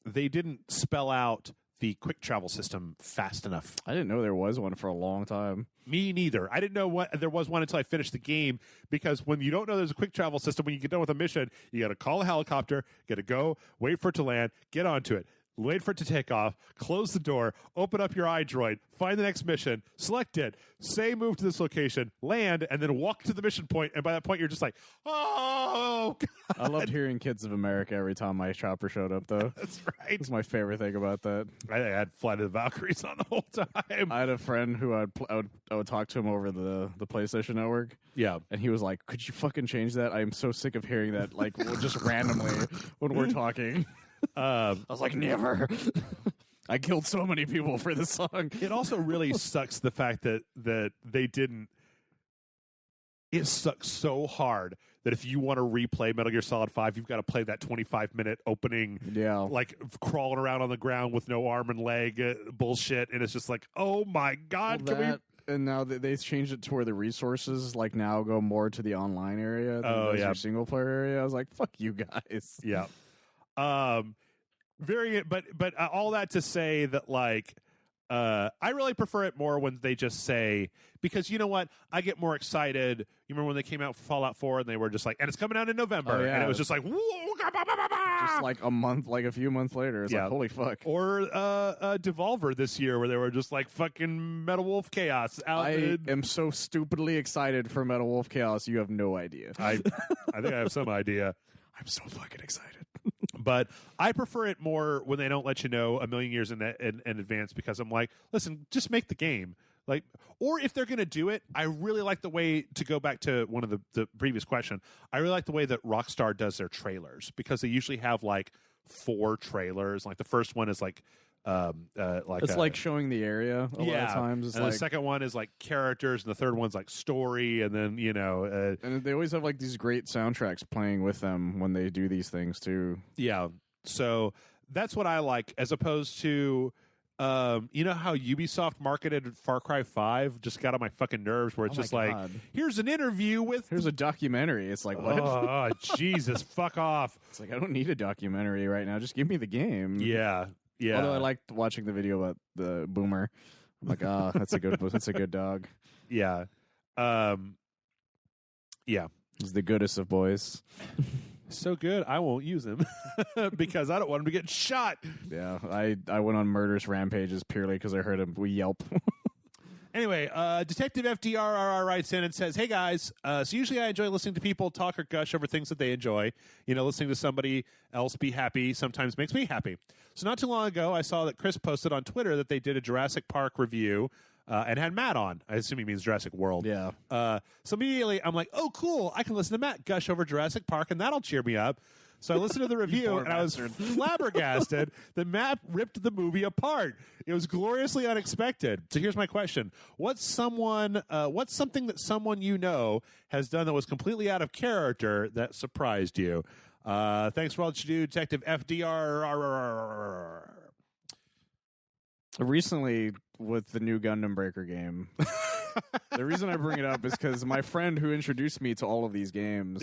they didn't spell out the quick travel system fast enough. I didn't know there was one for a long time. Me neither. I didn't know there was one until I finished the game, because when you don't know there's a quick travel system, when you get done with a mission, you got to call a helicopter, got to go, wait for it to land, get onto it, wait for it to take off, close the door, open up your iDroid, find the next mission, select it, say move to this location, land, and then walk to the mission point. And by that point, you're just like, oh, God. I loved hearing Kids of America every time my chopper showed up, though. That's right. That's my favorite thing about that. I had Flight of the Valkyries on the whole time. I had a friend who I would talk to him over the PlayStation Network. Yeah. And he was like, could you fucking change that? I am so sick of hearing that, like, just randomly when we're talking. I was like, never. I killed so many people for this song. It also really sucks the fact that they didn't. It sucks so hard that if you want to replay Metal Gear Solid 5, you've got to play that 25-minute opening, like crawling around on the ground with no arm and leg bullshit, and it's just like, oh my God, And now they changed it to where the resources like now go more to the online area than your single player area. I was like, fuck you guys. Yeah. But all that to say that like I really prefer it more when they just say, because you know what, I get more excited. You remember when they came out for Fallout 4 and they were just like, and it's coming out in November, and it was just like, just like a few months later, it's like, holy fuck. Or Devolver this year where they were just like fucking Metal Wolf Chaos out. I am so stupidly excited for Metal Wolf Chaos. You have no idea. I think I have some idea. I'm so fucking excited. But I prefer it more when they don't let you know a million years in advance, because I'm like, listen, just make the game. Like, or if they're going to do it, I really like the way, to go back to one of the previous question, I really like the way that Rockstar does their trailers, because they usually have like 4 trailers. Like the first one is like it's like showing the area a lot of times. It's and like, the second one is like characters, and the third one's like story, and then and they always have like these great soundtracks playing with them when they do these things too. Yeah, so that's what I like, as opposed to you know how Ubisoft marketed Far Cry 5 just got on my fucking nerves, where it's just like, here's an interview with, here's a documentary. It's like, what? Oh, Jesus, fuck off. It's like, I don't need a documentary right now. Just give me the game. Yeah. Yeah. Although I liked watching the video about the boomer. I'm like, that's a good dog. Yeah. Yeah. He's the goodest of boys. So good, I won't use him because I don't want him to get shot. Yeah, I went on murderous rampages purely because I heard him yelp. Anyway, Detective FDRRR writes in and says, "Hey guys, so usually I enjoy listening to people talk or gush over things that they enjoy. You know, listening to somebody else be happy sometimes makes me happy. So not too long ago, I saw that Chris posted on Twitter that they did a Jurassic Park review and had Matt on. I assume he means Jurassic World. Yeah. So immediately I'm like, oh, cool. I can listen to Matt gush over Jurassic Park, and that'll cheer me up. So I listened to the review, and I was flabbergasted that Matt ripped the movie apart. It was gloriously unexpected. So here's my question. What's something that someone you know has done that was completely out of character that surprised you? Thanks for all that you do, Detective FDR. Recently, with the new Gundam Breaker game, the reason I bring it up is because my friend who introduced me to all of these games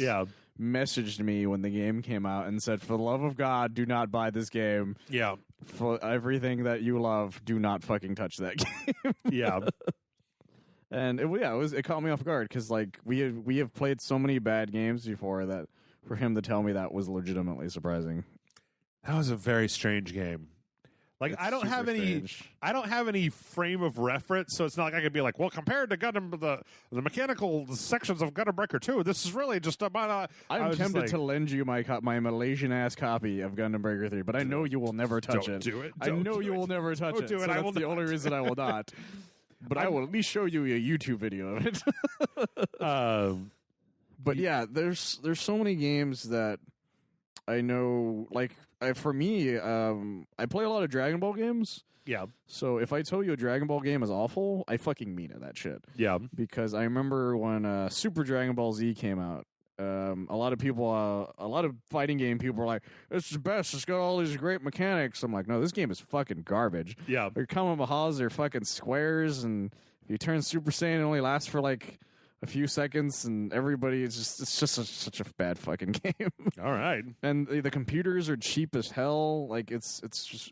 messaged me when the game came out and said, for the love of God, do not buy this game. Yeah. For everything that you love, do not fucking touch that game. Yeah. And it caught me off guard because like we have played so many bad games before that for him to tell me that was legitimately surprising. That was a very strange game. Like It's I don't have any frame of reference, so it's not like I could be like, well, compared to Gundam, the mechanical sections of Gundam Breaker 2, this is really just about. I'm tempted to lend you my Malaysian ass copy of Gundam Breaker 3, but I know you will never touch it. Do it. I know you will never touch it. Do it. So I that's will the only reason I will not. But I will at least show you a YouTube video of it. But yeah, there's so many games that I know, like, for me, I play a lot of Dragon Ball games. Yeah. So if I tell you a Dragon Ball game is awful, I fucking mean it, that shit. Yeah. Because I remember when Super Dragon Ball Z came out, a lot of fighting game people were like, it's the best, it's got all these great mechanics. I'm like, no, this game is fucking garbage. Yeah. Your Kamehas are fucking squares, and if you turn Super Saiyan, it only lasts for like a few seconds, and everybody it's just such a bad fucking game. All right. And the computers are cheap as hell. Like it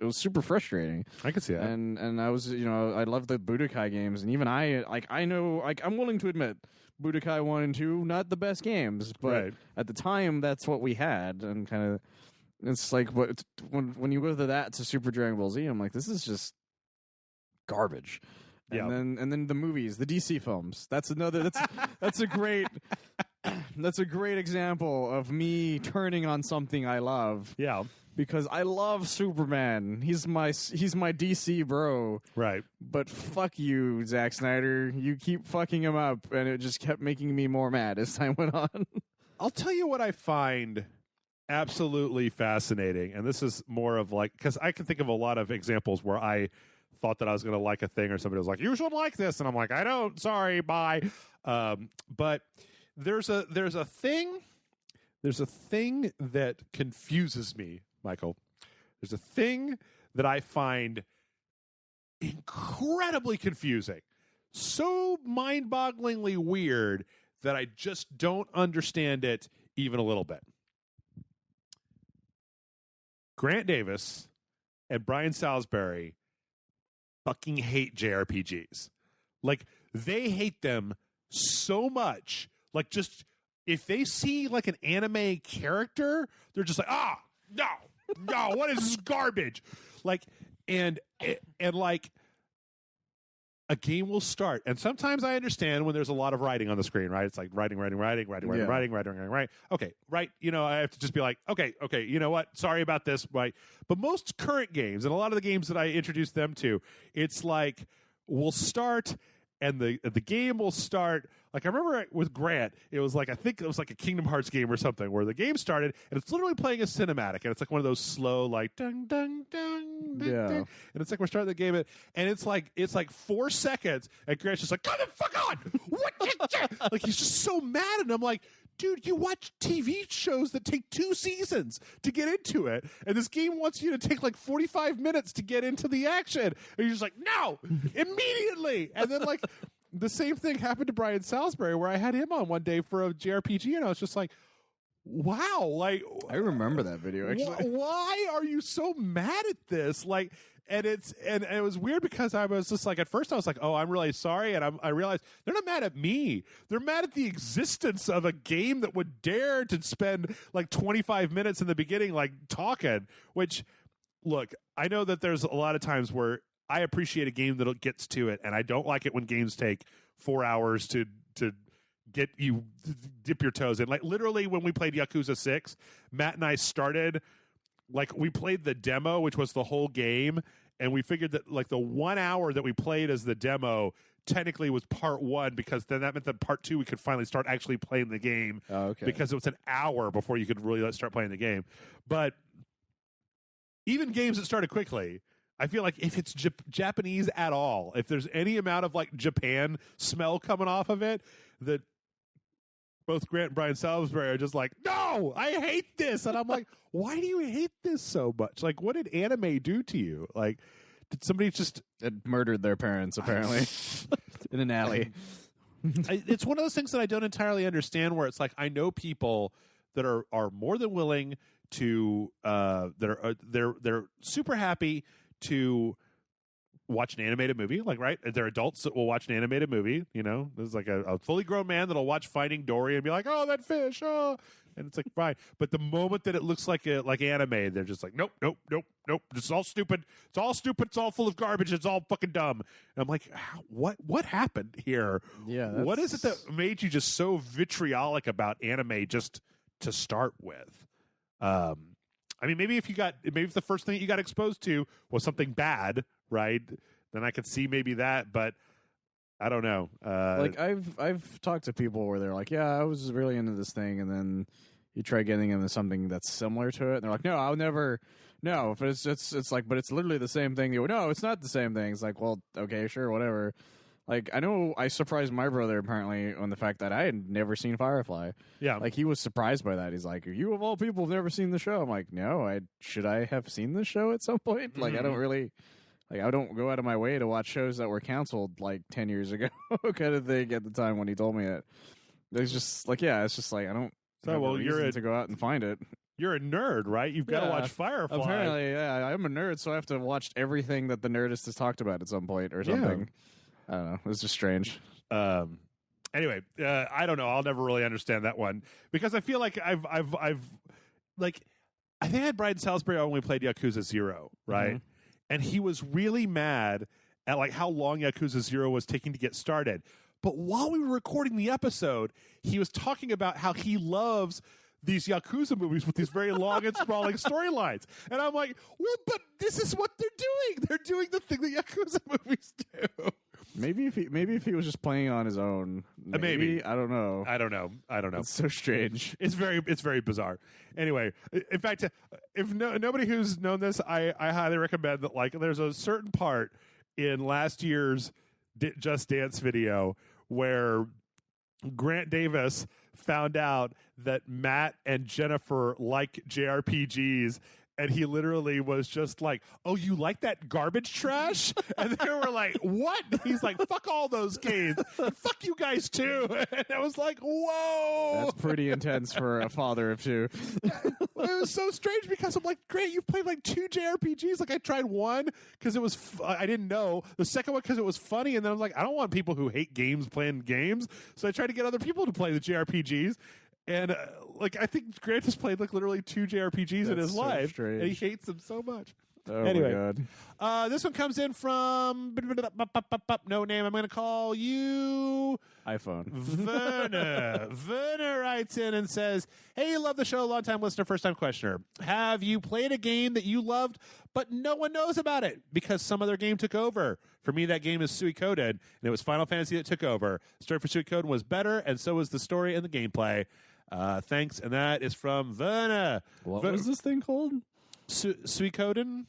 was super frustrating. I can see that. And I was, I love the Budokai games, and even I know, I'm willing to admit Budokai 1 and 2 not the best games, but at the time that's what we had, and kind of it's like when you go to that to Super Dragon Ball Z, I'm like, this is just garbage. Yeah. And then the movies, the DC films. That's a great example of me turning on something I love. Yeah. Because I love Superman. He's my DC bro. Right. But fuck you, Zack Snyder. You keep fucking him up, and it just kept making me more mad as time went on. I'll tell you what I find absolutely fascinating, and this is more of like, because I can think of a lot of examples where I thought that I was going to like a thing, or somebody was like, you should like this, and I'm like, I don't, sorry, bye. But there's a thing that confuses me, Michael. There's a thing that I find incredibly confusing, so mind-bogglingly weird that I just don't understand it even a little bit. Grant Davis and Brian Salisbury fucking hate JRPGs. Like, they hate them so much. Like, just if they see like an anime character, they're just like, no, what is this garbage? Like, and like, a game will start, and sometimes I understand when there's a lot of writing on the screen, right? It's like writing. Okay, right. I have to just be like, okay, you know what? Sorry about this, right? But most current games, and a lot of the games that I introduce them to, it's like we'll start, and the game will start. Like, I remember with Grant, it was like, I think it was like a Kingdom Hearts game or something, where the game started, and it's literally playing a cinematic, and it's like one of those slow, like, dung, dung, dung, dung, dung. And it's like we're starting the game, and it's like 4 seconds, and Grant's just like, come the fuck on! What? Like, he's just so mad, and I'm like, dude, you watch TV shows that take 2 seasons to get into it, and this game wants you to take like 45 minutes to get into the action, and you're just like, no! Immediately! And then, like, the same thing happened to Brian Salisbury, where I had him on one day for a JRPG, and I was just like, wow, like, I remember that video, actually. Why are you so mad at this? Like, and it was weird because I was just like, at first I was like, oh, I'm really sorry, and I realized they're not mad at me. They're mad at the existence of a game that would dare to spend like 25 minutes in the beginning like talking, which, look, I know that there's a lot of times where I appreciate a game that gets to it, and I don't like it when games take 4 hours to get you dip your toes in. Like literally when we played Yakuza 6, Matt and I started, like we played the demo, which was the whole game, and we figured that like the 1 hour that we played as the demo technically was part 1, because then that meant that part 2 we could finally start actually playing the game. Oh, okay. Because it was an hour before you could really start playing the game. But even games that started quickly, I feel like if it's Japanese at all, if there's any amount of like Japan smell coming off of it, that both Grant and Brian Salisbury are just like, no, I hate this. And I'm like, why do you hate this so much? Like, what did anime do to you? Like, did somebody just... It murdered their parents, apparently, in an alley. It's one of those things that I don't entirely understand, where it's like, I know people that are more than willing to, they're super happy to watch an animated movie, like, right? They're adults that will watch an animated movie, you know? There's like a fully grown man that'll watch Finding Dory and be like, oh, that fish, oh. And it's like, fine. But the moment that it looks like anime, they're just like, nope. It's all stupid. It's all stupid. It's all full of garbage. It's all fucking dumb. And I'm like, what happened here? Yeah. What is it that made you just so vitriolic about anime just to start with? I mean, maybe if the first thing you got exposed to was something bad, right? Then I could see maybe that, but I don't know. Like I've talked to people where they're like, yeah, I was really into this thing, and then you try getting into something that's similar to it, and they're like, no, I'll never. No, if it's like, but it's literally the same thing. You go, no, it's not the same thing. It's like, well, okay, sure, whatever. Like, I know I surprised my brother, apparently, on the fact that I had never seen Firefly. Yeah. Like, he was surprised by that. He's like, you of all people have never seen the show. I'm like, no, should I have seen the show at some point? Mm-hmm. Like, I don't really, like, I don't go out of my way to watch shows that were canceled, like, 10 years ago kind of thing at the time when he told me it. It's just, like, yeah, it's just like, I don't have a reason to go out and find it. You're a nerd, right? You've got to watch Firefly. Apparently, yeah, I'm a nerd, so I have to watch everything that the Nerdist has talked about at some point or something. Yeah. I don't know. It was just strange. Anyway, I don't know. I'll never really understand that one, because I feel like I've like, I think I had Brian Salisbury on when we played Yakuza 0, right? Mm-hmm. And he was really mad at like how long Yakuza 0 was taking to get started. But while we were recording the episode, he was talking about how he loves these Yakuza movies with these very long and sprawling storylines. And I'm like, well, but this is what they're doing. They're doing the thing that Yakuza movies do. Maybe if he was just playing on his own. Maybe. I don't know. It's so strange. It's very bizarre. Anyway, in fact, if nobody who's known this, I highly recommend that. Like, there's a certain part in last year's Just Dance video where Grant Davis found out that Matt and Jennifer like JRPGs, and he literally was just like, oh, you like that garbage trash? And they were like, what? He's like, fuck all those games. And fuck you guys too. And I was like, whoa. That's pretty intense for a father of two. It was so strange, because I'm like, great, you've played like 2 JRPGs. Like, I tried one because it was, I didn't know. The second one because it was funny. And then I was like, I don't want people who hate games playing games. So I tried to get other people to play the JRPGs. And like, I think Grant has played like literally 2 JRPGs in his life, strange. and he hates them so much. Oh anyway, my God. This one comes in from no name. I'm going to call you iPhone. Werner. Werner writes in and says, "Hey, love the show. Long time listener, first time questioner. Have you played a game that you loved, but no one knows about it because some other game took over? For me, that game is Suikoden, and it was Final Fantasy that took over. The story for Suikoden was better, and so was the story and the gameplay. Thanks." And that is from Werner. What was this thing called? Suikoden.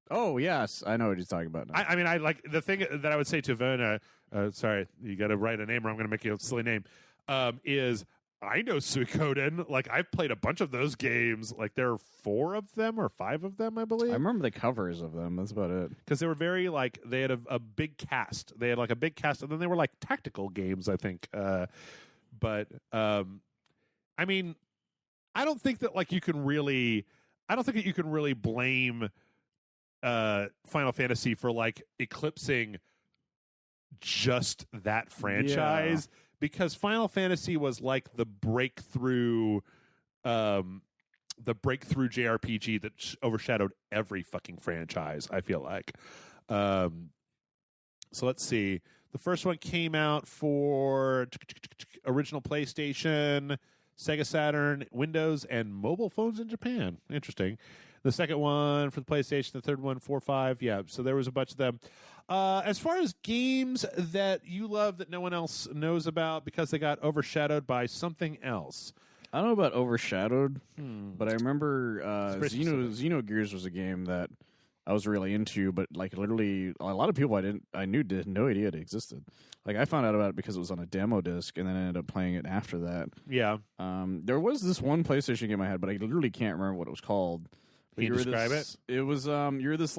Oh, yes. I know what he's talking about now. I mean, I like the thing that I would say to Werner, sorry, you got to write a name or I'm going to make you a silly name, is I know Suikoden. Like, I've played a bunch of those games. Like, there are 4 of them or 5 of them, I believe. I remember the covers of them. That's about it. Because they were very, like, they had a big cast. They had, like, a big cast, and then they were, like, tactical games, I think. But, I mean, I don't think that, like, you can really blame Final Fantasy for like eclipsing just that franchise, because Final Fantasy was like the breakthrough JRPG that overshadowed every fucking franchise, I feel like. So let's see. The first one came out for original PlayStation, Sega Saturn, Windows, and mobile phones in Japan. Interesting. The second one for the PlayStation, the third one, 4, 5. Yeah, so there was a bunch of them. As far as games that you love that no one else knows about because they got overshadowed by something else. I don't know about overshadowed, but I remember Xenogears was a game that I was really into, but like literally a lot of people I knew did no idea it existed. Like I found out about it because it was on a demo disc, and then I ended up playing it after that. Yeah. There was this one PlayStation game I had, but I literally can't remember what it was called. Can you describe it? It was you were this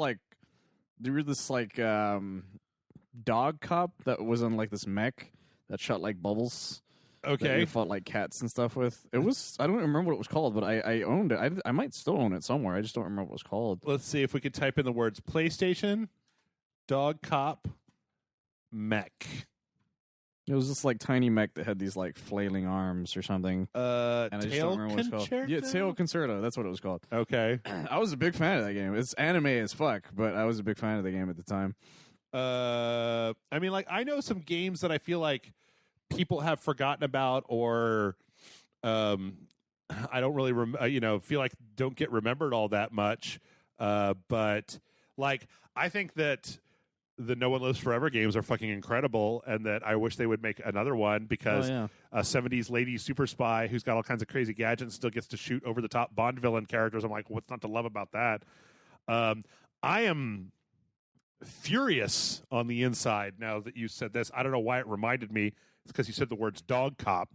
dog cop that was on like this mech that shot like bubbles. Okay. That you fought like cats and stuff with. It was I don't remember what it was called, but I owned it. I might still own it somewhere. I just don't remember what it was called. Let's see if we could type in the words PlayStation, dog cop, mech. It was this like tiny mech that had these like flailing arms or something. And I just don't remember what it's called. Yeah, Tail Concerto. That's what it was called. Okay. I was a big fan of that game. It's anime as fuck, but I was a big fan of the game at the time. I mean, like I know some games that I feel like people have forgotten about, or I don't really feel like don't get remembered all that much. But like I think that the No One Lives Forever games are fucking incredible, and that I wish they would make another one because a 70s lady super spy who's got all kinds of crazy gadgets still gets to shoot over the top Bond villain characters. I'm like, what's not to love about that? I am furious on the inside now that you said this. I don't know why it reminded me. It's because you said the words dog cop.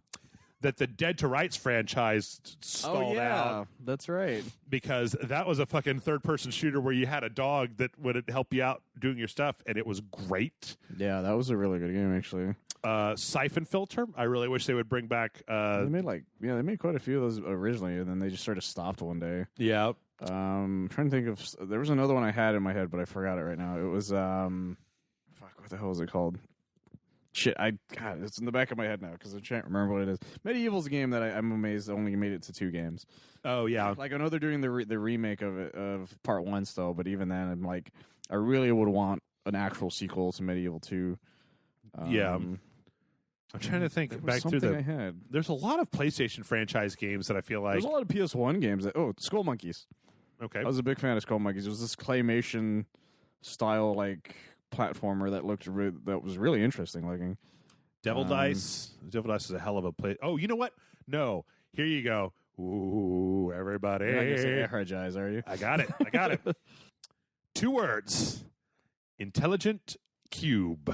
That the Dead to Rights franchise stalled out. That's right. Because that was a fucking third-person shooter where you had a dog that would help you out doing your stuff, and it was great. Yeah, that was a really good game, actually. Siphon Filter. I really wish they would bring back. They made quite a few of those originally, and then they just sort of stopped one day. Yeah. I'm trying to think of. There was another one I had in my head, but I forgot it right now. It was what the hell was it called? Shit, it's in the back of my head now because I can't remember what it is. Medieval's a game that I'm amazed only made it to 2 games. Oh yeah, like I know they're doing the remake of it of Part 1 still, but even then, I'm like, I really would want an actual sequel to Medieval 2. Yeah, I'm trying to think back through I had. There's a lot of PlayStation franchise games that I feel like there's a lot of PS1 games. Skull Monkeys. Okay, I was a big fan of Skull Monkeys. It was this claymation style like platformer that was really interesting looking. Devil Dice is a hell of a play. Oh, you know what? No, here you go. Ooh, everybody! You're not gonna say energize, are you? I got it. 2 words: intelligent cube.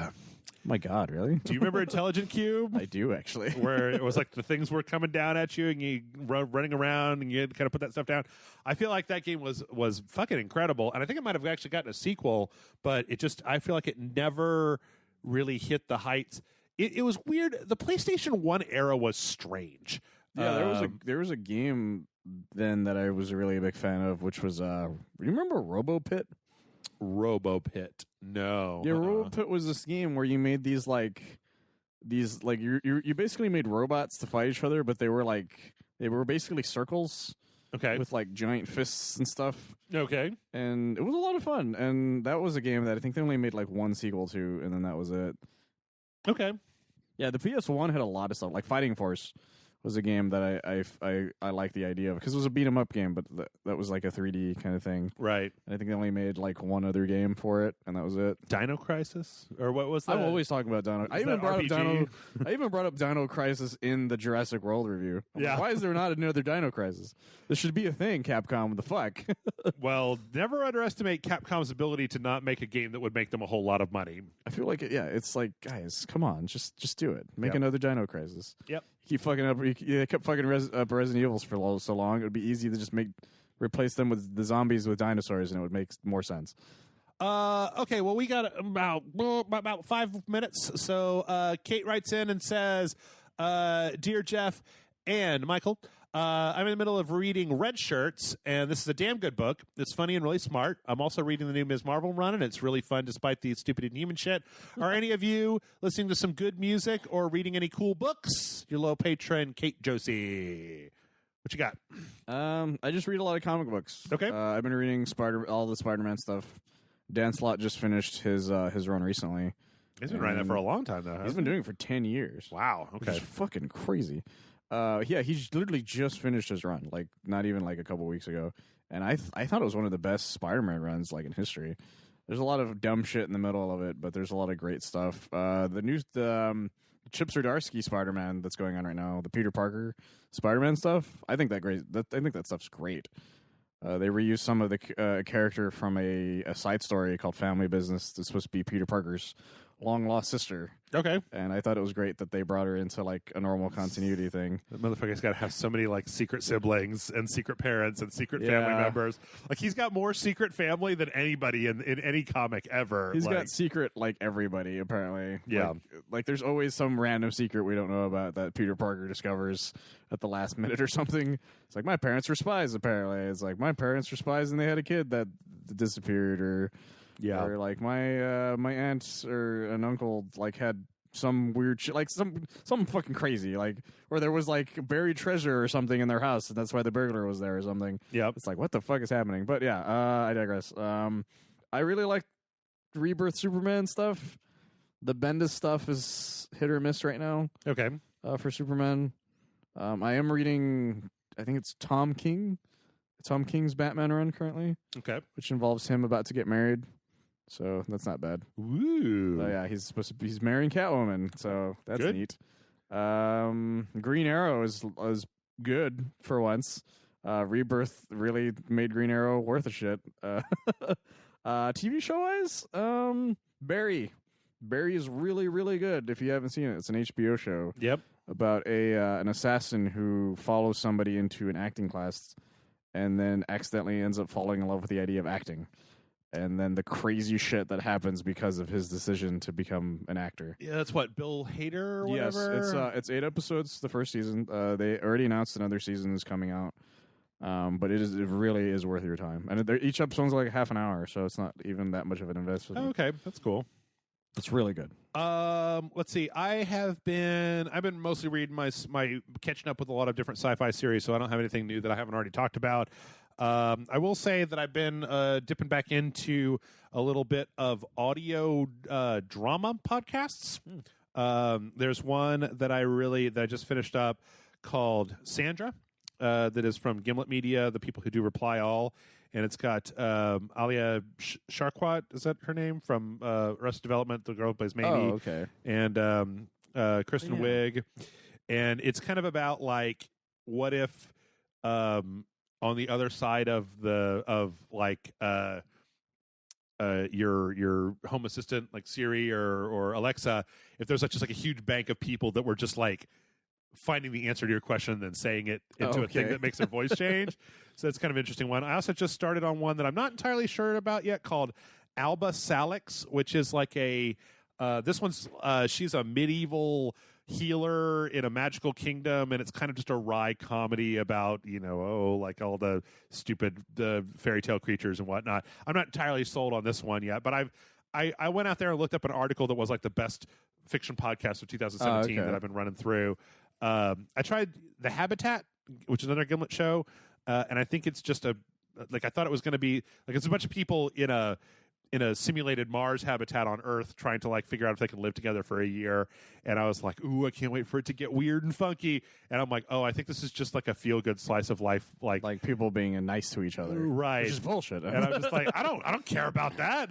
My God, really? Do you remember Intelligent Cube? I do, actually. Where it was like the things were coming down at you and you running around and you had to kind of put that stuff down. I feel like that game was fucking incredible. And I think it might have actually gotten a sequel, but I feel like it never really hit the heights. It was weird. The PlayStation 1 era was strange. Yeah, there was a game then that I was really a big fan of, which was, you remember RoboPit? RoboPit. No. Yeah, RoboPit was this game where you made these you basically made robots to fight each other, but they were basically circles. Okay. With like giant fists and stuff. Okay. And it was a lot of fun. And that was a game that I think they only made like 1 sequel to, and then that was it. Okay. Yeah, the PS1 had a lot of stuff. Like Fighting Force was a game that I liked the idea of because it was a beat 'em up game, but that was like a 3D kind of thing, right? And I think they only made like 1 other game for it, and that was it. Dino Crisis, or what was that? I'm always talking about Dino. I even brought up Dino Crisis in the Jurassic World review. Like, why is there not another Dino Crisis? This should be a thing, Capcom. What the fuck? Well, never underestimate Capcom's ability to not make a game that would make them a whole lot of money. I feel like it's like, guys, come on, just do it. Make another Dino Crisis. Yep. Keep fucking up. You kept fucking Resident Evils for so long. It would be easy to just replace them with the zombies with dinosaurs, and it would make more sense. Okay. Well, we got about 5 minutes. So Kate writes in and says, "Dear Jeff and Michael, I'm in the middle of reading Red Shirts, and this is a damn good book. It's funny and really smart. I'm also reading the new Ms. Marvel run, and it's really fun despite the stupid Inhuman shit. Are any of you listening to some good music or reading any cool books? Your low patron, Kate Josie. What you got?" I just read a lot of comic books. Okay. I've been reading all the Spider-Man stuff. Dan Slott just finished his run recently. He's been writing that for a long time, though. He's been doing it for 10 years. Wow. Which Okay. is fucking crazy. Yeah, he's literally just finished his run, like not even like a couple weeks ago. And I thought it was one of the best Spider-Man runs like in history. There's a lot of dumb shit in the middle of it, but there's a lot of great stuff. The Chip Zdarsky Spider-Man that's going on right now, the Peter Parker Spider-Man stuff. I think that stuff's great. They reused some of the character from a side story called Family Business that's supposed to be Peter Parker's long-lost sister. Okay. And I thought it was great that they brought her into, like, a normal continuity thing. That motherfucker's got to have so many, like, secret siblings and secret parents and secret family members. Like, he's got more secret family than anybody in any comic ever. He's got secret, like, everybody, apparently. Yeah. Like, there's always some random secret we don't know about that Peter Parker discovers at the last minute or something. It's like, my parents were spies, apparently. It's like, my parents were spies and they had a kid that disappeared, or... Yeah. Or like my aunt or an uncle like had some weird shit, like something fucking crazy, like where there was like buried treasure or something in their house, and that's why the burglar was there or something. Yep. It's like, what the fuck is happening? But yeah, I digress. I really like Rebirth Superman stuff. The Bendis stuff is hit or miss right now. Okay. For Superman, I am reading. I think it's Tom King's Batman run currently. Okay. Which involves him about to get married. So that's not bad. Ooh. Oh yeah, he's marrying Catwoman, so that's Good. neat. Green Arrow is good for once. Rebirth really made Green Arrow worth a shit. TV show wise, Barry is really, really good. If you haven't seen it, it's an HBO show. Yep. About an assassin who follows somebody into an acting class, and then accidentally ends up falling in love with the idea of acting. And then the crazy shit that happens because of his decision to become an actor. Yeah, that's what, Bill Hader or whatever? Yes, it's 8 episodes the first season. They already announced another season is coming out. But it really is worth your time. And each episode's like half an hour, so it's not even that much of an investment. Oh, okay, that's cool. It's really good. Let's see. I've been mostly reading my catching up with a lot of different sci-fi series, so I don't have anything new that I haven't already talked about. I will say that I've been dipping back into a little bit of audio drama podcasts. There's one that I just finished up called Sandra, that is from Gimlet Media, the people who do Reply All, and it's got Alia Sharkwat, is that her name, from Arrested Development, the girl who plays Mamie. Oh, okay. And Kristen Wiig, and it's kind of about like, what if on the other side of your home assistant like Siri or Alexa, if there's just like a huge bank of people that were just like finding the answer to your question and then saying it into a thing that makes their voice change. So that's kind of an interesting one. I also just started on one that I'm not entirely sure about yet called Alba Salix, which is like this one's she's a medieval healer in a magical kingdom, and it's kind of just a wry comedy about like all the stupid fairy tale creatures and whatnot. I'm not entirely sold on this one yet, but I went out there and looked up an article that was like the best fiction podcast of 2017 that I've been running through. I tried The Habitat, which is another Gimlet show, and I think it's just I thought it was going to be like it's a bunch of people in a simulated Mars habitat on Earth trying to like figure out if they can live together for a year. And I was like, ooh, I can't wait for it to get weird and funky. And I'm like, oh, I think this is just like a feel good slice of life. Like people being nice to each other. Right. Which is bullshit. And I'm just like, I don't care about that.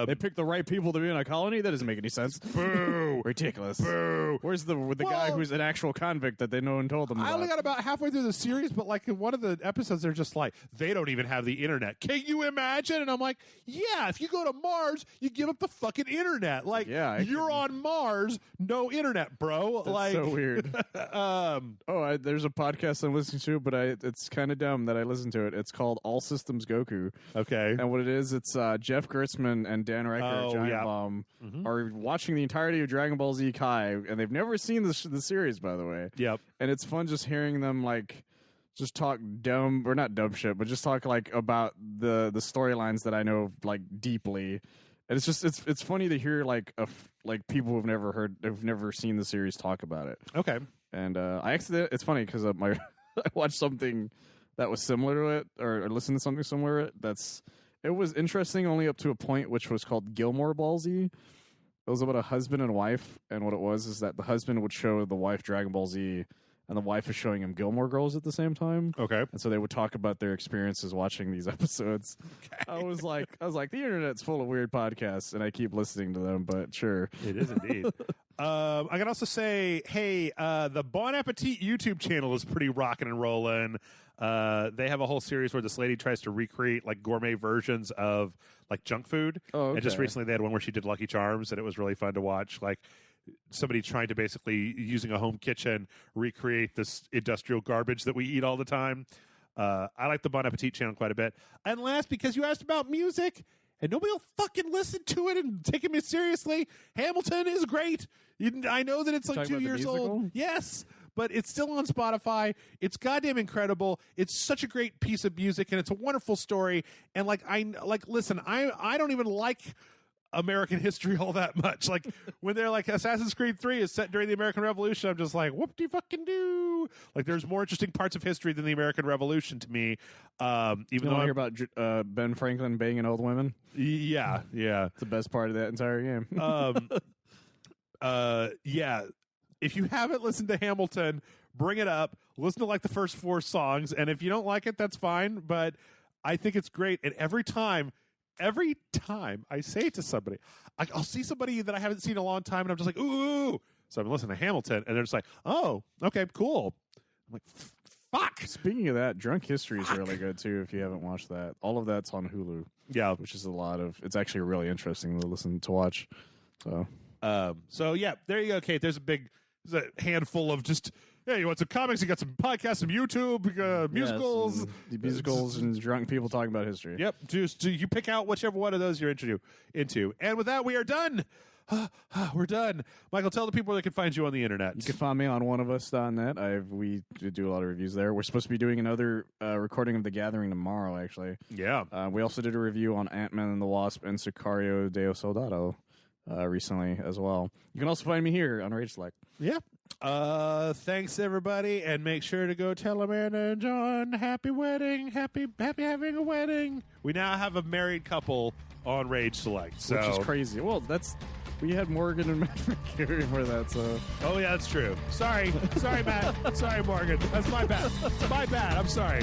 They picked the right people to be in a colony? That doesn't make any sense. Boo. Ridiculous. Boo. Where's the guy who's an actual convict that no one told them about? I only got about halfway through the series, but like in one of the episodes, they're just like, they don't even have the internet. Can you imagine? And I'm like, yeah, if you go to Mars, you give up the fucking internet. Like, you're on Mars, no internet, bro. That's like so weird. There's a podcast I'm listening to, but it's kind of dumb that I listen to it. It's called All Systems Goku. Okay. And what it is, it's Jeff Gertzman and Dan Reicher, Giant Bomb, are watching the entirety of Dragon Ball Z Kai, and they've never seen the series, by the way. Yep. And it's fun just hearing them like just talk dumb, or not dumb shit, but just talk like about the storylines that I know like deeply. And it's just it's funny to hear like people who've never seen the series talk about it. Okay. And it's funny because I watched something that was similar to it, or listened to something similar to it. It was interesting only up to a point, which was called Gilmore Ballsy. It was about a husband and wife, and what it was is that the husband would show the wife Dragon Ball Z, and the wife is showing him Gilmore Girls at the same time. Okay. And so they would talk about their experiences watching these episodes. Okay. I was like, the internet's full of weird podcasts, and I keep listening to them, but sure. It is indeed. I can also say, hey, the Bon Appetit YouTube channel is pretty rocking and rolling. They have a whole series where this lady tries to recreate like gourmet versions of like junk food. Oh, okay. And just recently they had one where she did Lucky Charms, and it was really fun to watch. Like somebody trying to basically, using a home kitchen, recreate this industrial garbage that we eat all the time. I like the Bon Appetit channel quite a bit. And last, because you asked about music, and nobody will fucking listen to it and take me seriously, Hamilton is great. I know that it's like Talking 2 about the years old. musical? Yes, but it's still on Spotify. It's goddamn incredible. It's such a great piece of music, and it's a wonderful story. And listen, I don't even like American history all that much. Like when they're like Assassin's Creed 3 is set during the American Revolution, I'm just like, whoop de fucking do. Like there's more interesting parts of history than the American Revolution to me. Even You though want to hear about Ben Franklin banging old women? yeah. It's the best part of that entire game. Yeah. If you haven't listened to Hamilton, bring it up. Listen to like the first 4 songs, and if you don't like it, that's fine. But I think it's great. And every time I say it to somebody, I'll see somebody that I haven't seen in a long time, and I'm just like, ooh. So I'm listening to Hamilton, and they're just like, oh, okay, cool. I'm like, fuck. Speaking of that, Drunk History is really good too. If you haven't watched that, all of that's on Hulu. Yeah, which is it's actually really interesting to watch. So yeah, there you go, Kate. There's a handful of just. Yeah, you want some comics? You got some podcasts, some YouTube, musicals, musicals, and drunk people talking about history. Yep, just you pick out whichever one of those you're into. And with that, we are done. We're done. Michael, tell the people where they can find you on the internet. You can find me on oneofus.net. We do a lot of reviews there. We're supposed to be doing another recording of The Gathering tomorrow, actually. Yeah. We also did a review on Ant-Man and the Wasp and Sicario de Soldado recently as well. You can also find me here on Rage Select. Yeah. Thanks everybody, and make sure to go tell Amanda and John happy wedding, happy having a wedding. We now have a married couple on Rage Select, which is crazy. Well, we had Morgan and Matt McCary for that, so. Oh yeah, that's true. Sorry, Matt. Sorry, Morgan. That's my bad. I'm sorry.